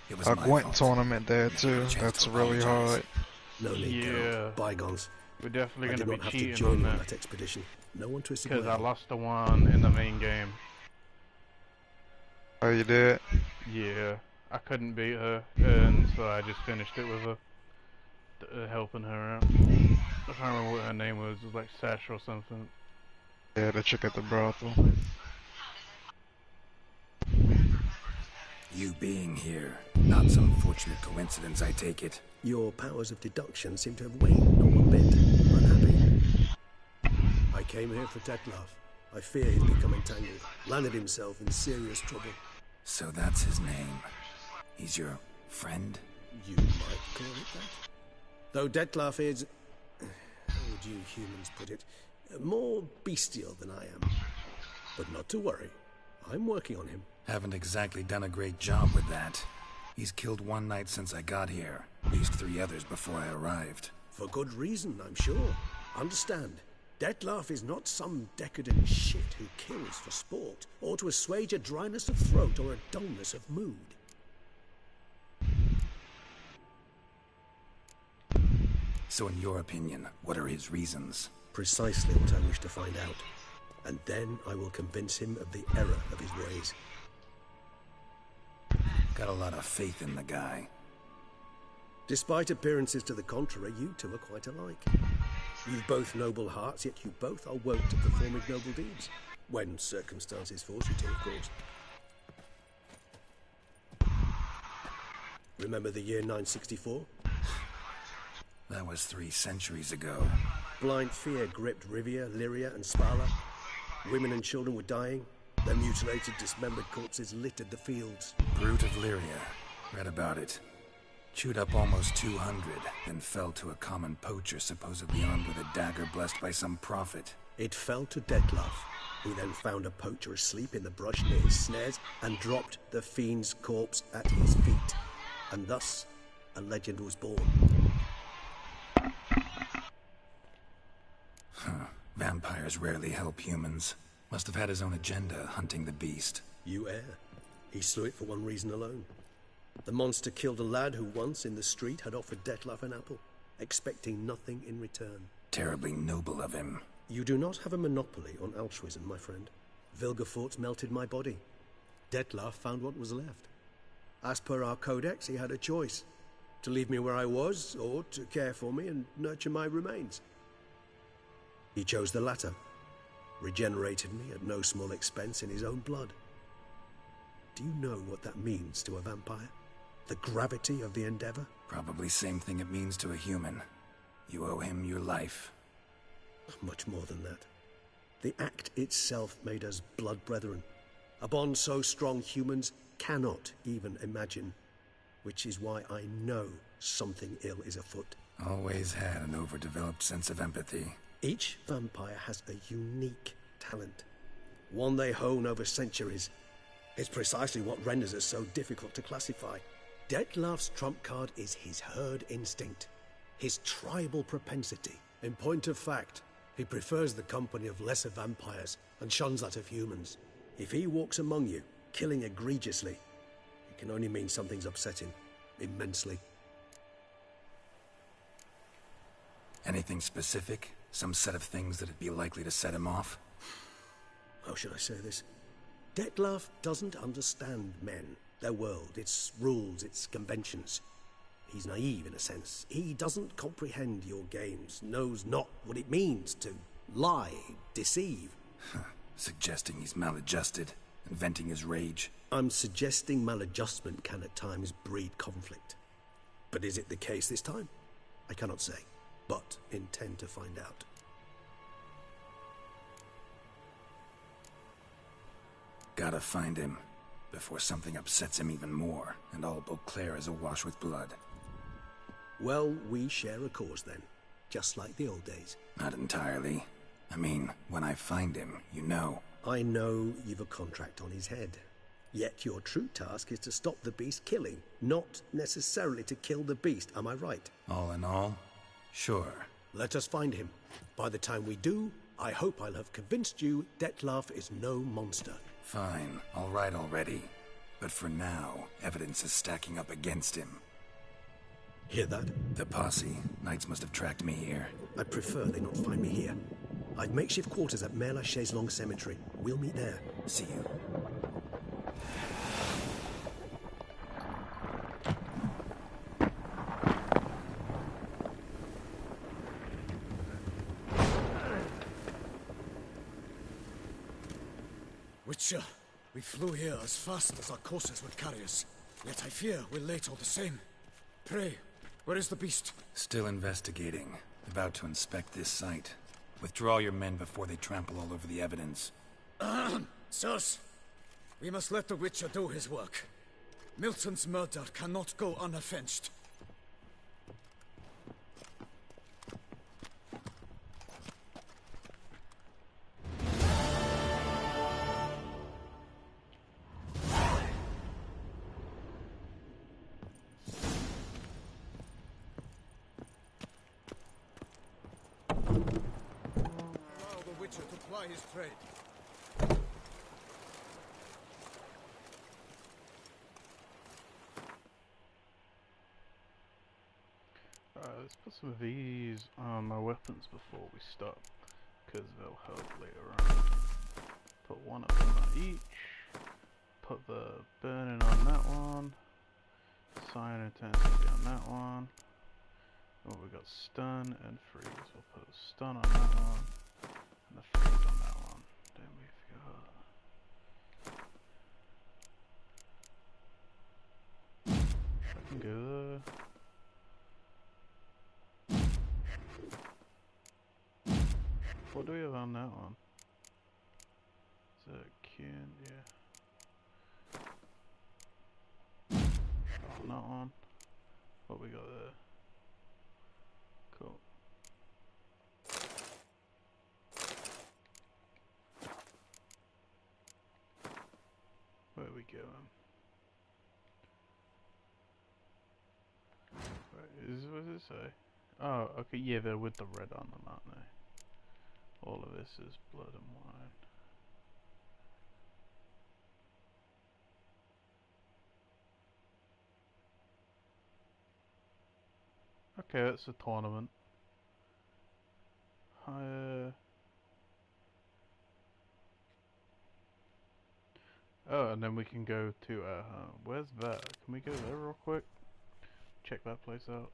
It was a my Gwent fault. tournament there too. That's really hard. No need, Yeah. Geralt. Bygones. We're definitely I going did to not be have to cheating join on you on that. that expedition. No one twisted Because my I arm. lost the one in the main game. Oh, you did? Yeah, I couldn't beat her, and so I just finished it with her, helping her out. I can't remember what her name was. It was like Sash or something. Yeah, the chick at the brothel. You being here, not some fortunate coincidence, I take it. Your powers of deduction seem to have waned, not one bit. Unhappy. I came here for Detlef. I fear he's become entangled, landed himself in serious trouble. So that's his name. He's your friend? You might call it that. Though Detlef is, how would you humans put it, more bestial than I am. But not to worry. I'm working on him. Haven't exactly done a great job with that. He's killed one knight since I got here. At least 3 others before I arrived. For good reason, I'm sure. Understand, Detlef is not some decadent shit who kills for sport, or to assuage a dryness of throat or a dullness of mood. So in your opinion, what are his reasons? Precisely what I wish to find out. And then I will convince him of the error of his ways. Got a lot of faith in the guy. Despite appearances to the contrary, you two are quite alike. You've both noble hearts, yet you both are wont to performing noble deeds. When circumstances force you to, of course. Remember the year 964? That was 3 centuries ago. Blind fear gripped Rivia, Lyria, and Spala. Women and children were dying. Their mutilated, dismembered corpses littered the fields. Brute of Lyria. Read about it. Chewed up almost 200, then fell to a common poacher supposedly armed with a dagger blessed by some prophet. It fell to Detlef, who then found a poacher asleep in the brush near his snares and dropped the fiend's corpse at his feet. And thus, a legend was born. Vampires rarely help humans. Must have had his own agenda, hunting the beast. You err. He slew it for one reason alone. The monster killed a lad who once, in the street, had offered Detlef an apple, expecting nothing in return. Terribly noble of him. You do not have a monopoly on altruism, my friend. Vilgefortz melted my body. Detlef found what was left. As per our codex, he had a choice. To leave me where I was, or to care for me and nurture my remains. He chose the latter. Regenerated me at no small expense in his own blood. Do you know what that means to a vampire? The gravity of the endeavor? Probably same thing it means to a human. You owe him your life. Much more than that. The act itself made us blood brethren. A bond so strong humans cannot even imagine. Which is why I know something ill is afoot. Always had an overdeveloped sense of empathy. Each vampire has a unique talent. One they hone over centuries. It's precisely what renders us so difficult to classify. Detlef's trump card is his herd instinct. His tribal propensity. In point of fact, he prefers the company of lesser vampires and shuns that of humans. If he walks among you, killing egregiously. It can only mean something's upsetting. Immensely. Anything specific? Some set of things that'd be likely to set him off? How should I say this? Detlef doesn't understand men, their world, its rules, its conventions. He's naive in a sense. He doesn't comprehend your games, knows not what it means to lie, deceive. Suggesting he's maladjusted and venting his rage. I'm suggesting maladjustment can at times breed conflict. But is it the case this time? I cannot say, but intend to find out. Gotta find him, before something upsets him even more, and all Beauclair is awash with blood. Well, we share a cause then, just like the old days. Not entirely. I mean, when I find him, you know. I know you've a contract on his head. Yet your true task is to stop the beast killing, not necessarily to kill the beast, am I right? All in all, sure. Let us find him. By the time we do, I hope I'll have convinced you Detlef is no monster. Fine, all right already. But for now, evidence is stacking up against him. Hear that? The posse. Knights must have tracked me here. I prefer they not find me here. I've makeshift quarters at Mère Lachaise Long Cemetery. We'll meet there. See you. Witcher, we flew here as fast as our courses would carry us. Yet I fear we're late all the same. Pray, where is the beast? Still investigating. About to inspect this site. Withdraw your men before they trample all over the evidence. Sirs, we must let the Witcher do his work. Milton's murder cannot go unavenged. His trade. Alright, let's put some of these on my weapons before we stop, because they'll help later on. Put one of them on each. Put the burning on that one. Sign intensity on that one. Oh, we got stun and freeze. We'll put a stun on that one. And the freeze on that one. Then we've got... I can go there. What do we have on that one? Is it can, yeah. On that one. What we got there? Cool. Where are we going? Wait, what does it say? Oh, okay, yeah, they're with the red on them, aren't they? All of this is blood and wine. Okay, that's a tournament. Oh, and then we can go to where's that? Can we go there real quick? Check that place out.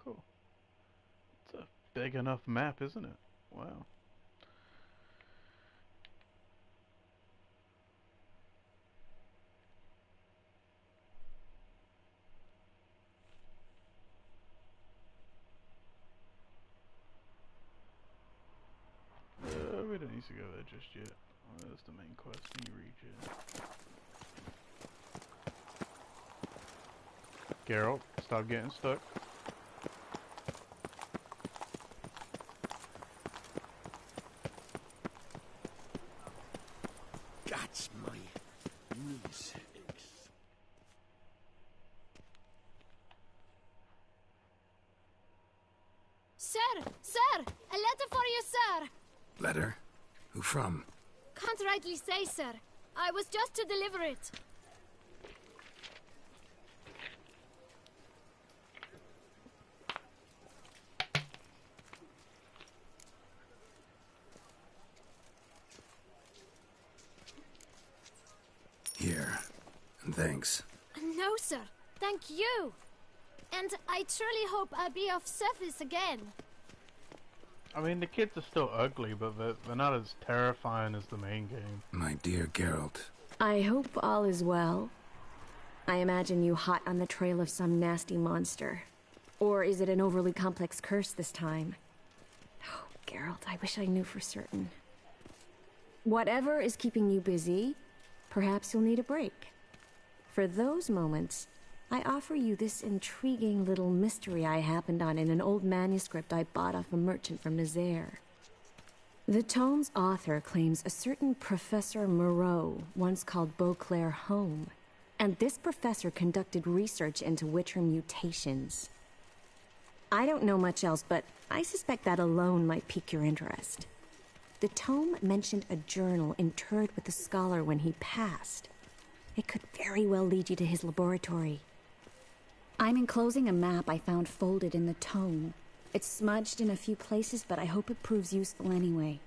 Cool. It's a big enough map, isn't it? Wow. We don't need to go there just yet. That's the main quest, new region. Geralt, stop getting stuck. That's my knees aches. Sir! Sir! A letter for Letter? Who from? Can't rightly say, sir. I was just to deliver it. Here. And thanks. No, sir. Thank you. And I truly hope I'll be of service again. I mean, the kids are still ugly, but they're not as terrifying as the main game. My dear Geralt. I hope all is well. I imagine you hot on the trail of some nasty monster. Or is it an overly complex curse this time? Oh, Geralt, I wish I knew for certain. Whatever is keeping you busy, perhaps you'll need a break. For those moments, I offer you this intriguing little mystery I happened on in an old manuscript I bought off a merchant from Nazaire. The tome's author claims a certain Professor Moreau once called Beauclair home, and this professor conducted research into Witcher mutations. I don't know much else, but I suspect that alone might pique your interest. The tome mentioned a journal interred with the scholar when he passed. It could very well lead you to his laboratory. I'm enclosing a map I found folded in the tome. It's smudged in a few places, but I hope it proves useful anyway.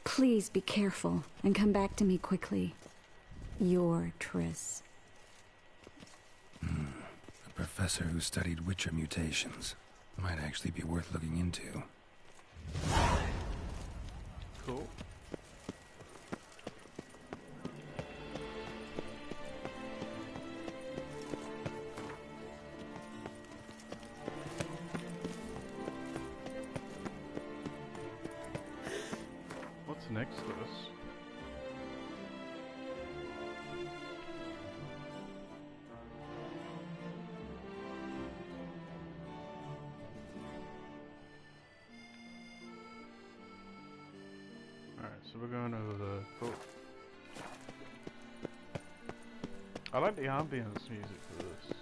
Please be careful and come back to me quickly. Your Triss. A professor who studied Witcher mutations. Might actually be worth looking into. Cool. What's next to us? Alright, so we're going over the... Cool. I like the ambience music for this.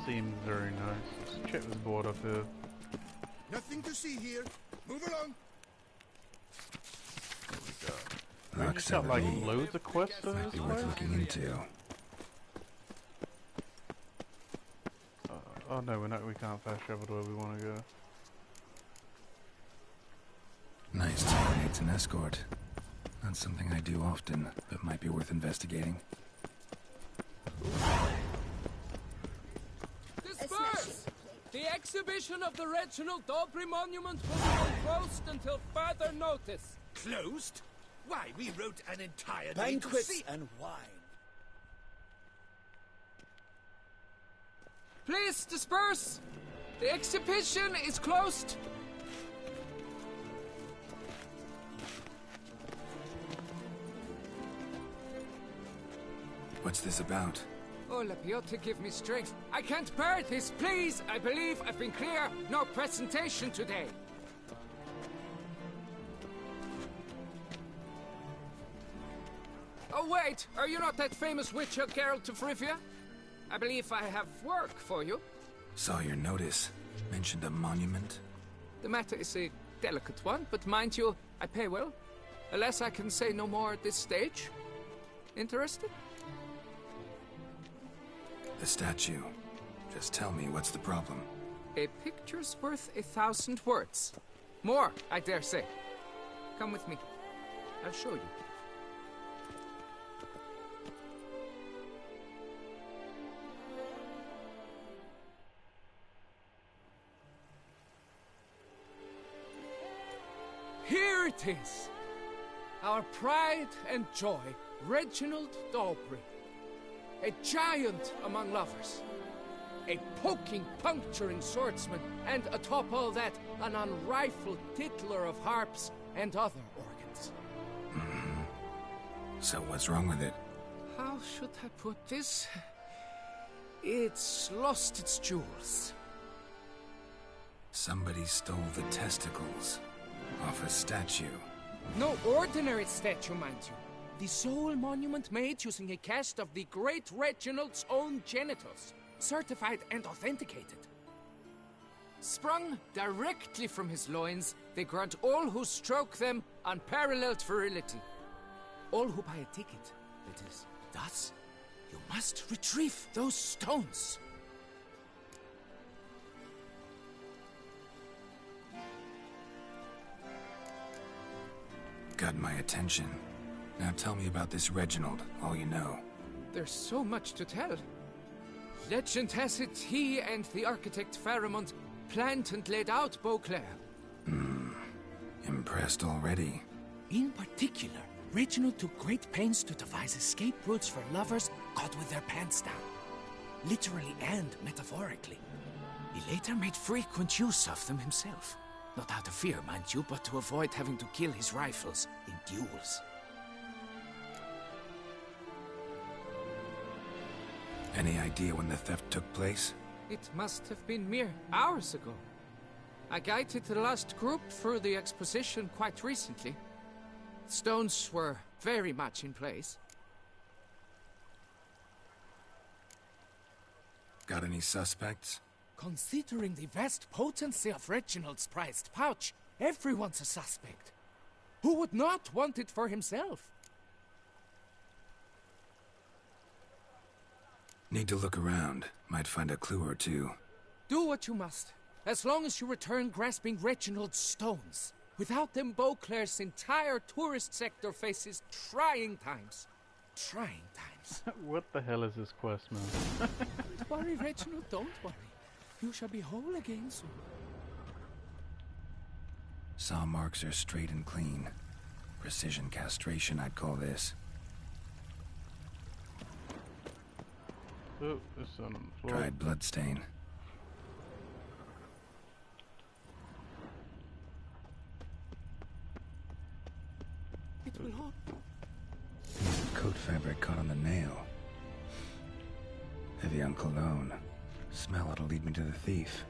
Seems very nice. Let's check this board up here. Nothing to see here. Move along. What we got? Rock We just got like 7E. loads of quests on Might this be worth place? looking into. Oh no, we can't fast travel to where we want to go. Nice team needs an escort. Not something I do often, but might be worth investigating. Disperse! The exhibition of the Reginald Daubry Monument will remain closed until further notice. Closed? Why, we wrote an entire day to Banquets see... and wine. Please disperse! The exhibition is closed. What's this about? Oh, Lapiota, give me strength. I can't bear this, please! I believe I've been clear. No presentation today. Oh, wait! Are you not that famous witcher, Geralt of Rivia? I believe I have work for you. Saw your notice. Mentioned a monument. The matter is a delicate one, but mind you, I pay well. Alas, I can say no more at this stage. Interested? The statue. Just tell me, what's the problem? A picture's worth 1,000 words. More, I dare say. Come with me. I'll show you. Here it is! Our pride and joy, Reginald Daubry. A giant among lovers. A poking, puncturing swordsman, and atop all that, an unrifled tickler of harps and other organs. So what's wrong with it? How should I put this? It's lost its jewels. Somebody stole the testicles off a statue. No ordinary statue, mind you. The sole monument made using a cast of the great Reginald's own genitals. certified and authenticated. Sprung directly from his loins, they grant all who stroke them unparalleled virility. All who buy a ticket, that is. Thus, you must retrieve those stones. Got my attention. Now tell me about this Reginald, all you know. There's so much to tell. Legend has it he and the architect Pharamond planned and laid out Beauclair. Impressed already. In particular, Reginald took great pains to devise escape routes for lovers caught with their pants down. Literally and metaphorically. He later made frequent use of them himself. Not out of fear, mind you, but to avoid having to kill his rifles in duels. Any idea when the theft took place? It must have been mere hours ago. I guided the last group through the exposition quite recently. Stones were very much in place. Got any suspects? Considering the vast potency of Reginald's prized pouch, everyone's a suspect. Who would not want it for himself? Need to look around. Might find a clue or two. Do what you must, as long as you return grasping Reginald's stones. Without them, Beauclair's entire tourist sector faces trying times. Trying times. What the hell is this quest, man? Don't worry, Reginald, don't worry. You shall be whole again soon. Saw marks are straight and clean. Precision castration, I'd call this. Oh, there's some on the floor. Dried bloodstain. It will hold. Coat fabric caught on the nail. Heavy on cologne. Smell it'll lead me to the thief.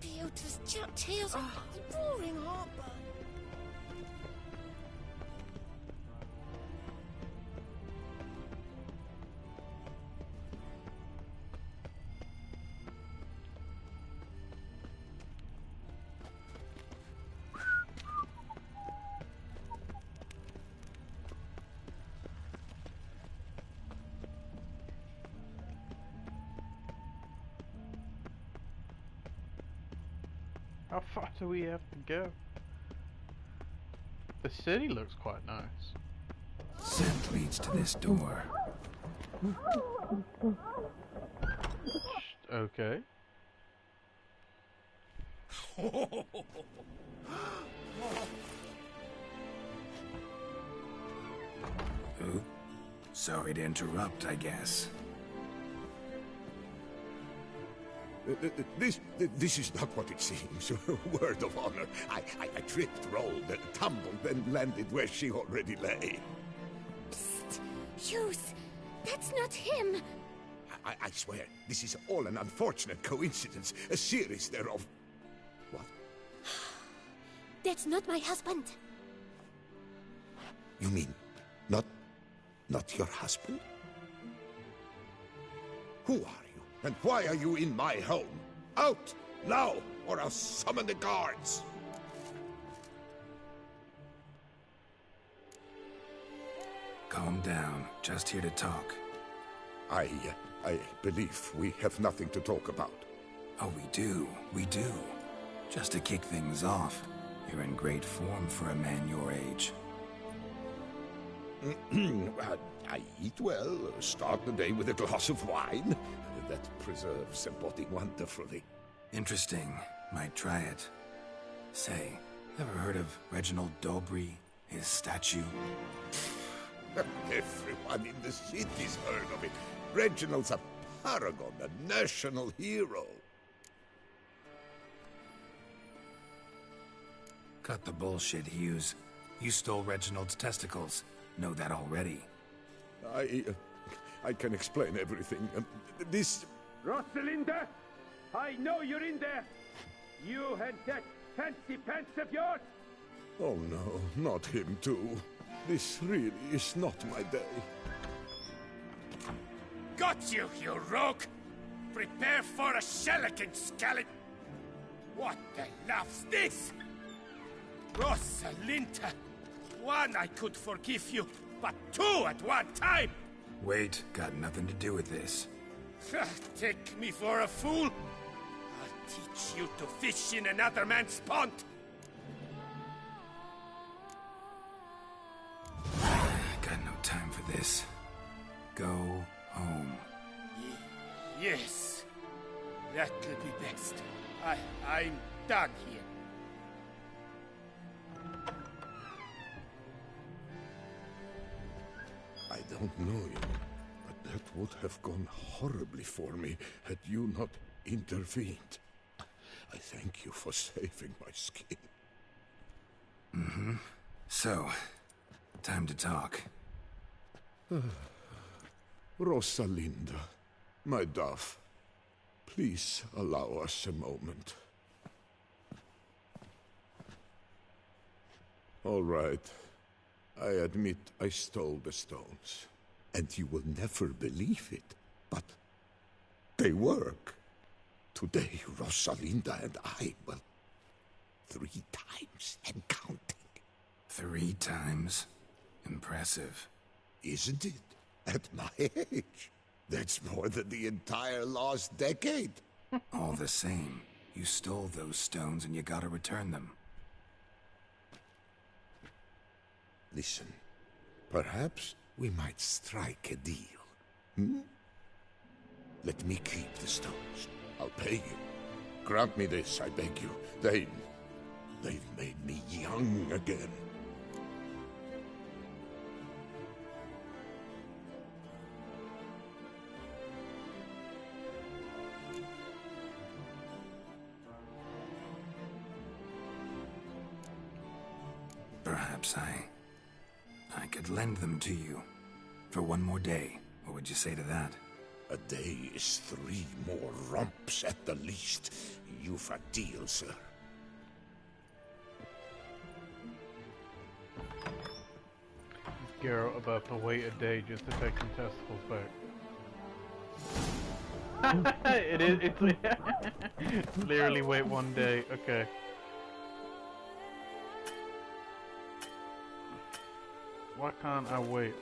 Beautiful junk tails. Boring heartburn. How far do we have to go? The city looks quite nice. Scent leads to this door. Okay. Ooh. Sorry to interrupt, I guess. This is not what it seems. Word of honor. I tripped, rolled, tumbled, and landed where she already lay. Psst! Youth! That's not him! I swear, this is all an unfortunate coincidence. A series thereof. What? That's not my husband. You mean, not your husband? Who are you? And why are you in my home? Out! Now! Or I'll summon the guards! Calm down. Just here to talk. I believe we have nothing to talk about. Oh, we do. We do. Just to kick things off, you're in great form for a man your age. I eat well, start the day with a glass of wine. That preserves the body wonderfully. Interesting. Might try it. Say, ever heard of Reginald Dobry, his statue? Everyone in the city's heard of it. Reginald's a paragon, a national hero. Cut the bullshit, Hughes. You stole Reginald's testicles. Know that already. I can explain everything. This... Rosalinda! I know you're in there! You and that fancy pants of yours! Oh no, not him too. This really is not my day. Got you, you rogue! Prepare for a shellacking, scallop! What the laugh's this? Rosalinda! One I could forgive you, but two at one time! Wait, got nothing to do with this. Take me for a fool? I'll teach you to fish in another man's pond! Got no time for this. Go home. Yes. That'll be best. I'm done here. I don't know you, but that would have gone horribly for me had you not intervened. I thank you for saving my skin. Mm-hmm. So, time to talk. Rosalinda, my dove, please allow us a moment. All right. I admit I stole the stones. And you will never believe it, but they work. Today, Rosalinda and I, well, 3 times and counting. 3 times? Impressive. Isn't it? At my age. That's more than the entire last decade. All the same, you stole those stones and you gotta return them. Listen, perhaps we might strike a deal. Hmm? Let me keep the stones. I'll pay you. Grant me this, I beg you. They've made me young again. Perhaps I could lend them to you for 1 more day. What would you say to that? A day is 3 more romps at the least. You've a deal, sir. Geralt about to wait a day just to take some testicles back. It's literally wait 1 day. Okay. Why can't I wait?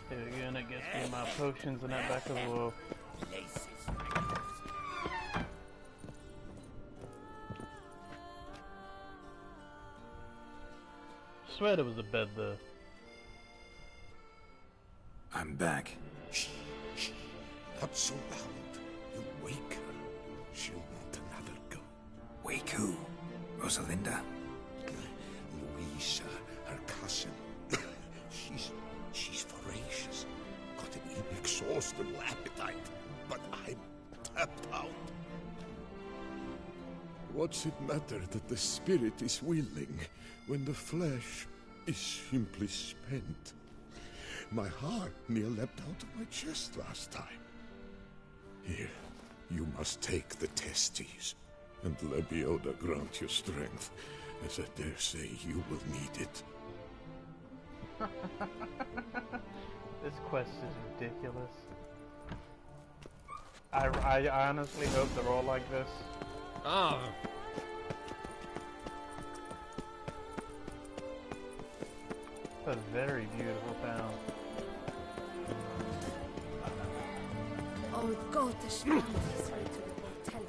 There again, I guess get my potions in that back as well. Swear there was a bed there. I'm back. Shh, shh. Not so loud. You wake her. She'll want another go. Wake who? Rosalinda? Louisa, her cousin. She's voracious. Got an inexhaustible appetite. But I'm tapped out. What's it matter that the spirit is willing when the flesh is simply spent? My heart near leapt out of my chest last time. Here, you must take the testes, and Lebioda grant you strength, as I dare say you will need it. This quest is ridiculous. I honestly hope they're all like this. Ah. It's a very beautiful town. Oh God, the strand is way to the hotel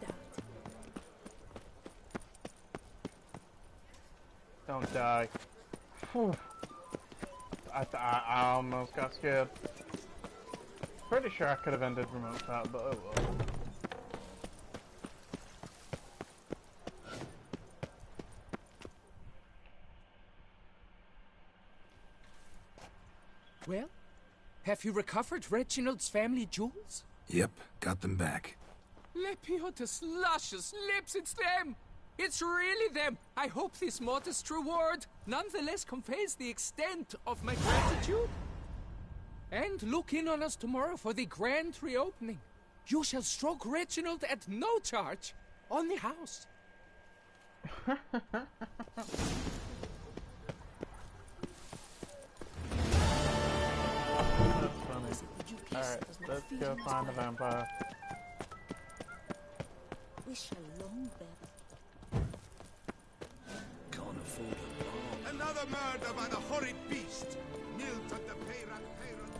that. Don't die. Whew. I almost got scared. Pretty sure I could have ended remote that, but oh well. Well, have you recovered Reginald's family jewels? Yep, got them back. Lepioda's luscious lips, it's them! It's really them! I hope this modest reward nonetheless conveys the extent of my gratitude. And look in on us tomorrow for the grand reopening. You shall stroke Reginald at no charge on the house. That's funny. Alright, let's go find the vampire. We shall long bear. Can't afford a bomb. Another murder by the horrid beast. Milt at the Peyrac Peyrac.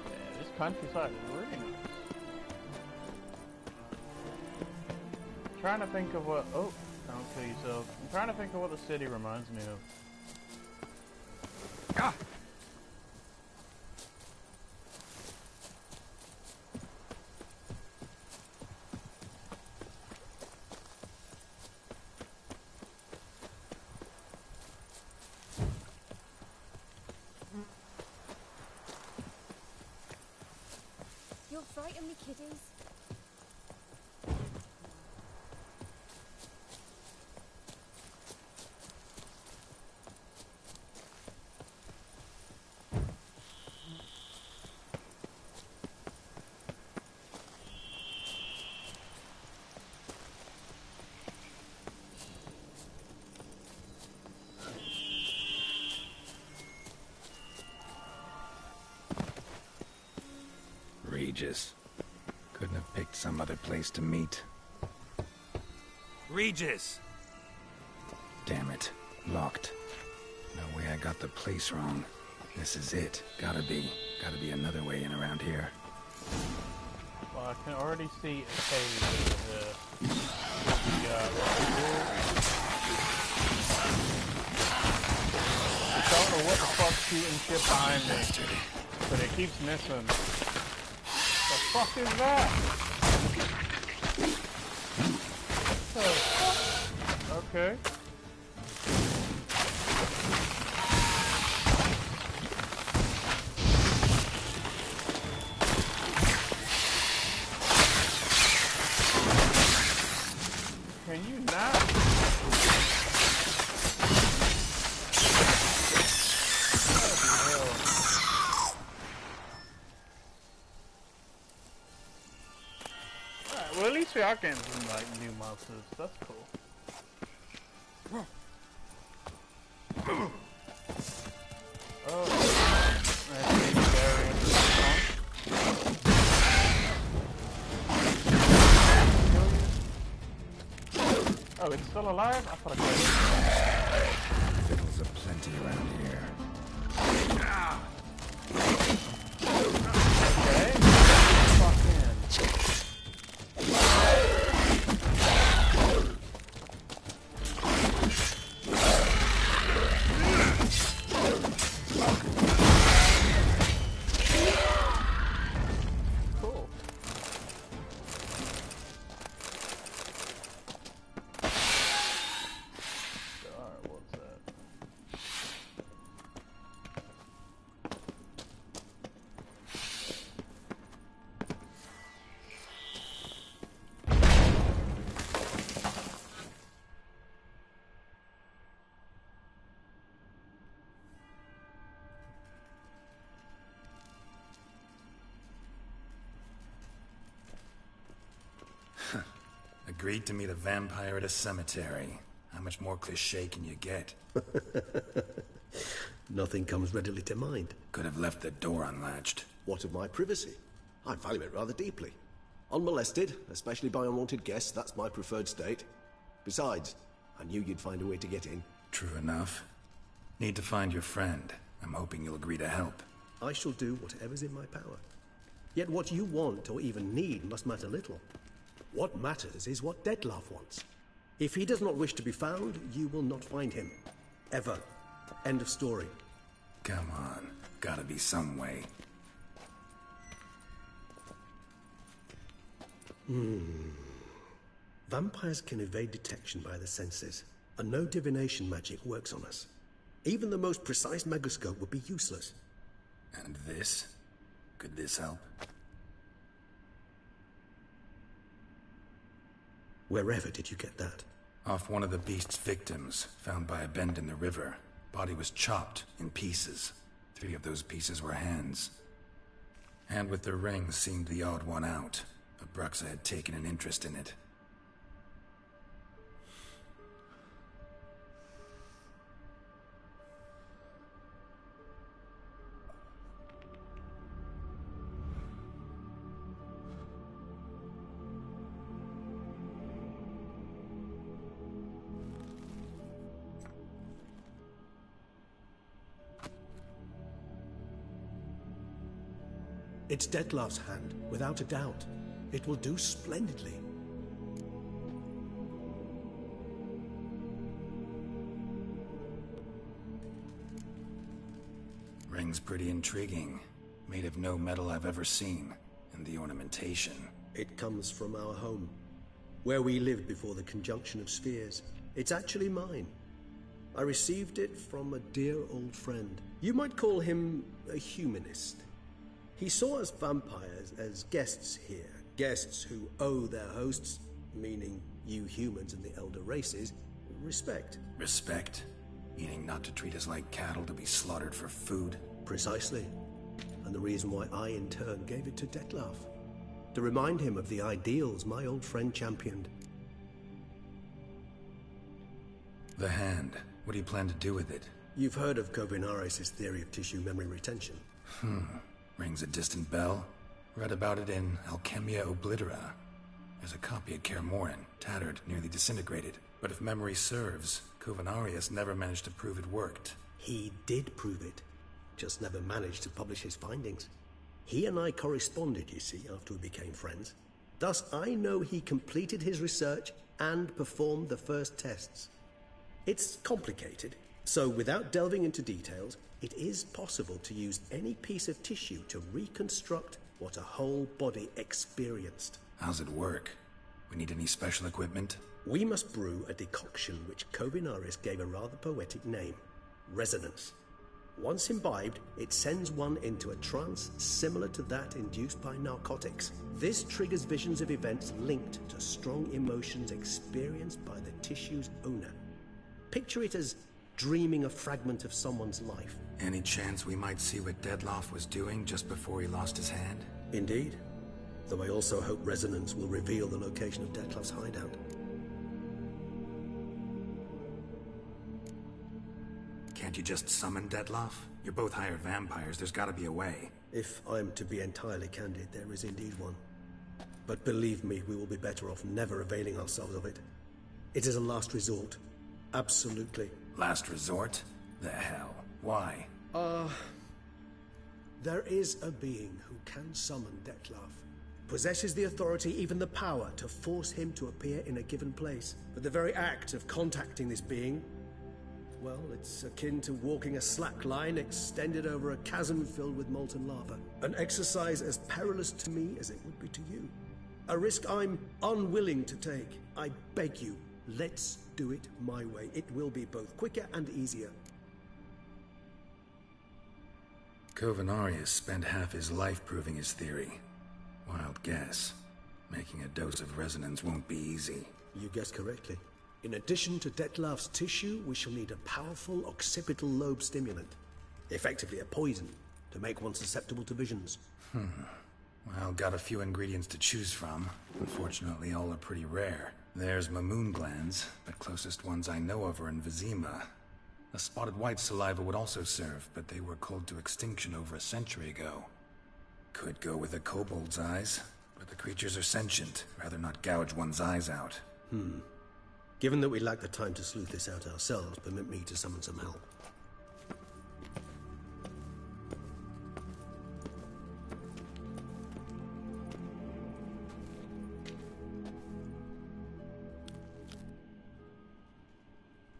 Yeah, this countryside is really nice. Trying to think of what. Oh, don't kill yourself. I'm trying to think of what the city reminds me of. Ah! You'll frighten me, kiddies. Regis. Couldn't have picked some other place to meet. Regis! Damn it. Locked. No way I got the place wrong. This is it. Gotta be another way in around here. Well, I can already see a cave over there. I don't know what the fuck's shooting shit behind me, but it keeps missing. The fuck is that? What the fuck? Okay. Can you not? Alright, well at least we are getting some like new monsters. That's cool. Oh, that's maybe very interesting. Oh, it's still alive? I thought I killed it. Fiddles are plenty around here. Okay. Fuck in. Cool. Alright, what's that? Agreed to meet a vampire at a cemetery. How much more cliché can you get? Nothing comes readily to mind. Could have left the door unlatched. What of my privacy? I value it rather deeply. Unmolested, especially by unwanted guests, that's my preferred state. Besides, I knew you'd find a way to get in. True enough. Need to find your friend. I'm hoping you'll agree to help. I shall do whatever's in my power. Yet what you want or even need must matter little. What matters is what Detlef wants. If he does not wish to be found, you will not find him. Ever. End of story. Come on. Gotta be some way. Vampires can evade detection by the senses, and no divination magic works on us. Even the most precise megascope would be useless. And this? Could this help? Wherever did you get that? Off one of the beast's victims, found by a bend in the river. Body was chopped in pieces. 3 of those pieces were hands. Hand with the ring seemed the odd one out. Abruxa had taken an interest in it. It's Dettlaff's hand, without a doubt. It will do splendidly. Ring's pretty intriguing. Made of no metal I've ever seen. And the ornamentation. It comes from our home, where we lived before the conjunction of spheres. It's actually mine. I received it from a dear old friend. You might call him a humanist. He saw us vampires as guests here. Guests who owe their hosts, meaning you humans and the elder races, respect. Respect? Meaning not to treat us like cattle to be slaughtered for food? Precisely. And the reason why I, in turn, gave it to Dettlaff. To remind him of the ideals my old friend championed. The hand. What do you plan to do with it? You've heard of Kovinaris' theory of tissue memory retention. Rings a distant bell. Read about it in Alchemia Oblitera. There's a copy at Kaer Morhen, tattered, nearly disintegrated. But if memory serves, Kovinaris never managed to prove it worked. He did prove it, just never managed to publish his findings. He and I corresponded, you see, after we became friends. Thus, I know he completed his research and performed the first tests. It's complicated, so without delving into details, it is possible to use any piece of tissue to reconstruct what a whole body experienced. How's it work? We need any special equipment? We must brew a decoction which Kovinaris gave a rather poetic name, resonance. Once imbibed, it sends one into a trance similar to that induced by narcotics. This triggers visions of events linked to strong emotions experienced by the tissue's owner. Picture it as dreaming a fragment of someone's life. Any chance we might see what Dettlaff was doing just before he lost his hand? Indeed. Though I also hope resonance will reveal the location of Dettlaff's hideout. Can't you just summon Dettlaff? You're both hired vampires, there's gotta be a way. If I'm to be entirely candid, there is indeed one. But believe me, we will be better off never availing ourselves of it. It is a last resort. Absolutely. Last resort? The hell? Why? There is a being who can summon Dettlaff. Possesses the authority, even the power, to force him to appear in a given place. But the very act of contacting this being, well, it's akin to walking a slack line extended over a chasm filled with molten lava. An exercise as perilous to me as it would be to you. A risk I'm unwilling to take. I beg you, let's do it my way. It will be both quicker and easier. Kovinaris spent half his life proving his theory. Wild guess. Making a dose of resonance won't be easy. You guessed correctly. In addition to Dettlaff's tissue, we shall need a powerful occipital lobe stimulant. Effectively a poison, to make one susceptible to visions. Well, got a few ingredients to choose from. Unfortunately, all are pretty rare. There's Mamoon glands, but closest ones I know of are in Vizima. A spotted white saliva would also serve, but they were cold to extinction over a century ago. Could go with a kobold's eyes, but the creatures are sentient. Rather not gouge one's eyes out. Given that we lack the time to sleuth this out ourselves, permit me to summon some help.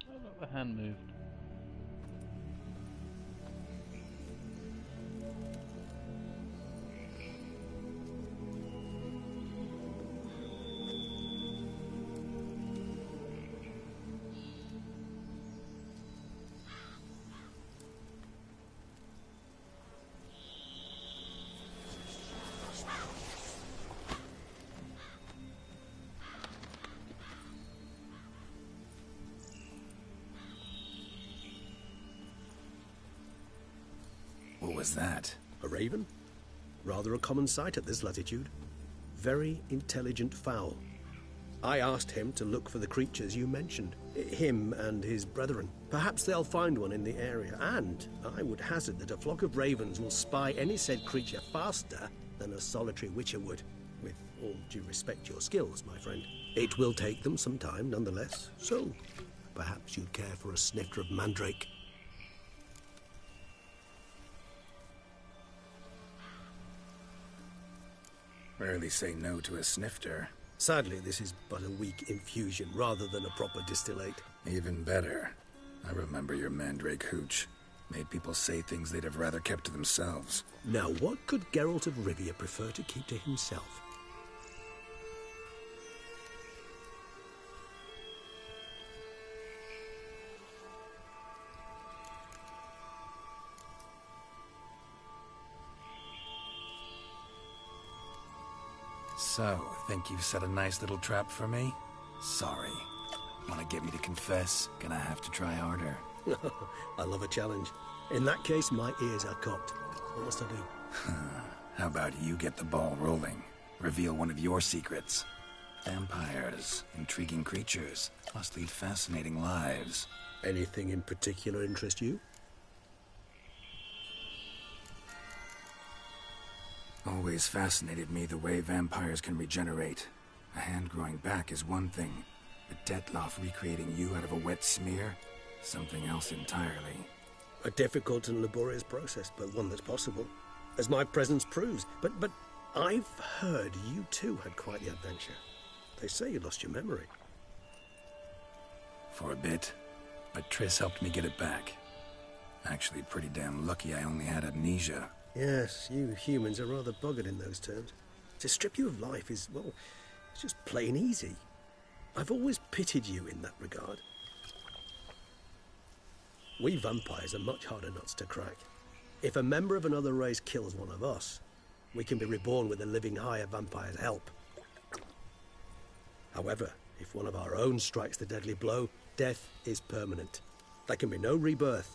I thought the hand moved. was that? A raven? Rather a common sight at this latitude. Very intelligent fowl. I asked him to look for the creatures you mentioned. Him and his brethren. Perhaps they'll find one in the area, and I would hazard that a flock of ravens will spy any said creature faster than a solitary witcher would. With all due respect to your skills, my friend. It will take them some time, nonetheless, so perhaps you'd care for a snifter of mandrake. Rarely say no to a snifter. Sadly, this is but a weak infusion rather than a proper distillate. Even better. I remember your mandrake hooch. Made people say things they'd have rather kept to themselves. Now, what could Geralt of Rivia prefer to keep to himself? So, think you've set a nice little trap for me? Sorry. Want to get me to confess? Gonna have to try harder. I love a challenge. In that case, my ears are cocked. What must I do? How about you get the ball rolling? Reveal one of your secrets. Vampires, intriguing creatures, must lead fascinating lives. Anything in particular interest you? Always fascinated me the way vampires can regenerate. A hand growing back is one thing, but Detloff recreating you out of a wet smear? Something else entirely. A difficult and laborious process, but one that's possible, as my presence proves. But I've heard you too had quite the adventure. They say you lost your memory. For a bit, but Triss helped me get it back. Actually pretty damn lucky I only had amnesia. Yes, you humans are rather buggered in those terms. To strip you of life is, well, it's just plain easy. I've always pitied you in that regard. We vampires are much harder nuts to crack. If a member of another race kills one of us, we can be reborn with a living higher vampire's help. However, if one of our own strikes the deadly blow, death is permanent. There can be no rebirth.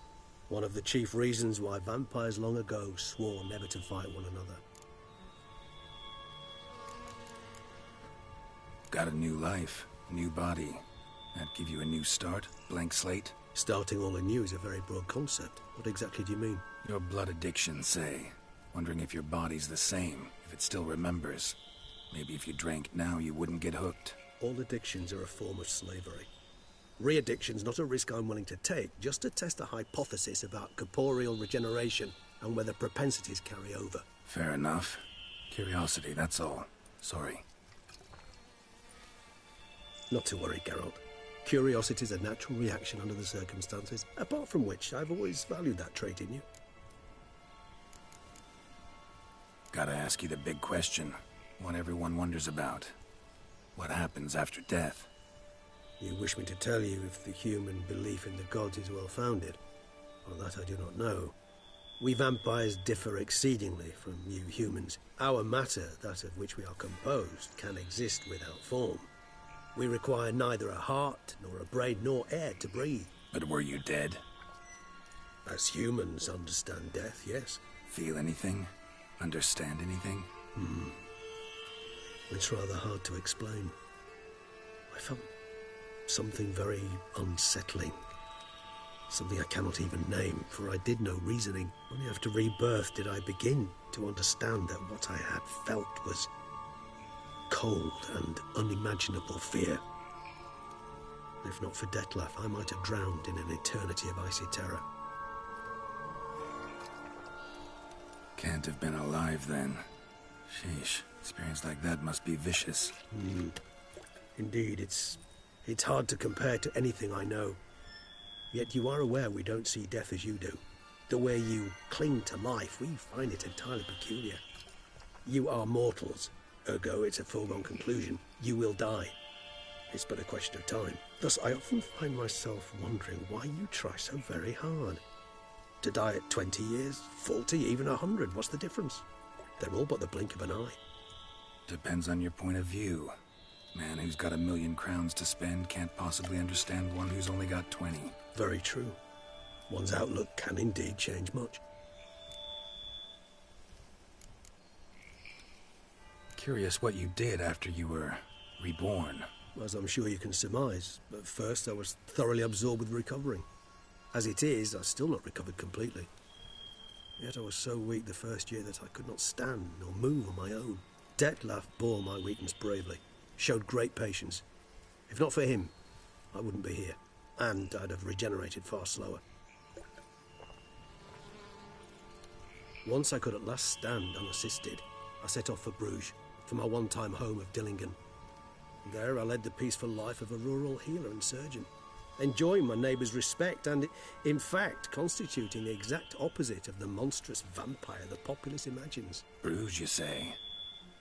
One of the chief reasons why vampires long ago swore never to fight one another. Got a new life, new body. That give you a new start? Blank slate? Starting all anew is a very broad concept. What exactly do you mean? Your blood addiction, say. Wondering if your body's the same, if it still remembers. Maybe if you drank now, you wouldn't get hooked. All addictions are a form of slavery. Re-addiction's not a risk I'm willing to take, just to test a hypothesis about corporeal regeneration and whether propensities carry over. Fair enough. Curiosity, that's all. Sorry. Not to worry, Geralt. Curiosity's a natural reaction under the circumstances, apart from which I've always valued that trait in you. Gotta ask you the big question. One everyone wonders about. What happens after death? You wish me to tell you if the human belief in the gods is well-founded? Well, that I do not know. We vampires differ exceedingly from you humans. Our matter, that of which we are composed, can exist without form. We require neither a heart, nor a brain, nor air to breathe. But were you dead? As humans understand death, yes. Feel anything? Understand anything? It's rather hard to explain. I felt something very unsettling. Something I cannot even name, for I did no reasoning. Only after rebirth did I begin to understand that what I had felt was cold and unimaginable fear. If not for Detlaff, I might have drowned in an eternity of icy terror. Can't have been alive then. Sheesh, experience like that must be vicious. Indeed, it's hard to compare to anything I know. Yet you are aware we don't see death as you do. The way you cling to life, we find it entirely peculiar. You are mortals, ergo it's a foregone conclusion. You will die. It's but a question of time. Thus, I often find myself wondering why you try so very hard. To die at 20 years, 40, even 100, what's the difference? They're all but the blink of an eye. Depends on your point of view. Man who's got 1,000,000 crowns to spend can't possibly understand one who's only got 20. Very true. One's outlook can indeed change much. Curious what you did after you were reborn. As I'm sure you can surmise, at first I was thoroughly absorbed with recovering. As it is, I've still not recovered completely. Yet I was so weak the first year that I could not stand or move on my own. Detlef bore my weakness bravely, showed great patience. If not for him, I wouldn't be here, and I'd have regenerated far slower. Once I could at last stand unassisted, I set off for Bruges, for my one-time home of Dillingen. There I led the peaceful life of a rural healer and surgeon, enjoying my neighbours' respect and, in fact, constituting the exact opposite of the monstrous vampire the populace imagines. Bruges, you say?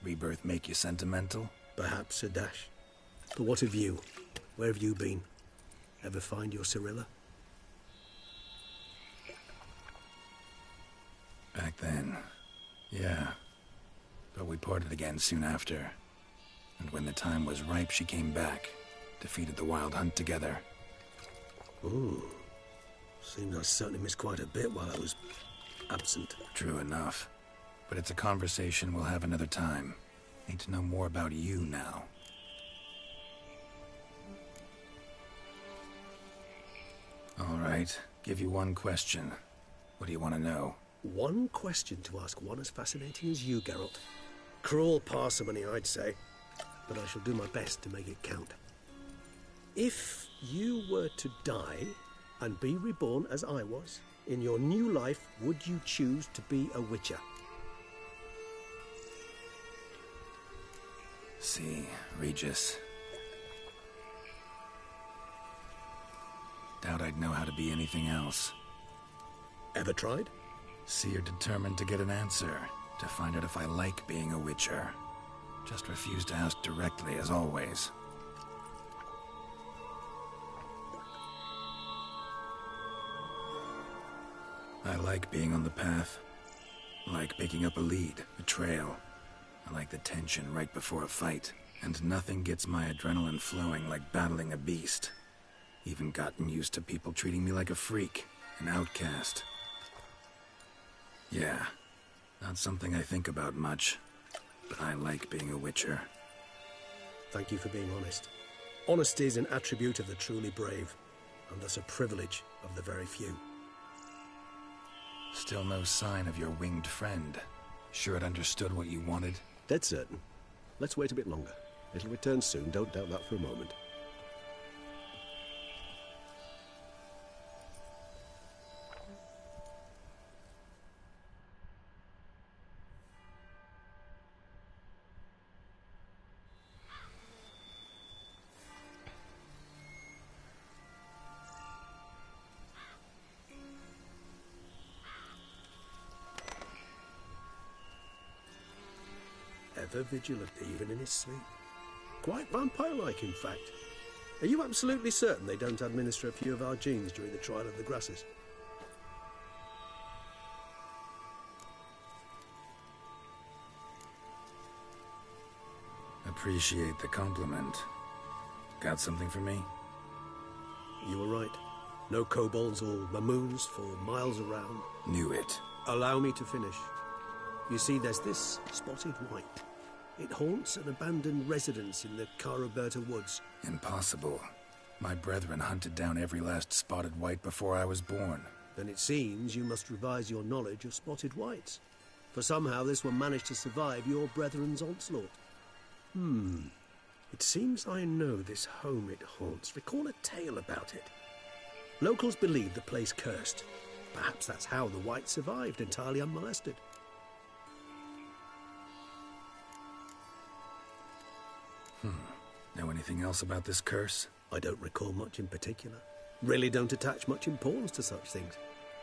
Rebirth make you sentimental? Perhaps a dash. But what of you? Where have you been? Ever find your Cyrilla? Back then, yeah. But we parted again soon after. And when the time was ripe, she came back. Defeated the Wild Hunt together. Ooh. Seems I certainly missed quite a bit while I was absent. True enough. But it's a conversation we'll have another time. Need to know more about you now. All right. Give you one question. What do you want to know? One question to ask one as fascinating as you, Geralt. Cruel parsimony, I'd say. But I shall do my best to make it count. If you were to die and be reborn as I was, in your new life, would you choose to be a Witcher? See, Regis. Doubt I'd know how to be anything else. Ever tried? See, you're determined to get an answer, to find out if I like being a Witcher. Just refuse to ask directly, as always. I like being on the path. I like picking up a lead, a trail. I like the tension right before a fight. And nothing gets my adrenaline flowing like battling a beast. Even gotten used to people treating me like a freak, an outcast. Yeah, not something I think about much. But I like being a Witcher. Thank you for being honest. Honesty is an attribute of the truly brave, and thus a privilege of the very few. Still no sign of your winged friend. Sure it understood what you wanted? Dead certain. Let's wait a bit longer. It'll return soon, don't doubt that for a moment. Ever vigilant, even in his sleep. Quite vampire-like, in fact. Are you absolutely certain they don't administer a few of our genes during the trial of the grasses? Appreciate the compliment. Got something for me? You were right. No kobolds or mamoons for miles around. Knew it. Allow me to finish. You see, there's this spotted white. It haunts an abandoned residence in the Caraberta woods. Impossible. My brethren hunted down every last spotted white before I was born. Then it seems you must revise your knowledge of spotted whites. For somehow this one managed to survive your brethren's onslaught. It seems I know this home it haunts. Recall a tale about it. Locals believe the place cursed. Perhaps that's how the white survived entirely unmolested. Know anything else about this curse? I don't recall much in particular. Really don't attach much importance to such things.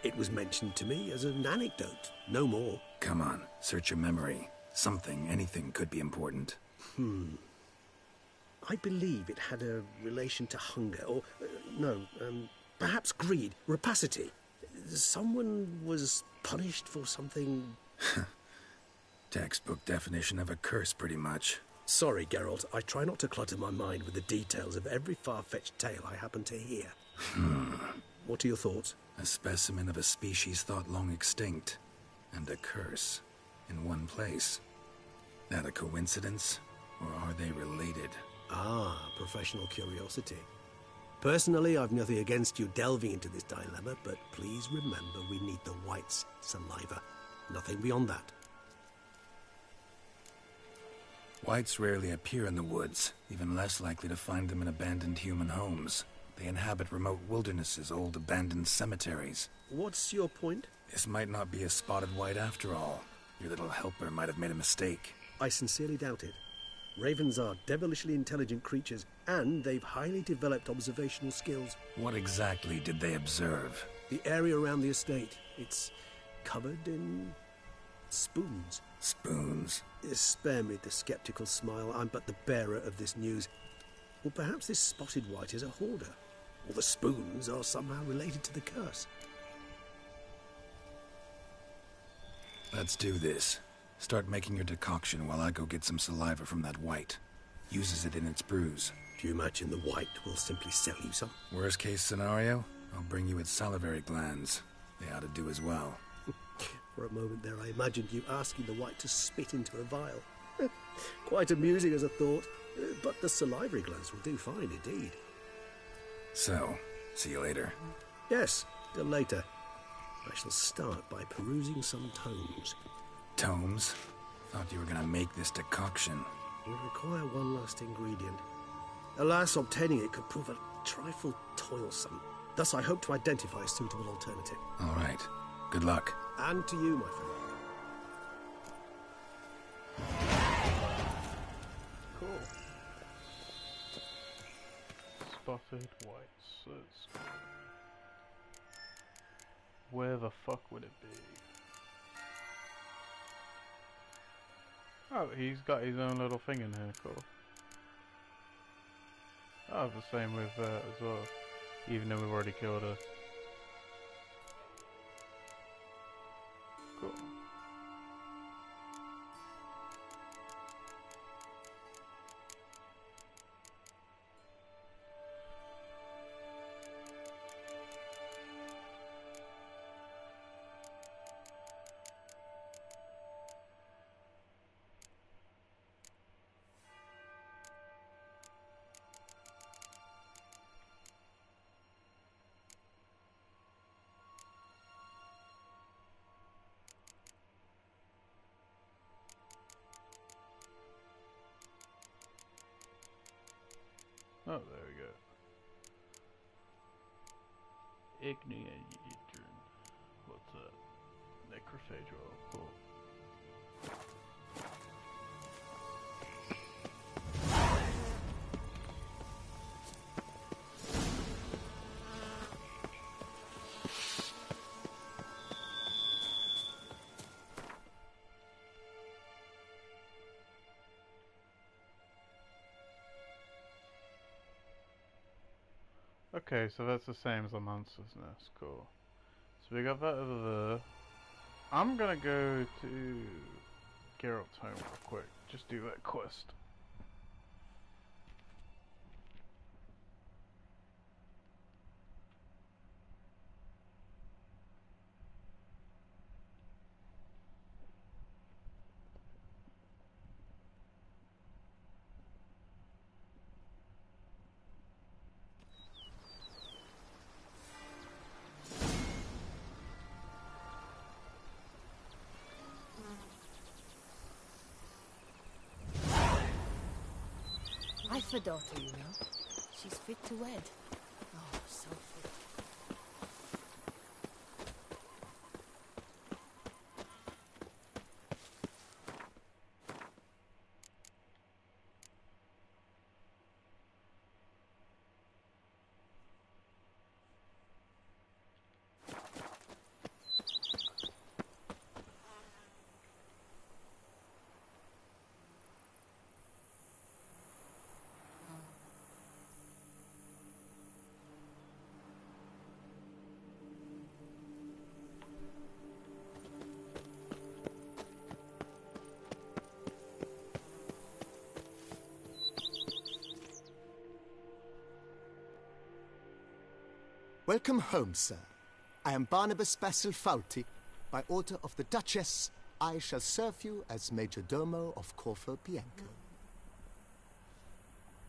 It was mentioned to me as an anecdote, no more. Come on, search your memory. Something, anything could be important. I believe it had a relation to hunger, or, perhaps greed, rapacity. Someone was punished for something... Textbook definition of a curse, pretty much. Sorry, Geralt, I try not to clutter my mind with the details of every far-fetched tale I happen to hear. What are your thoughts? A specimen of a species thought long extinct, and a curse in one place. That a coincidence? Or are they related? Ah, professional curiosity. Personally, I've nothing against you delving into this dilemma, but please remember we need the white's saliva. Nothing beyond that. Whites rarely appear in the woods, even less likely to find them in abandoned human homes. They inhabit remote wildernesses, old abandoned cemeteries. What's your point? This might not be a spotted white after all. Your little helper might have made a mistake. I sincerely doubt it. Ravens are devilishly intelligent creatures, and they've highly developed observational skills. What exactly did they observe? The area around the estate. It's covered in spoons. Spoons? Spare me the skeptical smile. I'm but the bearer of this news. Or perhaps this spotted white is a hoarder. Or the spoons are somehow related to the curse. Let's do this. Start making your decoction while I go get some saliva from that white. Uses it in its brews. Do you imagine the white will simply sell you some? Worst case scenario, I'll bring you its salivary glands. They ought to do as well. For a moment there, I imagined you asking the white to spit into a vial. Quite amusing as a thought, but the salivary glands will do fine indeed. So, see you later. Yes, till later. I shall start by perusing some tomes. Tomes? Thought you were gonna make this decoction. We require one last ingredient. Alas, obtaining it could prove a trifle toilsome. Thus, I hope to identify a suitable alternative. All right. Good luck. And to you, my friend. Cool. Spotted whites. Let's go. Where the fuck would it be? Oh, he's got his own little thing in here, cool. Oh, the same with that as well. Even though we've already killed her. Cool. Oh, there we go. Ignition. What's that? Necrophage oil. Cool. Okay, so that's the same as the monster's nest, cool. So we got that over there. I'm gonna go to Geralt's home real quick, just do that quest. I've a daughter, you know. She's fit to wed. Oh, so fit. Welcome home, sir. I am Barnabas Basil Fawlty, by order of the Duchess I shall serve you as Major Domo of Corvo Bianco.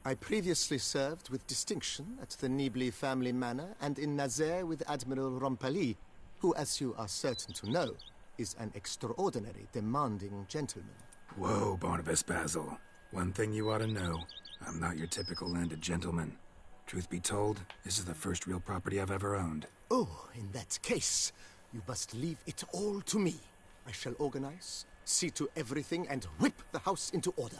I previously served with distinction at the Nibli family manor and in Nazaire with Admiral Rompali, who, as you are certain to know, is an extraordinary, demanding gentleman. Whoa, Barnabas Basil. One thing you ought to know. I'm not your typical landed gentleman. Truth be told, this is the first real property I've ever owned. Oh, in that case, you must leave it all to me. I shall organize, see to everything, and whip the house into order.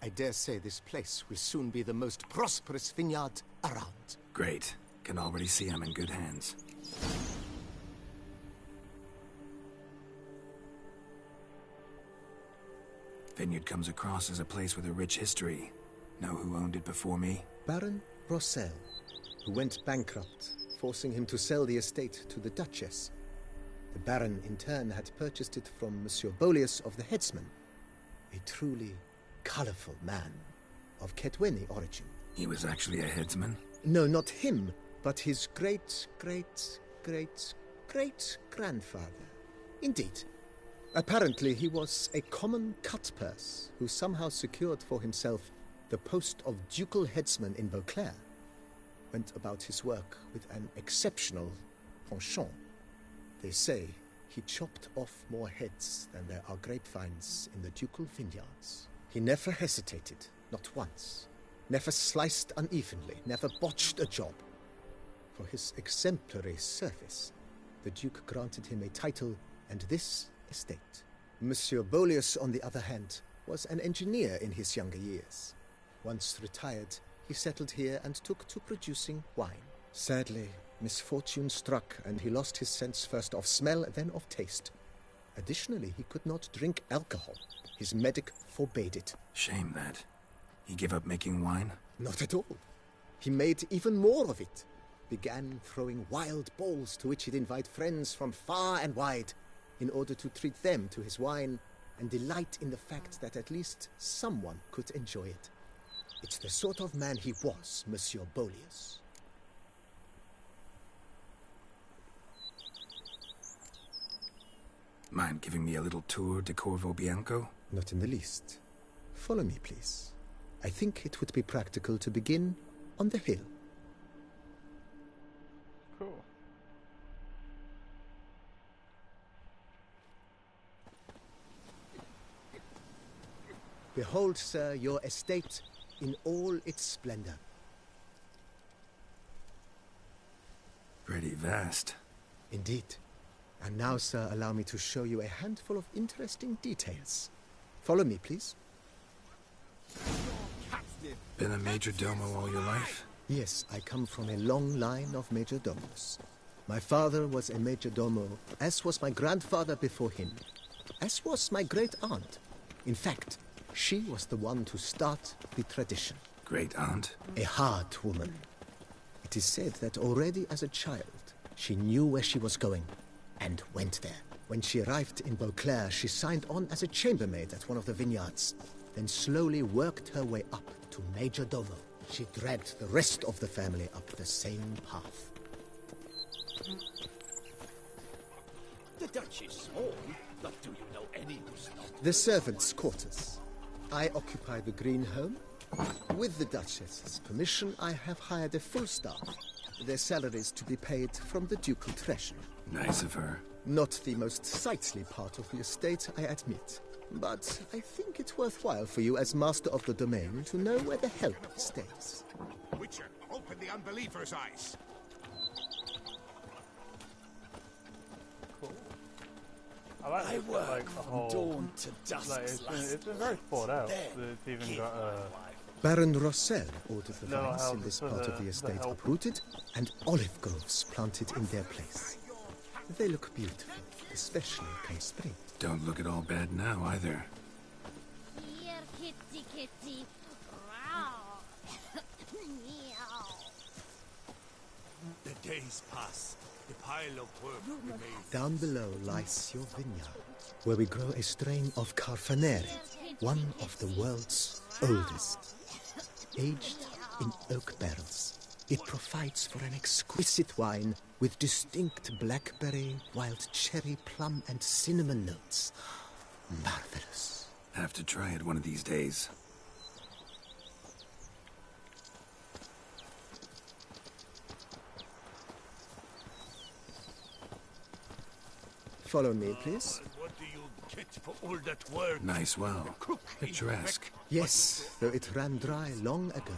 I dare say this place will soon be the most prosperous vineyard around. Great. Can already see I'm in good hands. Vineyard comes across as a place with a rich history. Know who owned it before me? Baron Rossel, who went bankrupt, forcing him to sell the estate to the Duchess. The Baron, in turn, had purchased it from Monsieur Bolius of the Headsman, a truly colorful man of Ketweni origin. He was actually a headsman? No, not him, but his great-great-great-great-grandfather. Indeed. Apparently, he was a common cut-purse who somehow secured for himself the post of ducal headsman in Beauclair. Went about his work with an exceptional penchant. They say he chopped off more heads than there are grapevines in the ducal vineyards. He never hesitated, not once. Never sliced unevenly, never botched a job. For his exemplary service, the Duke granted him a title and this estate. Monsieur Bolius, on the other hand, was an engineer in his younger years. Once retired, he settled here and took to producing wine. Sadly, misfortune struck and he lost his sense first of smell, then of taste. Additionally, he could not drink alcohol. His medic forbade it. Shame that. He gave up making wine? Not at all. He made even more of it. Began throwing wild balls to which he'd invite friends from far and wide in order to treat them to his wine and delight in the fact that at least someone could enjoy it. It's the sort of man he was, Monsieur Bolius. Mind giving me a little tour de Corvo Bianco? Not in the least. Follow me, please. I think it would be practical to begin on the hill. Cool. Behold, sir, your estate in all its splendor. Pretty vast. Indeed. And now, sir, allow me to show you a handful of interesting details. Follow me, please. Been a major domo all your life? Yes, I come from a long line of major domos. My father was a major domo, as was my grandfather before him, as was my great-aunt. In fact, she was the one to start the tradition. Great-aunt? A hard woman. It is said that already as a child, she knew where she was going, and went there. When she arrived in Beauclair, she signed on as a chambermaid at one of the vineyards, then slowly worked her way up to Major Domo. She dragged the rest of the family up the same path. The Dutch is small, but do you know any who's not? The servants' quarters. I occupy the green home. With the Duchess's permission, I have hired a full staff. Their salaries to be paid from the ducal treasury. Nice of her. Not the most sightly part of the estate, I admit. But I think it's worthwhile for you as master of the domain to know where the help stays. Witcher, open the unbeliever's eyes. Cool. I like I this, work like the from whole, dawn to dusk. like, it's been very thought out. It's even got Baron Rossel ordered the little vines in houses this for part of the the estate help. uprooted and olive groves planted in their place. They look beautiful, especially come spring. Don't look at all bad now, either. Here, kitty, kitty. Wow. Meow. The days pass. The pile of work remains. Down below lies your vineyard, where we grow a strain of Carfanere, one of the world's oldest. Aged in oak barrels, it provides for an exquisite wine with distinct blackberry, wild cherry, plum, and cinnamon notes. marvelous. Have to try it one of these days. Follow me, please. What do you get for all that work? Nice well. Picturesque. Yes, though it ran dry long ago.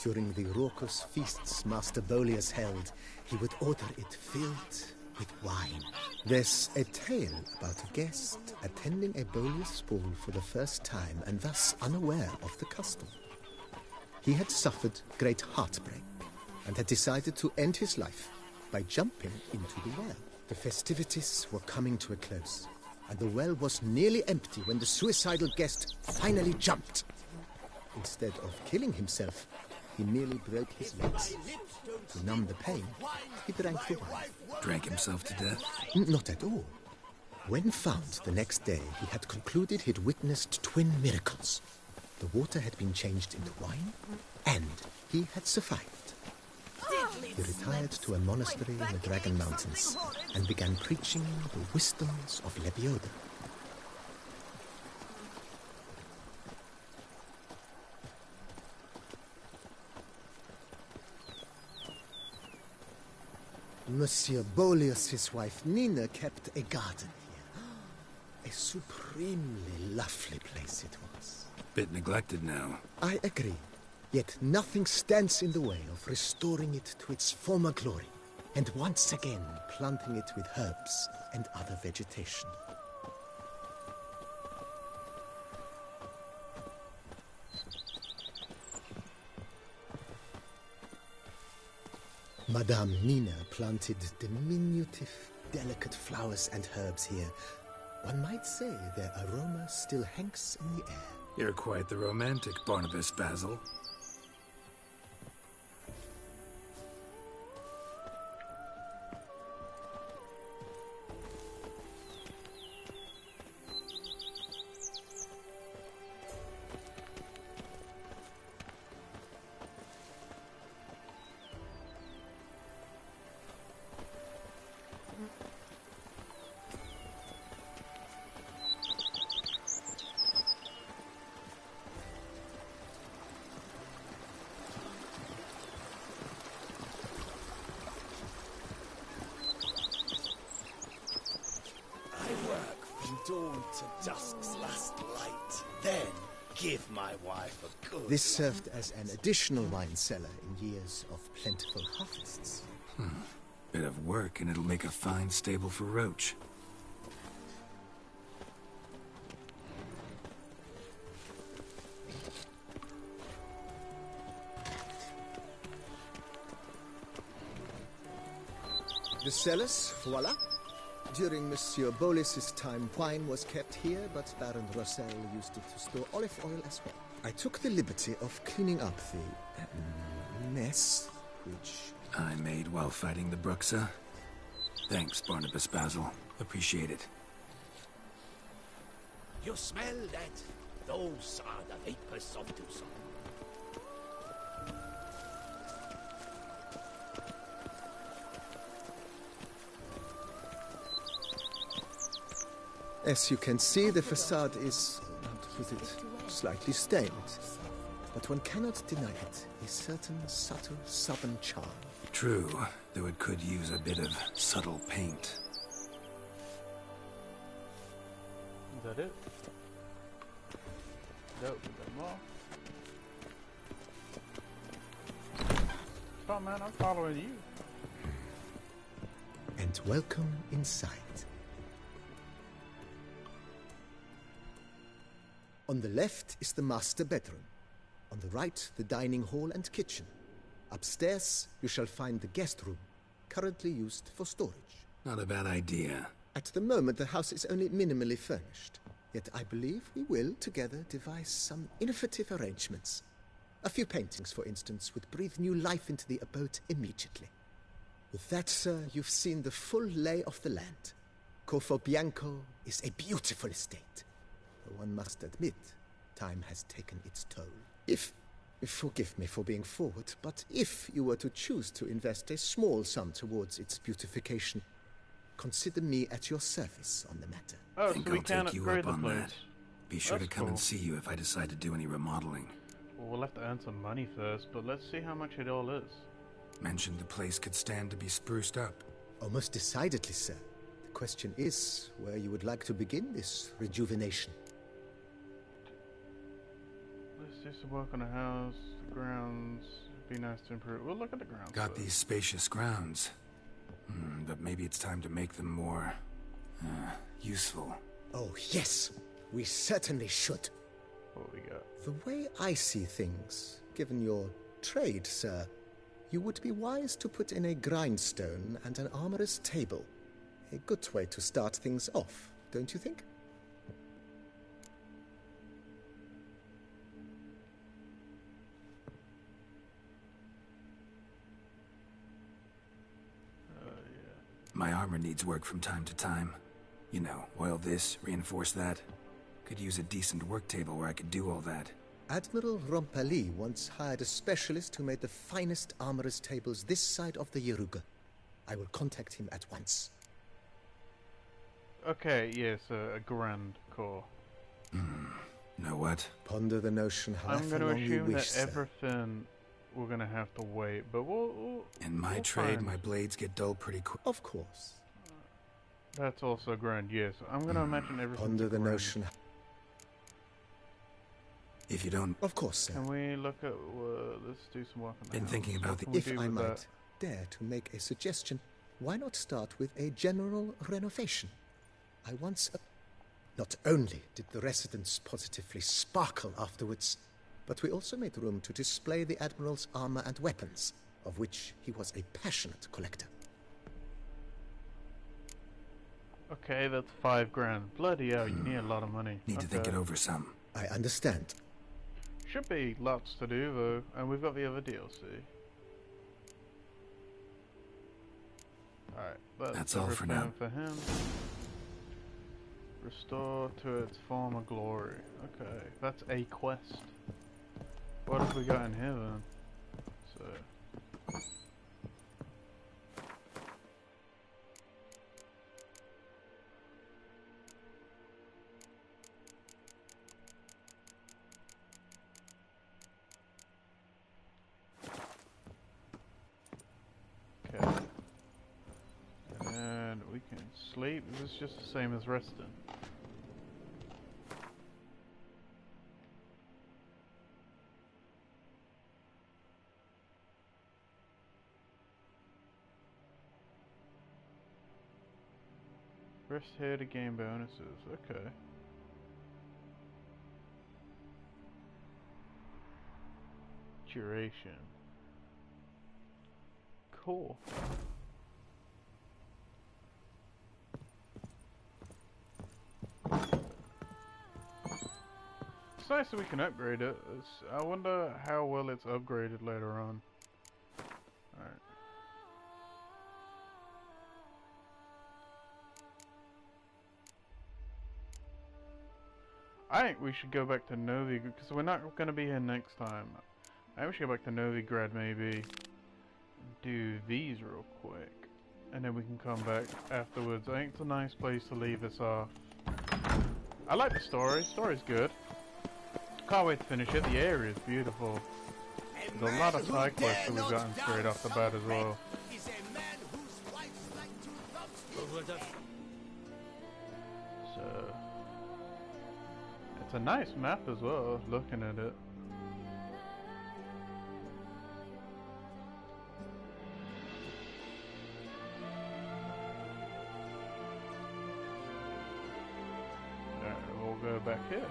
During the raucous feasts Master Boleus held, he would order it filled with wine. There's a tale about a guest attending a Boleus ball for the first time and thus unaware of the custom. He had suffered great heartbreak and had decided to end his life by jumping into the well. The festivities were coming to a close, and the well was nearly empty when the suicidal guest finally jumped. Instead of killing himself, he merely broke his legs. To numb the pain, he drank the wine. Drank himself to death? Not at all. When found the next day, he had concluded he'd witnessed twin miracles. The water had been changed into wine, and he had survived. He retired to a monastery in the Dragon Mountains and began preaching the wisdoms of Lebioda. Monsieur Boleus' wife Nina kept a garden here. A supremely lovely place it was. Bit neglected now. I agree. Yet nothing stands in the way of restoring it to its former glory, and once again planting it with herbs and other vegetation. Madame Nina planted diminutive, delicate flowers and herbs here. One might say their aroma still hangs in the air. You're quite the romantic, Barnabas Basil. Dawn to dusk's last light. Then give my wife a good... This served as an additional wine cellar in years of plentiful harvests. Bit of work and it'll make a fine stable for Roach. The cellars, voila. During Monsieur Boleus' time, wine was kept here, but Baron Rossel used it to store olive oil as well. I took the liberty of cleaning up the mess, which I made while fighting the Bruxa. Thanks, Barnabas Basil. Appreciate it. You smell that? Those are the vapors of Tucson. As you can see, the facade is, with it, slightly stained. But one cannot deny it, a certain subtle southern charm. True, though it could use a bit of subtle paint. Is that it? Nope, more. Stop, man, I'm following you. And welcome inside. On the left is the master bedroom. On the right, the dining hall and kitchen. Upstairs, you shall find the guest room, currently used for storage. Not a bad idea. At the moment, the house is only minimally furnished. Yet I believe we will, together, devise some innovative arrangements. A few paintings, for instance, would breathe new life into the abode immediately. With that, sir, you've seen the full lay of the land. Corfo Bianco is a beautiful estate. Though one must admit, time has taken its toll. Forgive me for being forward, but if you were to choose to invest a small sum towards its beautification, Consider me at your service on the matter. Oh, Think so we I'll can take you upgrade up the on place. that. Be sure That's to come cool. and see you if I decide to do any remodeling. Well, we'll have to earn some money first, but let's see how much it all is. Mentioned the place could stand to be spruced up. Oh, most decidedly, sir. The question is where you would like to begin this rejuvenation. Let's do some work on the house, the grounds. It'd be nice to improve. We'll look at the grounds. Got first. these spacious grounds. But maybe it's time to make them more... useful. Oh, yes. We certainly should. What we got? The way I see things, given your trade, sir, you would be wise to put in a grindstone and an armorer's table. A good way to start things off, don't you think? My armor needs work from time to time. You know, oil this, reinforce that. Could use a decent work table where I could do all that. Admiral Rompali once hired a specialist who made the finest armorer's tables this side of the Yaruga. I will contact him at once. Okay, yes, a grand core. Know what? Ponder the notion I'm however going to long you assume wish, that sir. everything we're going to have to wait, but we'll In my we'll trade, find. my blades get dull pretty quick. Of course. That's also grand, yes. I'm going to imagine everything. Ponder the notion. If you don't... Of course, sir. Can we look at... let's do some work on the Been house. thinking about What the... can we If do I with might that? dare to make a suggestion, why not start with a general renovation? I once... Not only did the residents positively sparkle afterwards, but we also made room to display the Admiral's armor and weapons, of which he was a passionate collector. Okay, that's $5,000. Bloody hell, you need a lot of money. Need to think it over some. I understand. Should be lots to do though, and we've got the other DLC. Alright, That's all for now. For him. Restore to its former glory. Okay, that's a quest. What have we got in here then? So... Okay. And we can sleep. Is this just the same as resting? Rest here to gain bonuses. Okay. Duration. Cool. It's nice that we can upgrade it. I wonder how well it's upgraded later on. Alright. I think we should go back to Novi, because we're not going to be here next time. I think we should go back to Novigrad maybe. Do these real quick. And then we can come back afterwards. I think it's a nice place to leave this off. I like the story. Story's good. Can't wait to finish it. The area is beautiful. There's a lot of side quests that we've gotten straight off the bat as well. So... it's a nice map as well, looking at it. Alright, we'll go back here.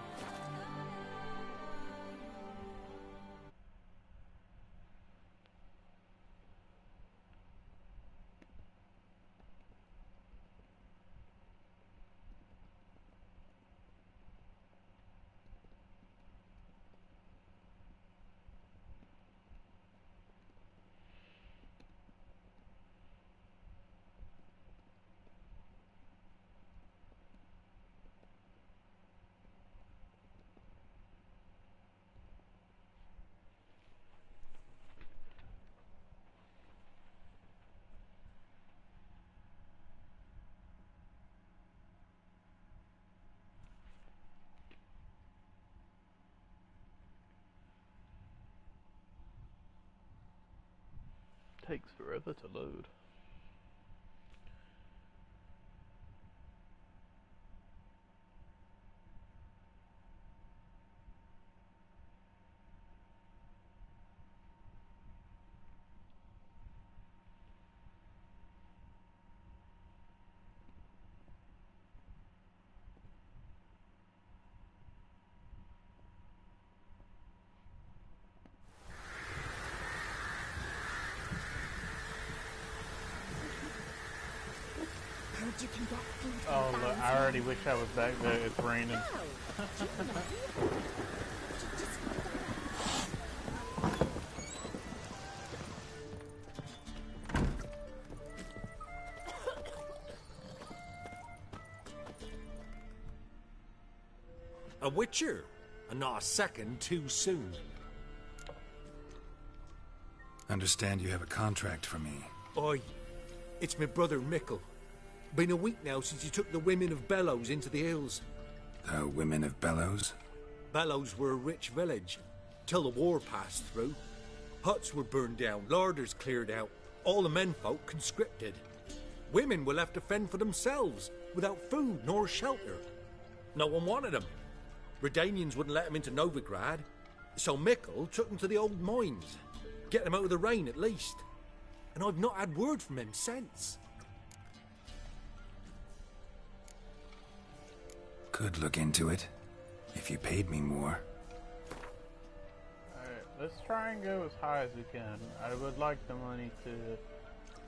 forever to load. You can get food Oh, look, I already wish I was back there. It's raining. A witcher, and not a second too soon. Understand you have a contract for me. Oi, it's my brother Mickle. Been a week now since you took the women of Bellows into the hills. The women of Bellows? Bellows were a rich village, till the war passed through. Huts were burned down, larders cleared out, all the menfolk conscripted. Women were left to fend for themselves, without food nor shelter. No one wanted them. Redanians wouldn't let them into Novigrad, so Mickle took them to the old mines. Get them out of the rain at least. And I've not had word from him since. Could look into it, if you paid me more. Alright, let's try and go as high as we can. I would like the money to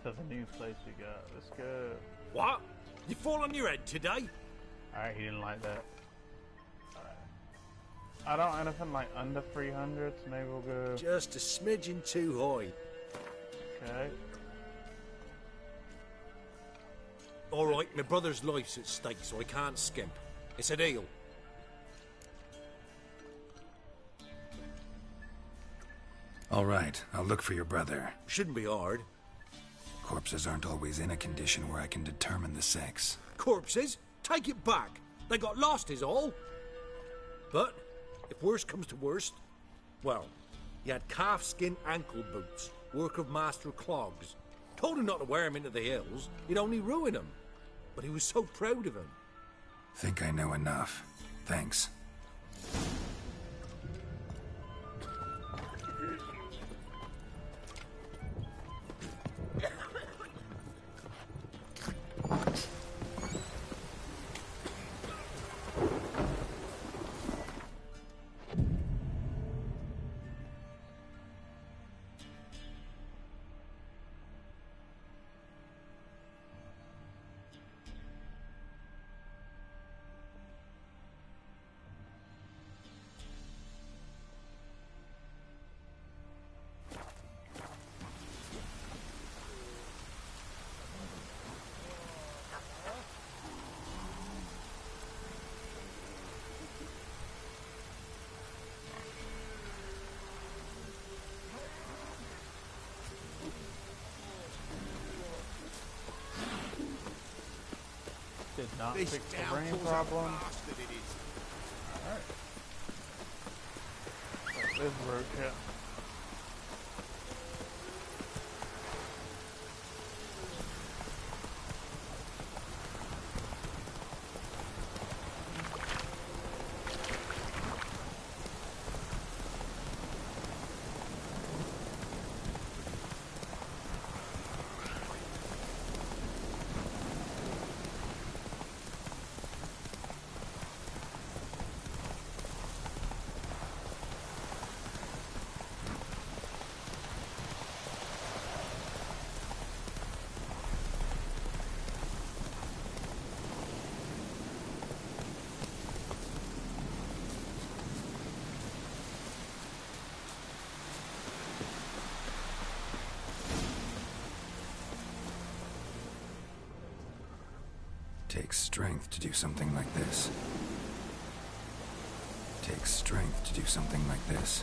the new place we got. Let's go. What? You fall on your head today? Alright, he didn't like that. Alright. I don't anything like under 300, so maybe we'll go... Just a smidgen too high. Okay. Alright, my brother's life's at stake, so I can't skimp. It's a deal. All right, I'll look for your brother. Shouldn't be hard. Corpses aren't always in a condition where I can determine the sex. Corpses? Take it back. They got lost is all. But, if worst comes to worst, well, he had calfskin ankle boots, work of Master Clogs. Told him not to wear them into the hills, he'd only ruin them. But he was so proud of him. Think I know enough. Thanks. Did not fix the brain problem. Alright. This worked, yeah. Takes strength to do something like this. Takes strength to do something like this.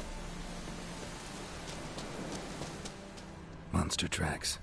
Monster tracks.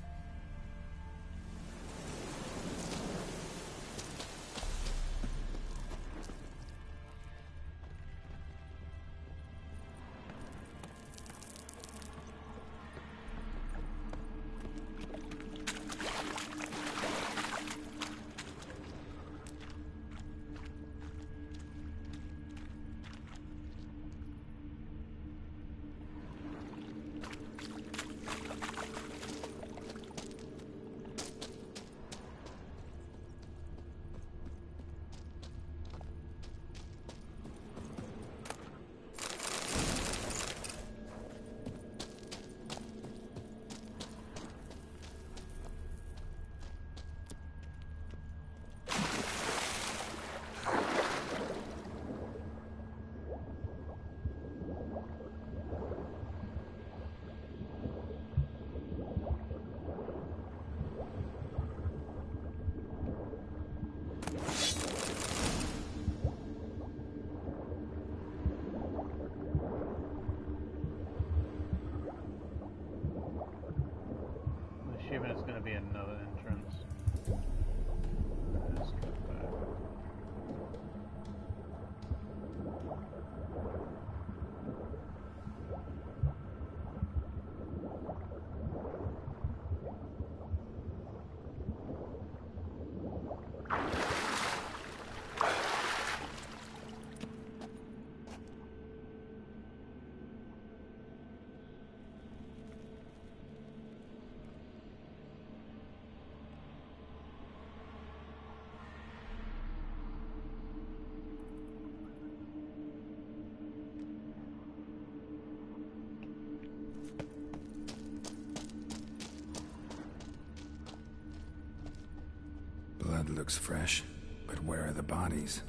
blood looks fresh, but where are the bodies?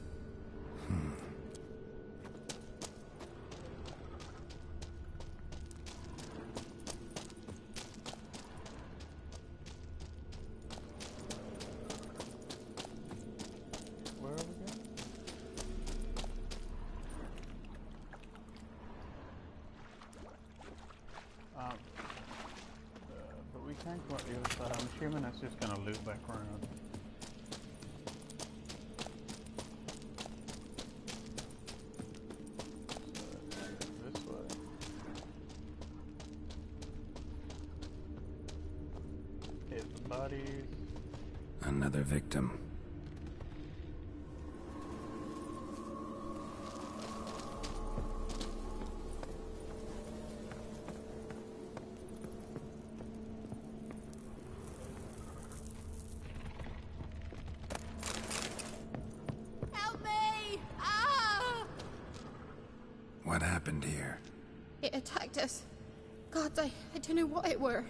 Where are we going? But we can't go up the other side. I'm assuming that's just gonna loop back around. This way. Here's the bodies. Another victim. Help me! Ah! What happened here? It attacked us. God, I don't know what it were.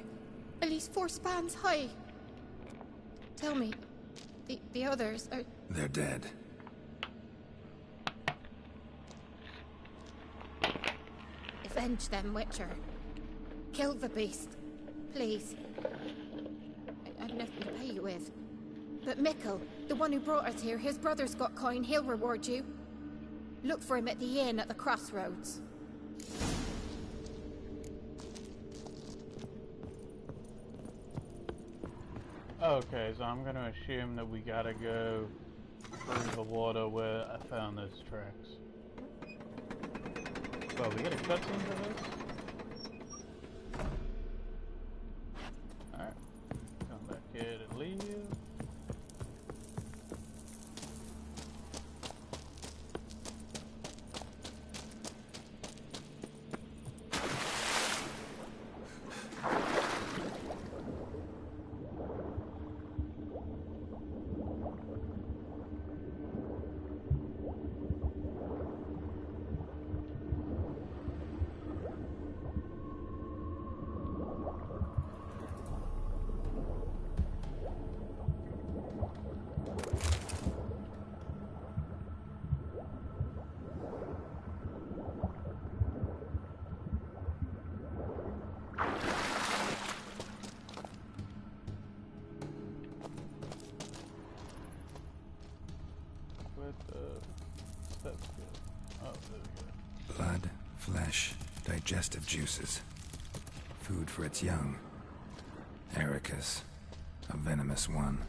At least 4 spans high. Tell me, the others are... They're dead. Avenge them, Witcher. Kill the beast. Please. I've nothing to pay you with. But Mikkel, the one who brought us here, his brother's got coin, he'll reward you. Look for him at the inn at the crossroads. Okay, so I'm gonna assume that we gotta go through the water where I found those tracks. Well, we got a cutscene for this? Alright. Come back here to leave. That's good. Oh, there we go. Blood, flesh, digestive juices. Food for its young. Ericus, a venomous one.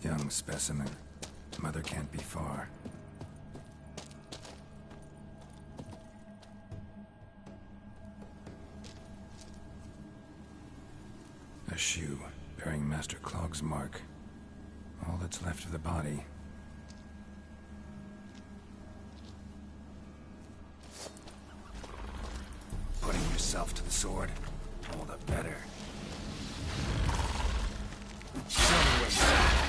Young specimen. Mother can't be far. A shoe bearing Master Clog's mark. All that's left of the body. Putting yourself to the sword, all the better. Show me where you're at.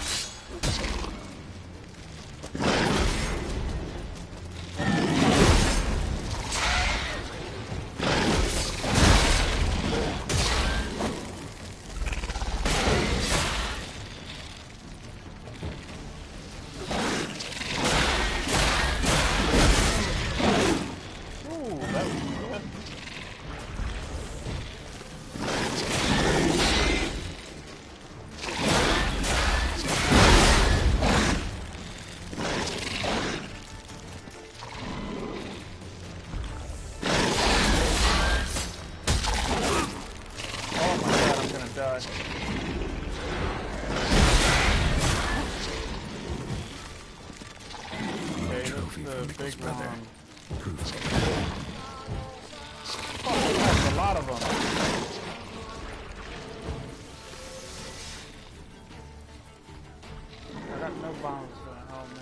bombs gonna help me.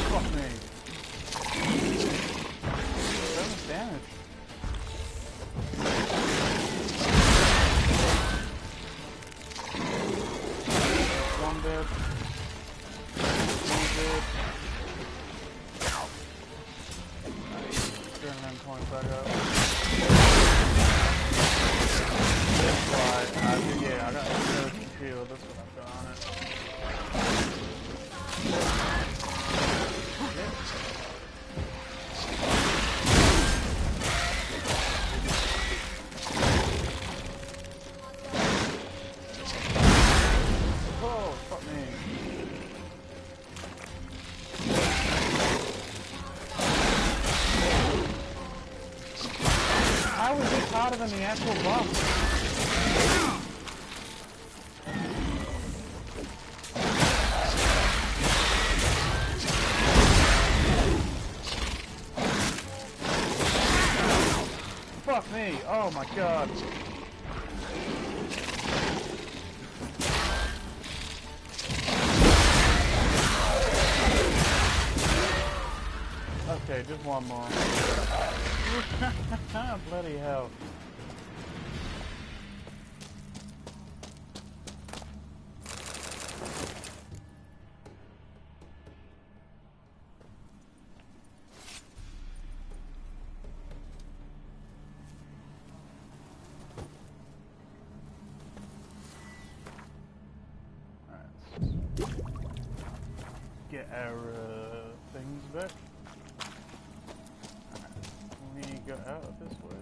Fuck me. 7 damage. One dead. One dead. Nice. Points back up. That's why I got a shield. That's what I've got on it. Oh, fuck me. How is this harder than the actual boss? Fuck me! Oh my god! Okay, just one more. Bloody hell. Get our things back. We go out this way.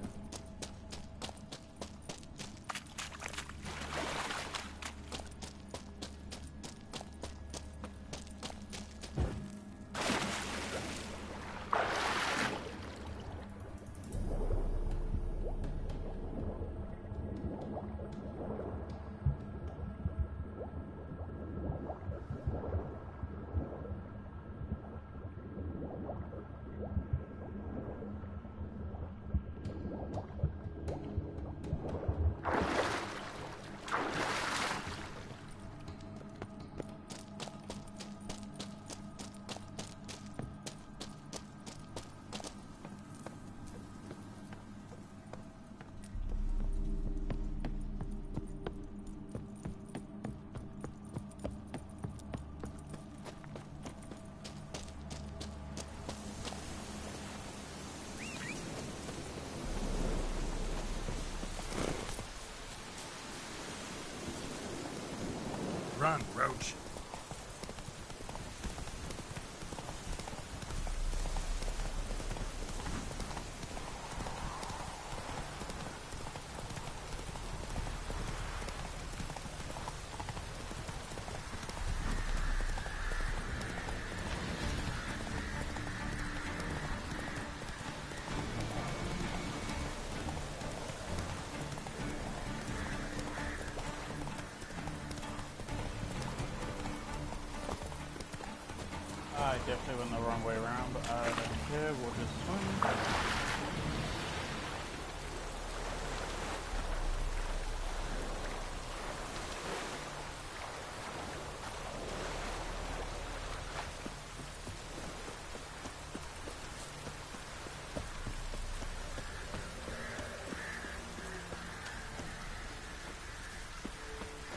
Run, Roach. I definitely went the wrong way around, but I don't care, we'll just swim.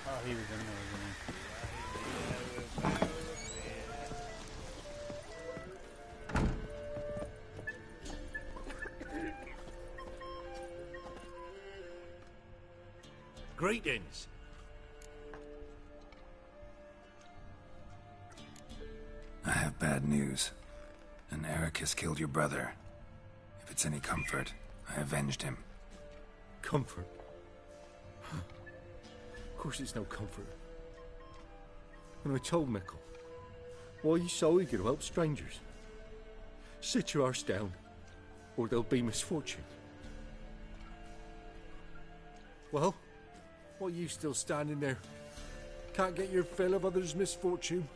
Oh, he was in there, wasn't he? Greetings. I have bad news. An Eric has killed your brother. If it's any comfort, I avenged him. Comfort? Of course it's no comfort. When I told Mickle, why you so eager to help strangers? Sit your arse down, or there'll be misfortune. Well? What are you still standing there? Can't get your fill of others' misfortune?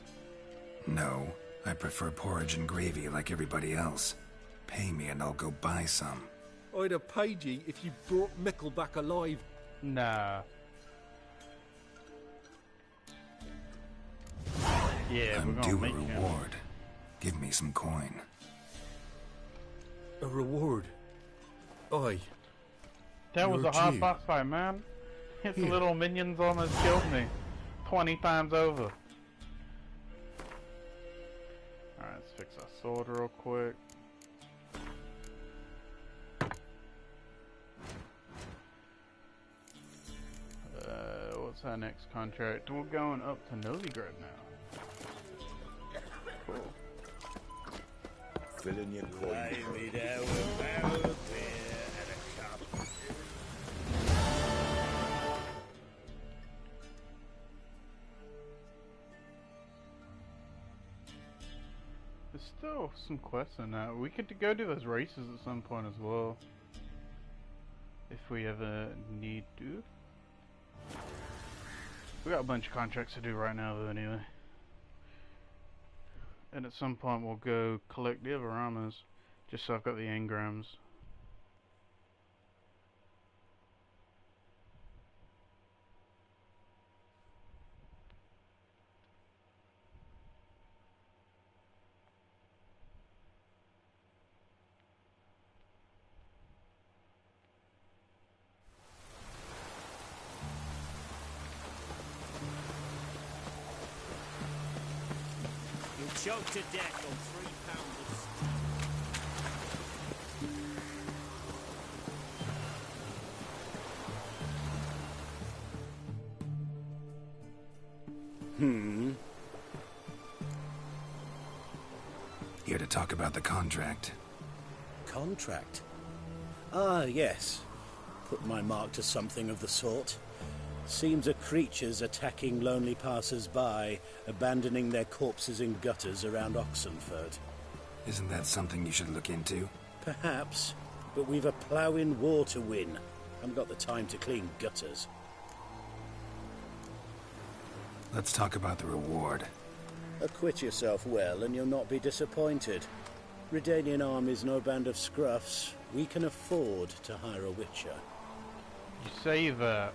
No, I prefer porridge and gravy like everybody else. Pay me and I'll go buy some. I'd have paid ye if you brought Mickle back alive. Nah. Yeah, I'm we're gonna due a make him. reward. Give me some coin. A reward? Aye. That was You're a hard cheap. boss fight, man. His Here. little minions almost killed me 20 times over. Alright, let's fix our sword real quick. What's our next contract? We're going up to Novigrad now. Cool. Filling your coin. Lie me there with a barrel of beer and a cup. There's still some quests in that. We could go do those races at some point as well. If we ever need to. We got a bunch of contracts to do right now though anyway. And at some point we'll go collect the other armors. Just so I've got the engrams. You'll choke to death on 3 pounders. Here to talk about the contract. Contract? Ah, yes. Put my mark to something of the sort. Seems a creature's attacking lonely passers-by, abandoning their corpses in gutters around Oxenford. Isn't that something you should look into? Perhaps, but we've a ploughing war to win. Haven't got the time to clean gutters. Let's talk about the reward. Acquit yourself well and you'll not be disappointed. Redanian army's no band of scruffs. We can afford to hire a witcher. You say that,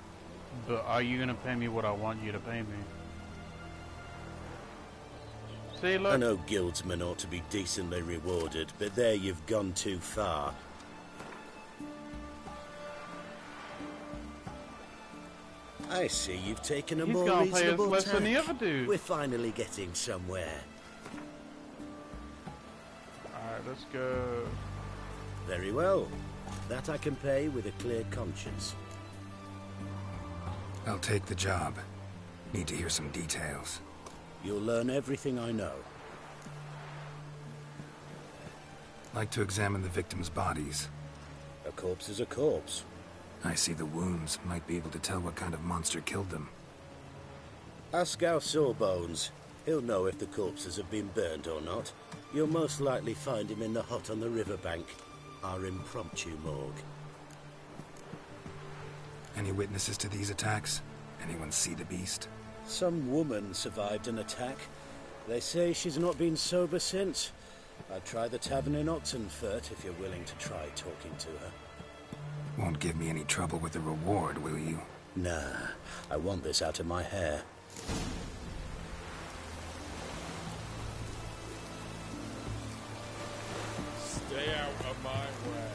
but are you gonna pay me what I want you to pay me? See, look. I know guildsmen ought to be decently rewarded, but there you've gone too far. I see you've taken a He's more gonna pay us reasonable less tack. than the other dude. We're finally getting somewhere. Alright, let's go. Very well. That I can pay with a clear conscience. I'll take the job. Need to hear some details. You'll learn everything I know. Like to examine the victims' bodies. A corpse is a corpse. I see the wounds. Might be able to tell what kind of monster killed them. Ask our Sawbones. He'll know if the corpses have been burned or not. You'll most likely find him in the hut on the riverbank. Our impromptu morgue. Any witnesses to these attacks? Anyone see the beast? Some woman survived an attack. They say she's not been sober since. I'd try the tavern in Oxenfurt if you're willing to try talking to her. Won't give me any trouble with the reward, will you? Nah, I want this out of my hair. Stay out of my way.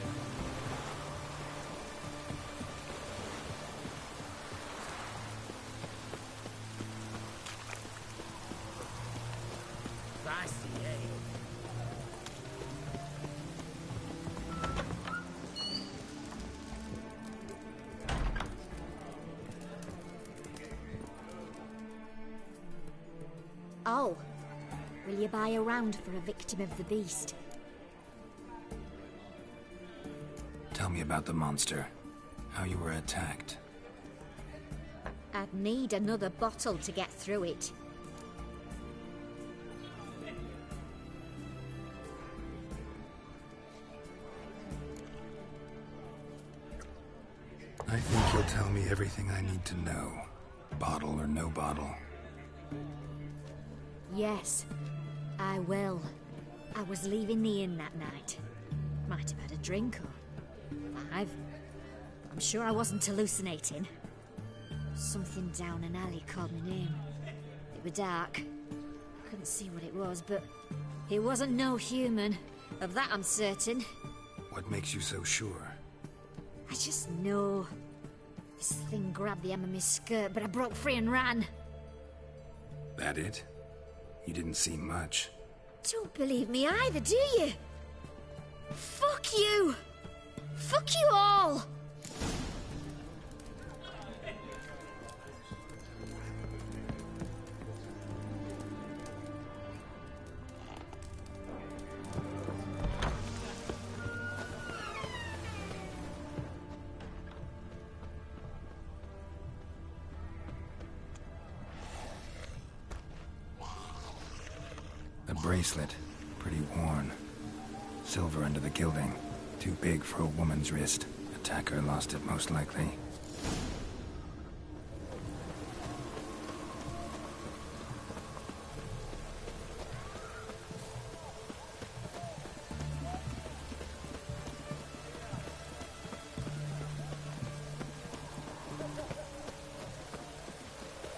Oh, will you buy a round for a victim of the beast? Tell me about the monster. How you were attacked. I'd need another bottle to get through it. I think you'll tell me everything I need to know. Bottle or no bottle. Yes, I will. I was leaving the inn that night. Might have had a drink or... I'm sure I wasn't hallucinating. Something down an alley called my name. It was dark. Couldn't see what it was, but it wasn't no human. Of that I'm certain. What makes you so sure? I just know. This thing grabbed the hem of my skirt, but I broke free and ran. That it? You didn't see much. Don't believe me either, do you? Fuck you! Fuck you all! A bracelet, pretty worn. Silver under the gilding. Too big for a woman's wrist. Attacker lost it most likely.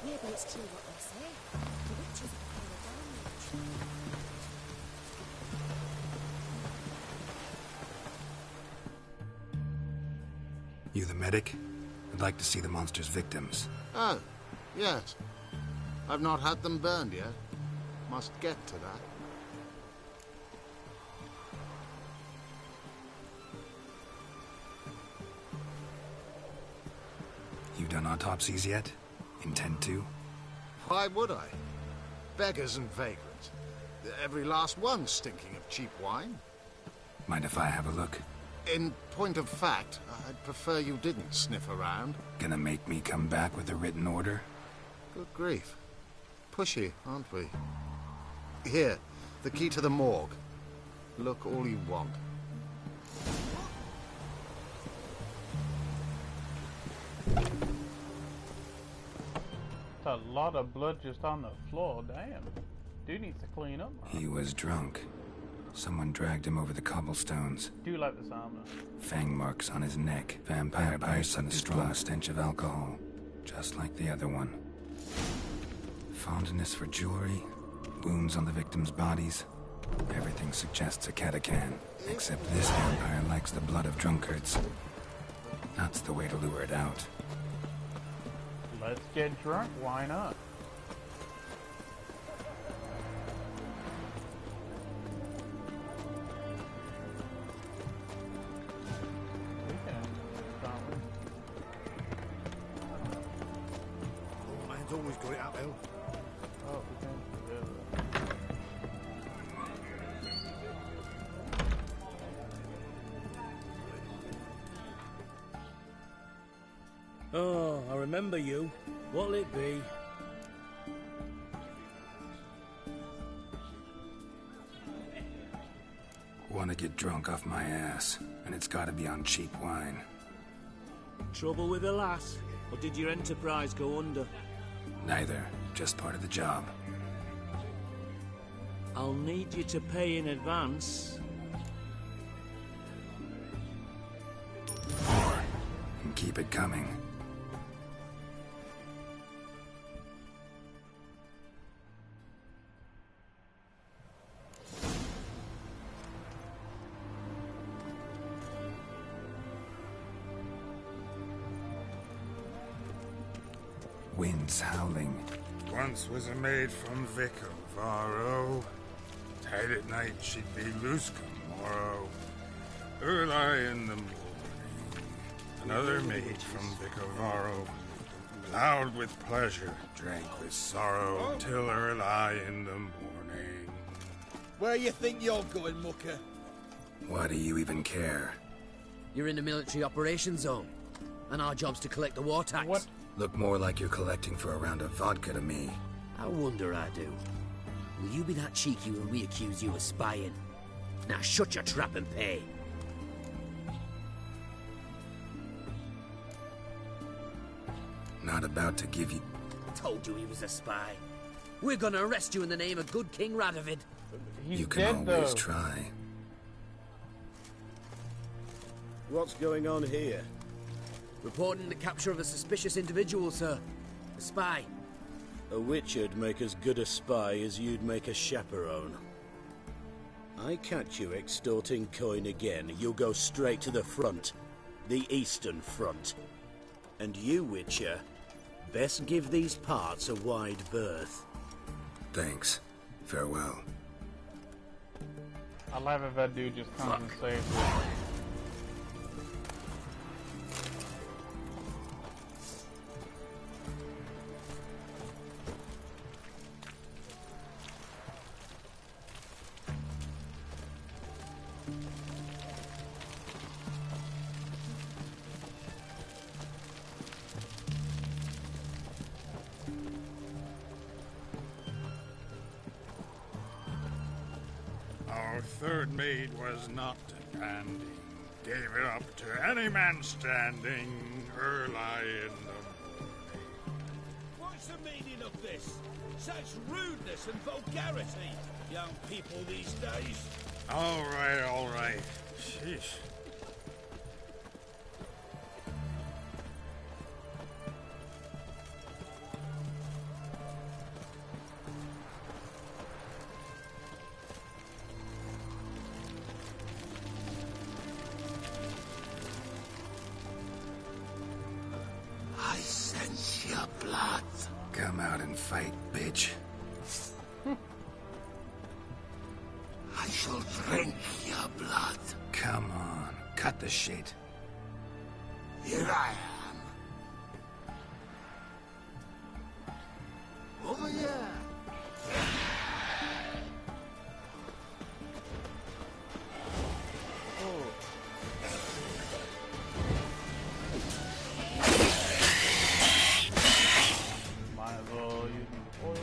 Maybe it's true what they say. The witches are playing a You the medic? I'd like to see the monster's victims. Oh, yes. I've not had them burned yet. Must get to that. You done autopsies yet? Intend to? Why would I? Beggars and vagrants. Every last one stinking of cheap wine. Mind if I have a look? In point of fact, I'd prefer you didn't sniff around. Gonna make me come back with a written order? Good grief. Pushy, aren't we? Here, the key to the morgue. Look all you want. That's a lot of blood just on the floor, damn. Dude needs to clean up. He was drunk. Someone dragged him over the cobblestones. Do like this armor. Fang marks on his neck. Vampire bites on the strong stench of alcohol. Just like the other one. Fondness for jewelry. Wounds on the victims' bodies. Everything suggests a catacan. Except this vampire likes the blood of drunkards. That's the way to lure it out. Let's get drunk, why not? Man's always got it uphill. Oh, we can do Oh, I remember you. What'll it be? Want to get drunk off my ass, and it's gotta be on cheap wine. Trouble with the lass? Or did your enterprise go under? Neither. Just part of the job. I'll need you to pay in advance. And keep it coming. Winds howling. Once was a maid from Vico, Varro. Tight at night she'd be loose come morrow. Early in the morning. Another maid from Vico, Varro. Loud with pleasure, drank with sorrow, till early in the morning. Where you think you're going, mucker? Why do you even care? You're in the military operations zone, and our job's to collect the war tax. What? Look more like you're collecting for a round of vodka to me. I wonder I do. Will you be that cheeky when we accuse you of spying? Now shut your trap and pay. Not about to give you... Told you he was a spy. We're gonna arrest you in the name of good King Radovid. He's you can dead, always though. try. What's going on here? Reporting the capture of a suspicious individual, sir. A spy. A witcher'd make as good a spy as you'd make a chaperone. I catch you extorting coin again, you'll go straight to the front. The Eastern Front. And you, Witcher, best give these parts a wide berth. Thanks. Farewell. I love if that dude just comes and saves it. Our third maid was not demanding, gave it up to any man standing early in the morning. What's the meaning of this? Such rudeness and vulgarity, young people these days. All right, all right. Sheesh. I sense your blood. Come out and fight, bitch. I shall drink your blood. Come on, cut the shit. Here I am. Over here. Might as well use the oil.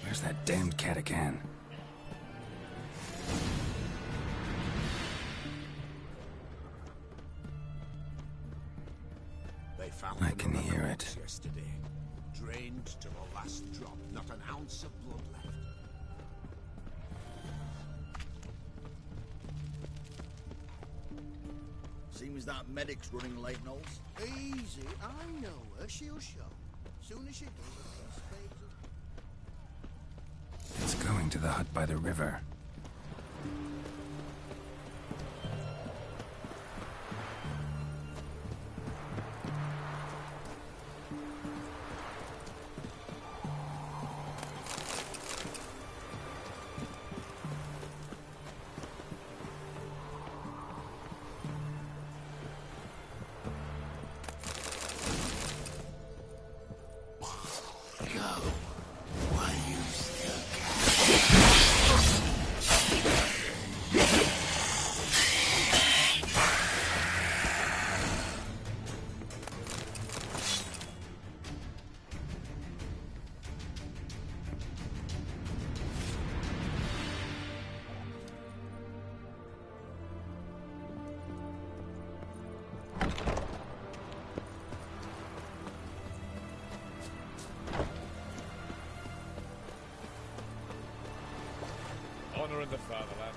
Where's that damned cat again? They found I them can in the hear rocks it. yesterday. Drained to the last drop, not an ounce of blood left. Seems that medic's running late, Knowles. Easy, I know her. She'll show. Soon as she does, It's going to the hut by the river. Go while you still Honor in the fatherland.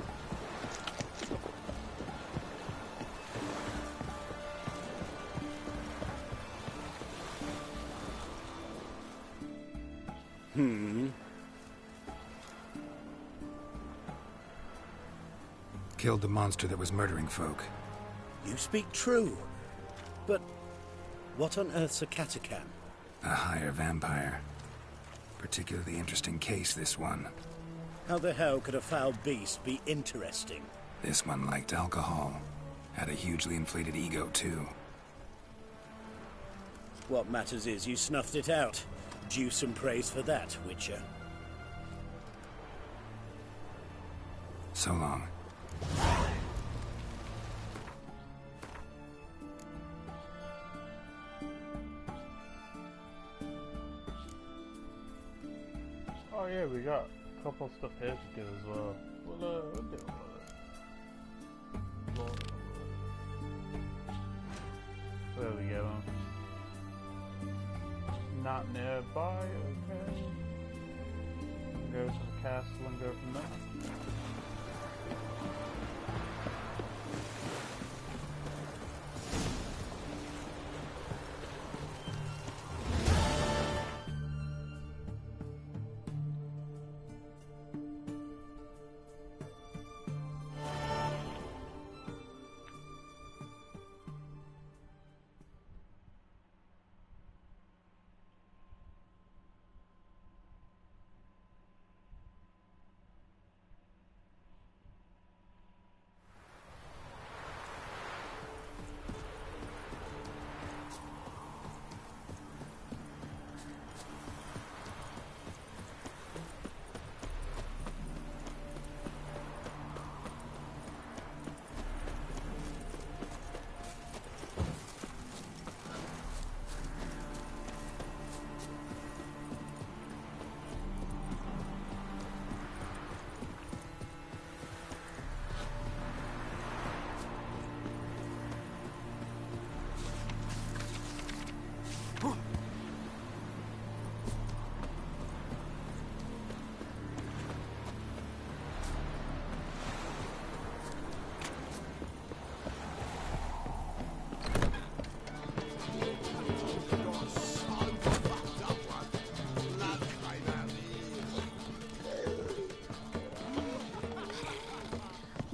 Killed the monster that was murdering folk. You speak true. But what on earth's a catachan? A higher vampire. Particularly interesting case, this one. How the hell could a foul beast be interesting? This one liked alcohol. Had a hugely inflated ego, too. What matters is you snuffed it out. Due some praise for that, Witcher. So long. Oh yeah, we got a couple stuff here to get as well. We'll deal with it. Where are we going? Not nearby, okay. Go to the castle and go from there.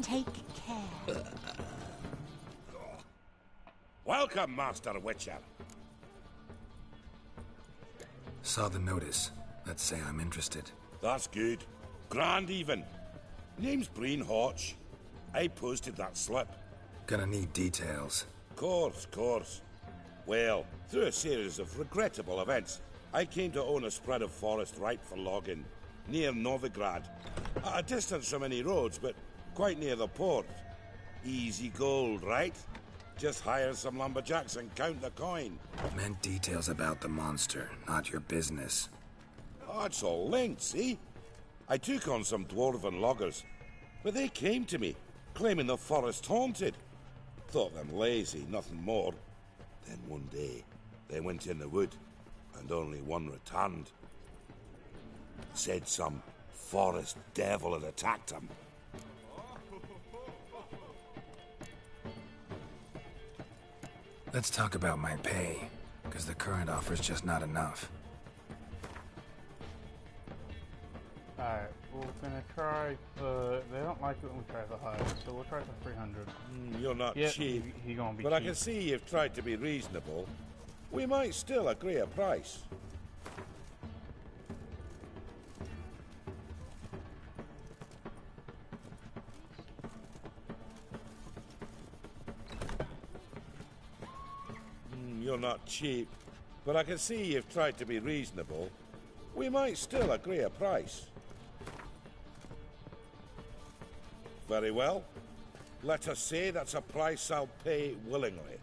Take care. Welcome, Master Witcher. Saw the notice. Let's say I'm interested. That's good. Grand even. Name's Breen Hotch. I posted that slip. Gonna need details. Course. Well, through a series of regrettable events, I came to own a spread of forest ripe for logging, near Novigrad. At a distance from any roads, but quite near the port. Easy gold, right? Just hire some lumberjacks and count the coin. Meant details about the monster, not your business. Oh, it's all linked, see? I took on some dwarven loggers, but they came to me, claiming the forest haunted. Thought them lazy, nothing more. Then one day, they went in the wood, and only one returned. Said some forest devil had attacked them. Let's talk about my pay, because the current offer's just not enough. Alright, we're gonna try for... They don't like it when we try for high, so we'll try for 300. You're not cheap, he gonna be but cheap. I can see you've tried to be reasonable. We might still agree a price. You're not cheap, but I can see you've tried to be reasonable. We might still agree a price. Very well. Let us say that's a price I'll pay willingly.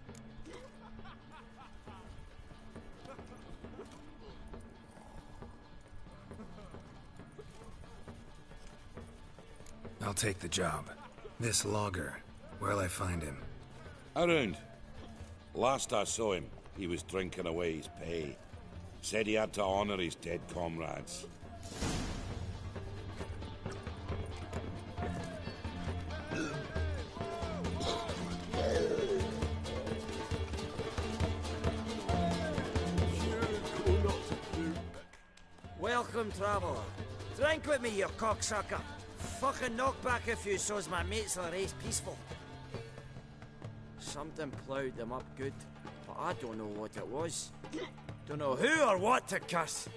I'll take the job. This logger, where'll I find him? Around. Last I saw him, he was drinking away his pay. Said he had to honor his dead comrades. Welcome, traveller. Drink with me, you cocksucker. Fucking knock back a few so's my mates will race peaceful. Something ploughed them up good, but I don't know what it was. Don't know who or what to cuss.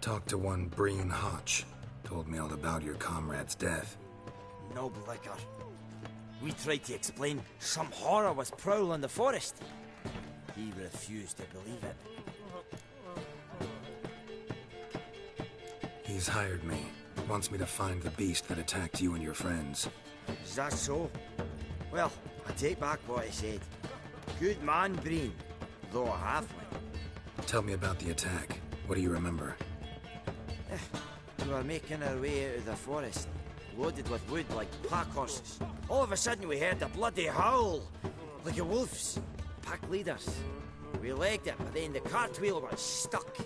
Talked to one Breen Hotch. Told me all about your comrade's death. No blicker. We tried to explain some horror was prowling the forest. He refused to believe it. He's hired me. Wants me to find the beast that attacked you and your friends. Is that so? Well, I take back what I said. Good man, Breen, though a halfling. Tell me about the attack. What do you remember? We were making our way out of the forest, loaded with wood like pack horses. All of a sudden we heard a bloody howl, like a wolf's. Pack leaders. We legged it, but then the cartwheel was stuck.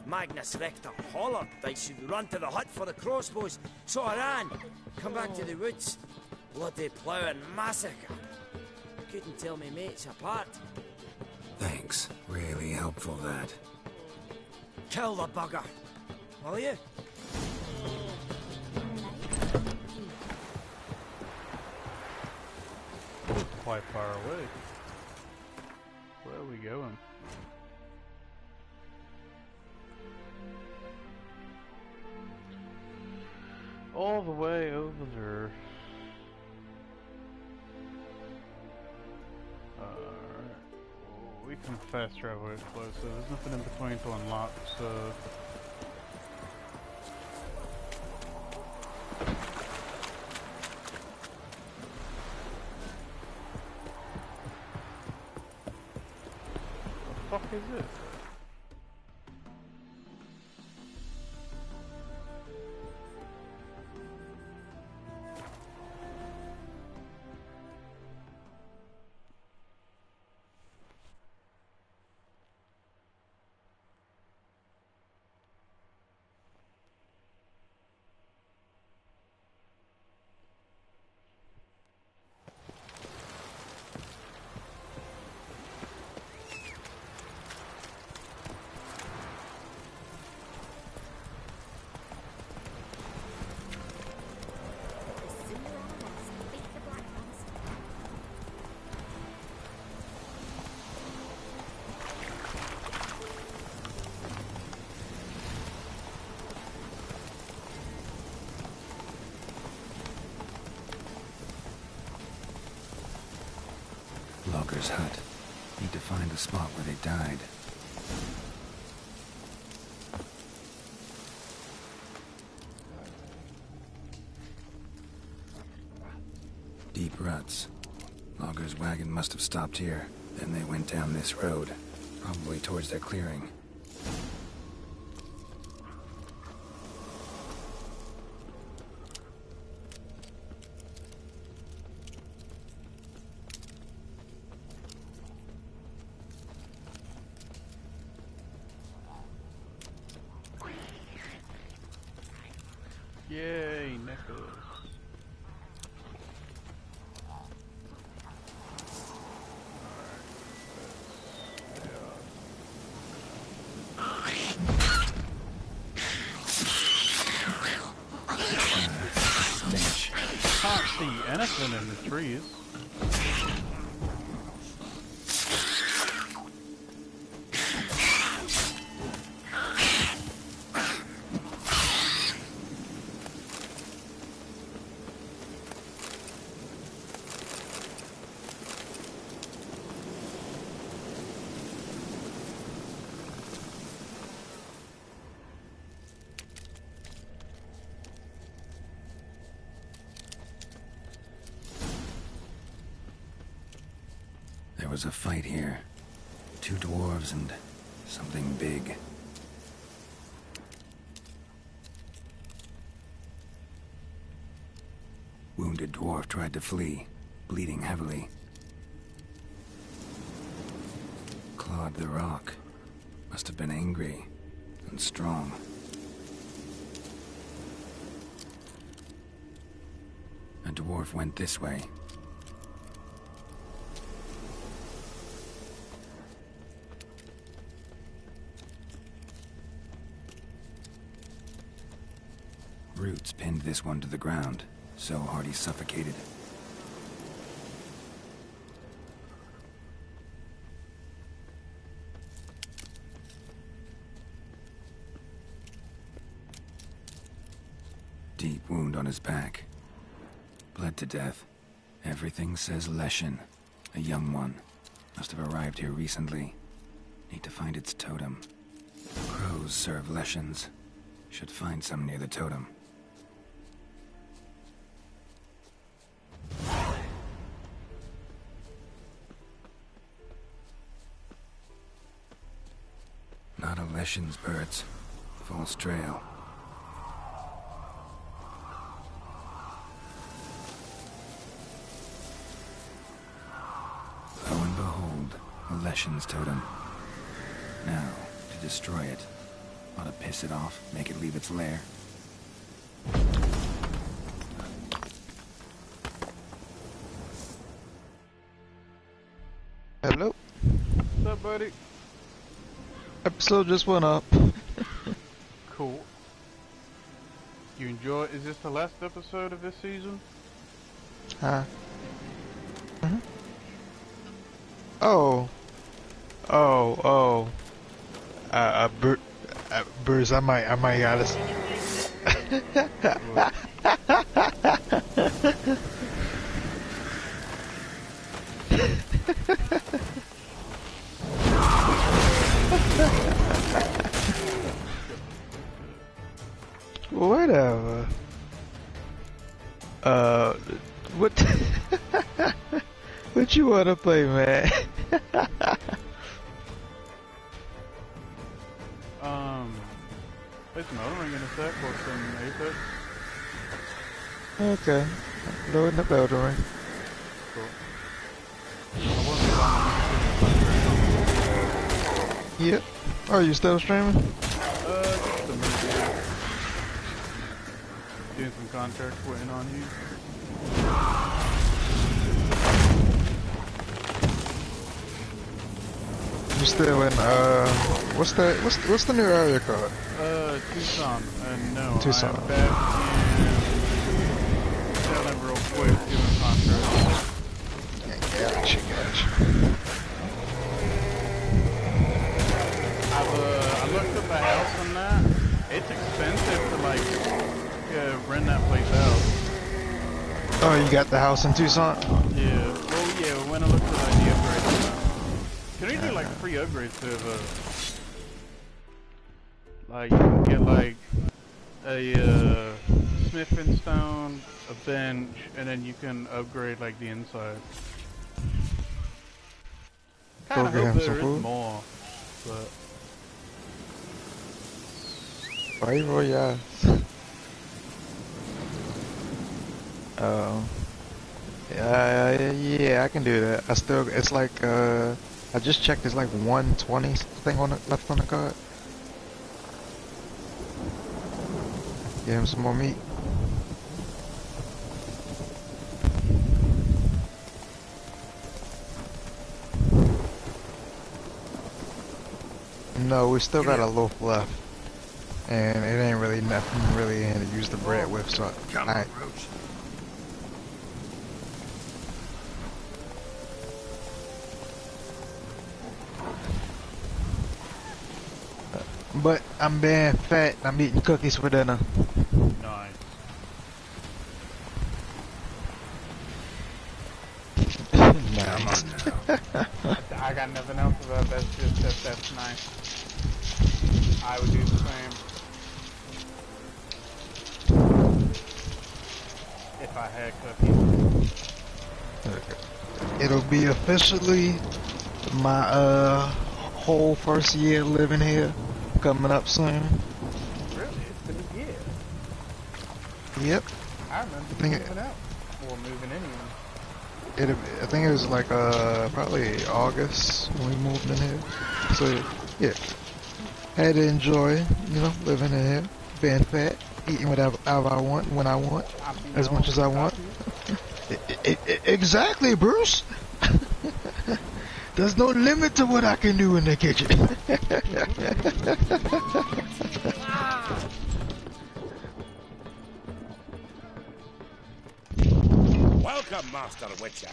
Magnus Rector hollered I should run to the hut for the crossbows, so I ran. Come back to the woods. Bloody ploughing massacre. Couldn't tell me mates apart. Thanks. Really helpful, that. Kill the bugger, will you? Quite far away. Where are we going? All the way over there. We can fast travel it closer. There's nothing in between to unlock, so... The fuck is this? Logger's hut. Need to find the spot where they died. Deep ruts. Logger's wagon must have stopped here. Then they went down this road, probably towards their clearing. Yay, necklace. Can't see anything in the trees. There was a fight here. 2 dwarves and something big. Wounded dwarf tried to flee, bleeding heavily. Clawed the rock. Must have been angry and strong. A dwarf went this way. Roots pinned this one to the ground, so hard he suffocated. Deep wound on his back. Bled to death. Everything says Leshen, a young one. Must have arrived here recently. Need to find its totem. Crows serve Leshens. Should find some near the totem. Not a Leshen's birds. False trail. Ashen's totem. Now, to destroy it. Ought to piss it off, make it leave its lair. Hello? What's up, buddy? Episode just went up. Cool. You enjoy? Is this the last episode of this season? Huh? Mm-hmm. Oh. Bruce, I might gotta. Whatever. What? What you wanna play, man? Play some Elden Ring in a sec or some Apex. Okay. Loading up Elden Ring. Cool. Yep. Oh, you still streaming? Just a minute. Doing some contracts, waiting on you. You still in what's the new area called? Tucson. No, Tucson. I'm back in telling real quick, doing contracts. Gotcha. I looked up a house on that. It's expensive to like rent that place out. Oh, you got the house in Tucson? Yeah. Well, yeah. When I looked at the upgrades, can we do like free upgrades to like you can get like a smithing stone, a bench, and then you can upgrade like the inside. Kinda hope there is more, but. Right, yeah. Yeah, I can do that. It's like, I just checked, it's like 120 thing left on the card. Give him some more meat. No, we still got a loaf left. And it ain't really nothing really to use the bread with, so I... But I'm being fat. I'm eating cookies for dinner. Nice. Nice. I got nothing else about that. That's nice. I would do the same. If I had cookies. It'll be officially my whole first year living here coming up soon. Really? It's been a year. Yep. I remember moving out. Or moving in. I think it was like probably August when we moved in here. So yeah. Had to enjoy, living in here, being fat, eating whatever I want, when I want, as much as I want. Exactly, Bruce. There's no limit to what I can do in the kitchen. Welcome, Master Witcher.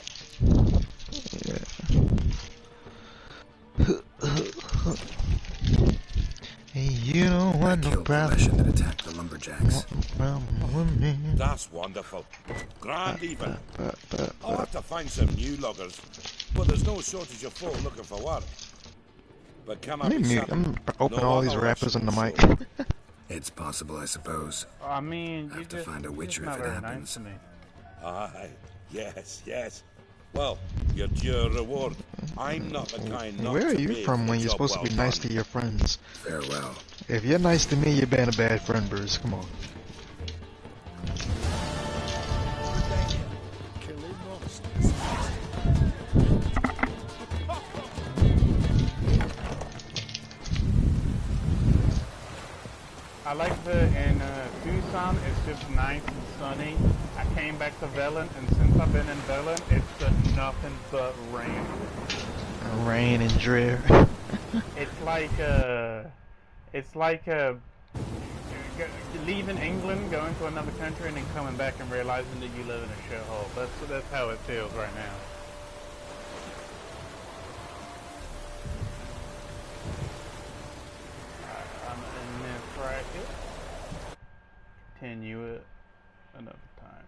Hey, you don't want no problem. That attacked the lumberjacks. That's wonderful. Grand even. I'll have to find some new loggers, but there's no shortage of folk looking for work. But can I be I'm opening all these rappers on the mic. It's possible, I suppose. I mean, have to find a witcher if it happens. Nice to me. Aye, yes. Well, you're due a reward. I'm not the kind not Where are to you pay from for when a you're job supposed to be well nice done. to your friends? Farewell. If you're nice to me, you're being a bad friend, Bruce. Come on. I like the in Tucson. It's just nice and sunny. I came back to Velen, and since I've been in Velen, it's been nothing but rain. Rain and drear. It's like leaving England, going to another country, and then coming back and realizing that you live in a shithole. That's how it feels right now. I'm in this right here. Continue it another time.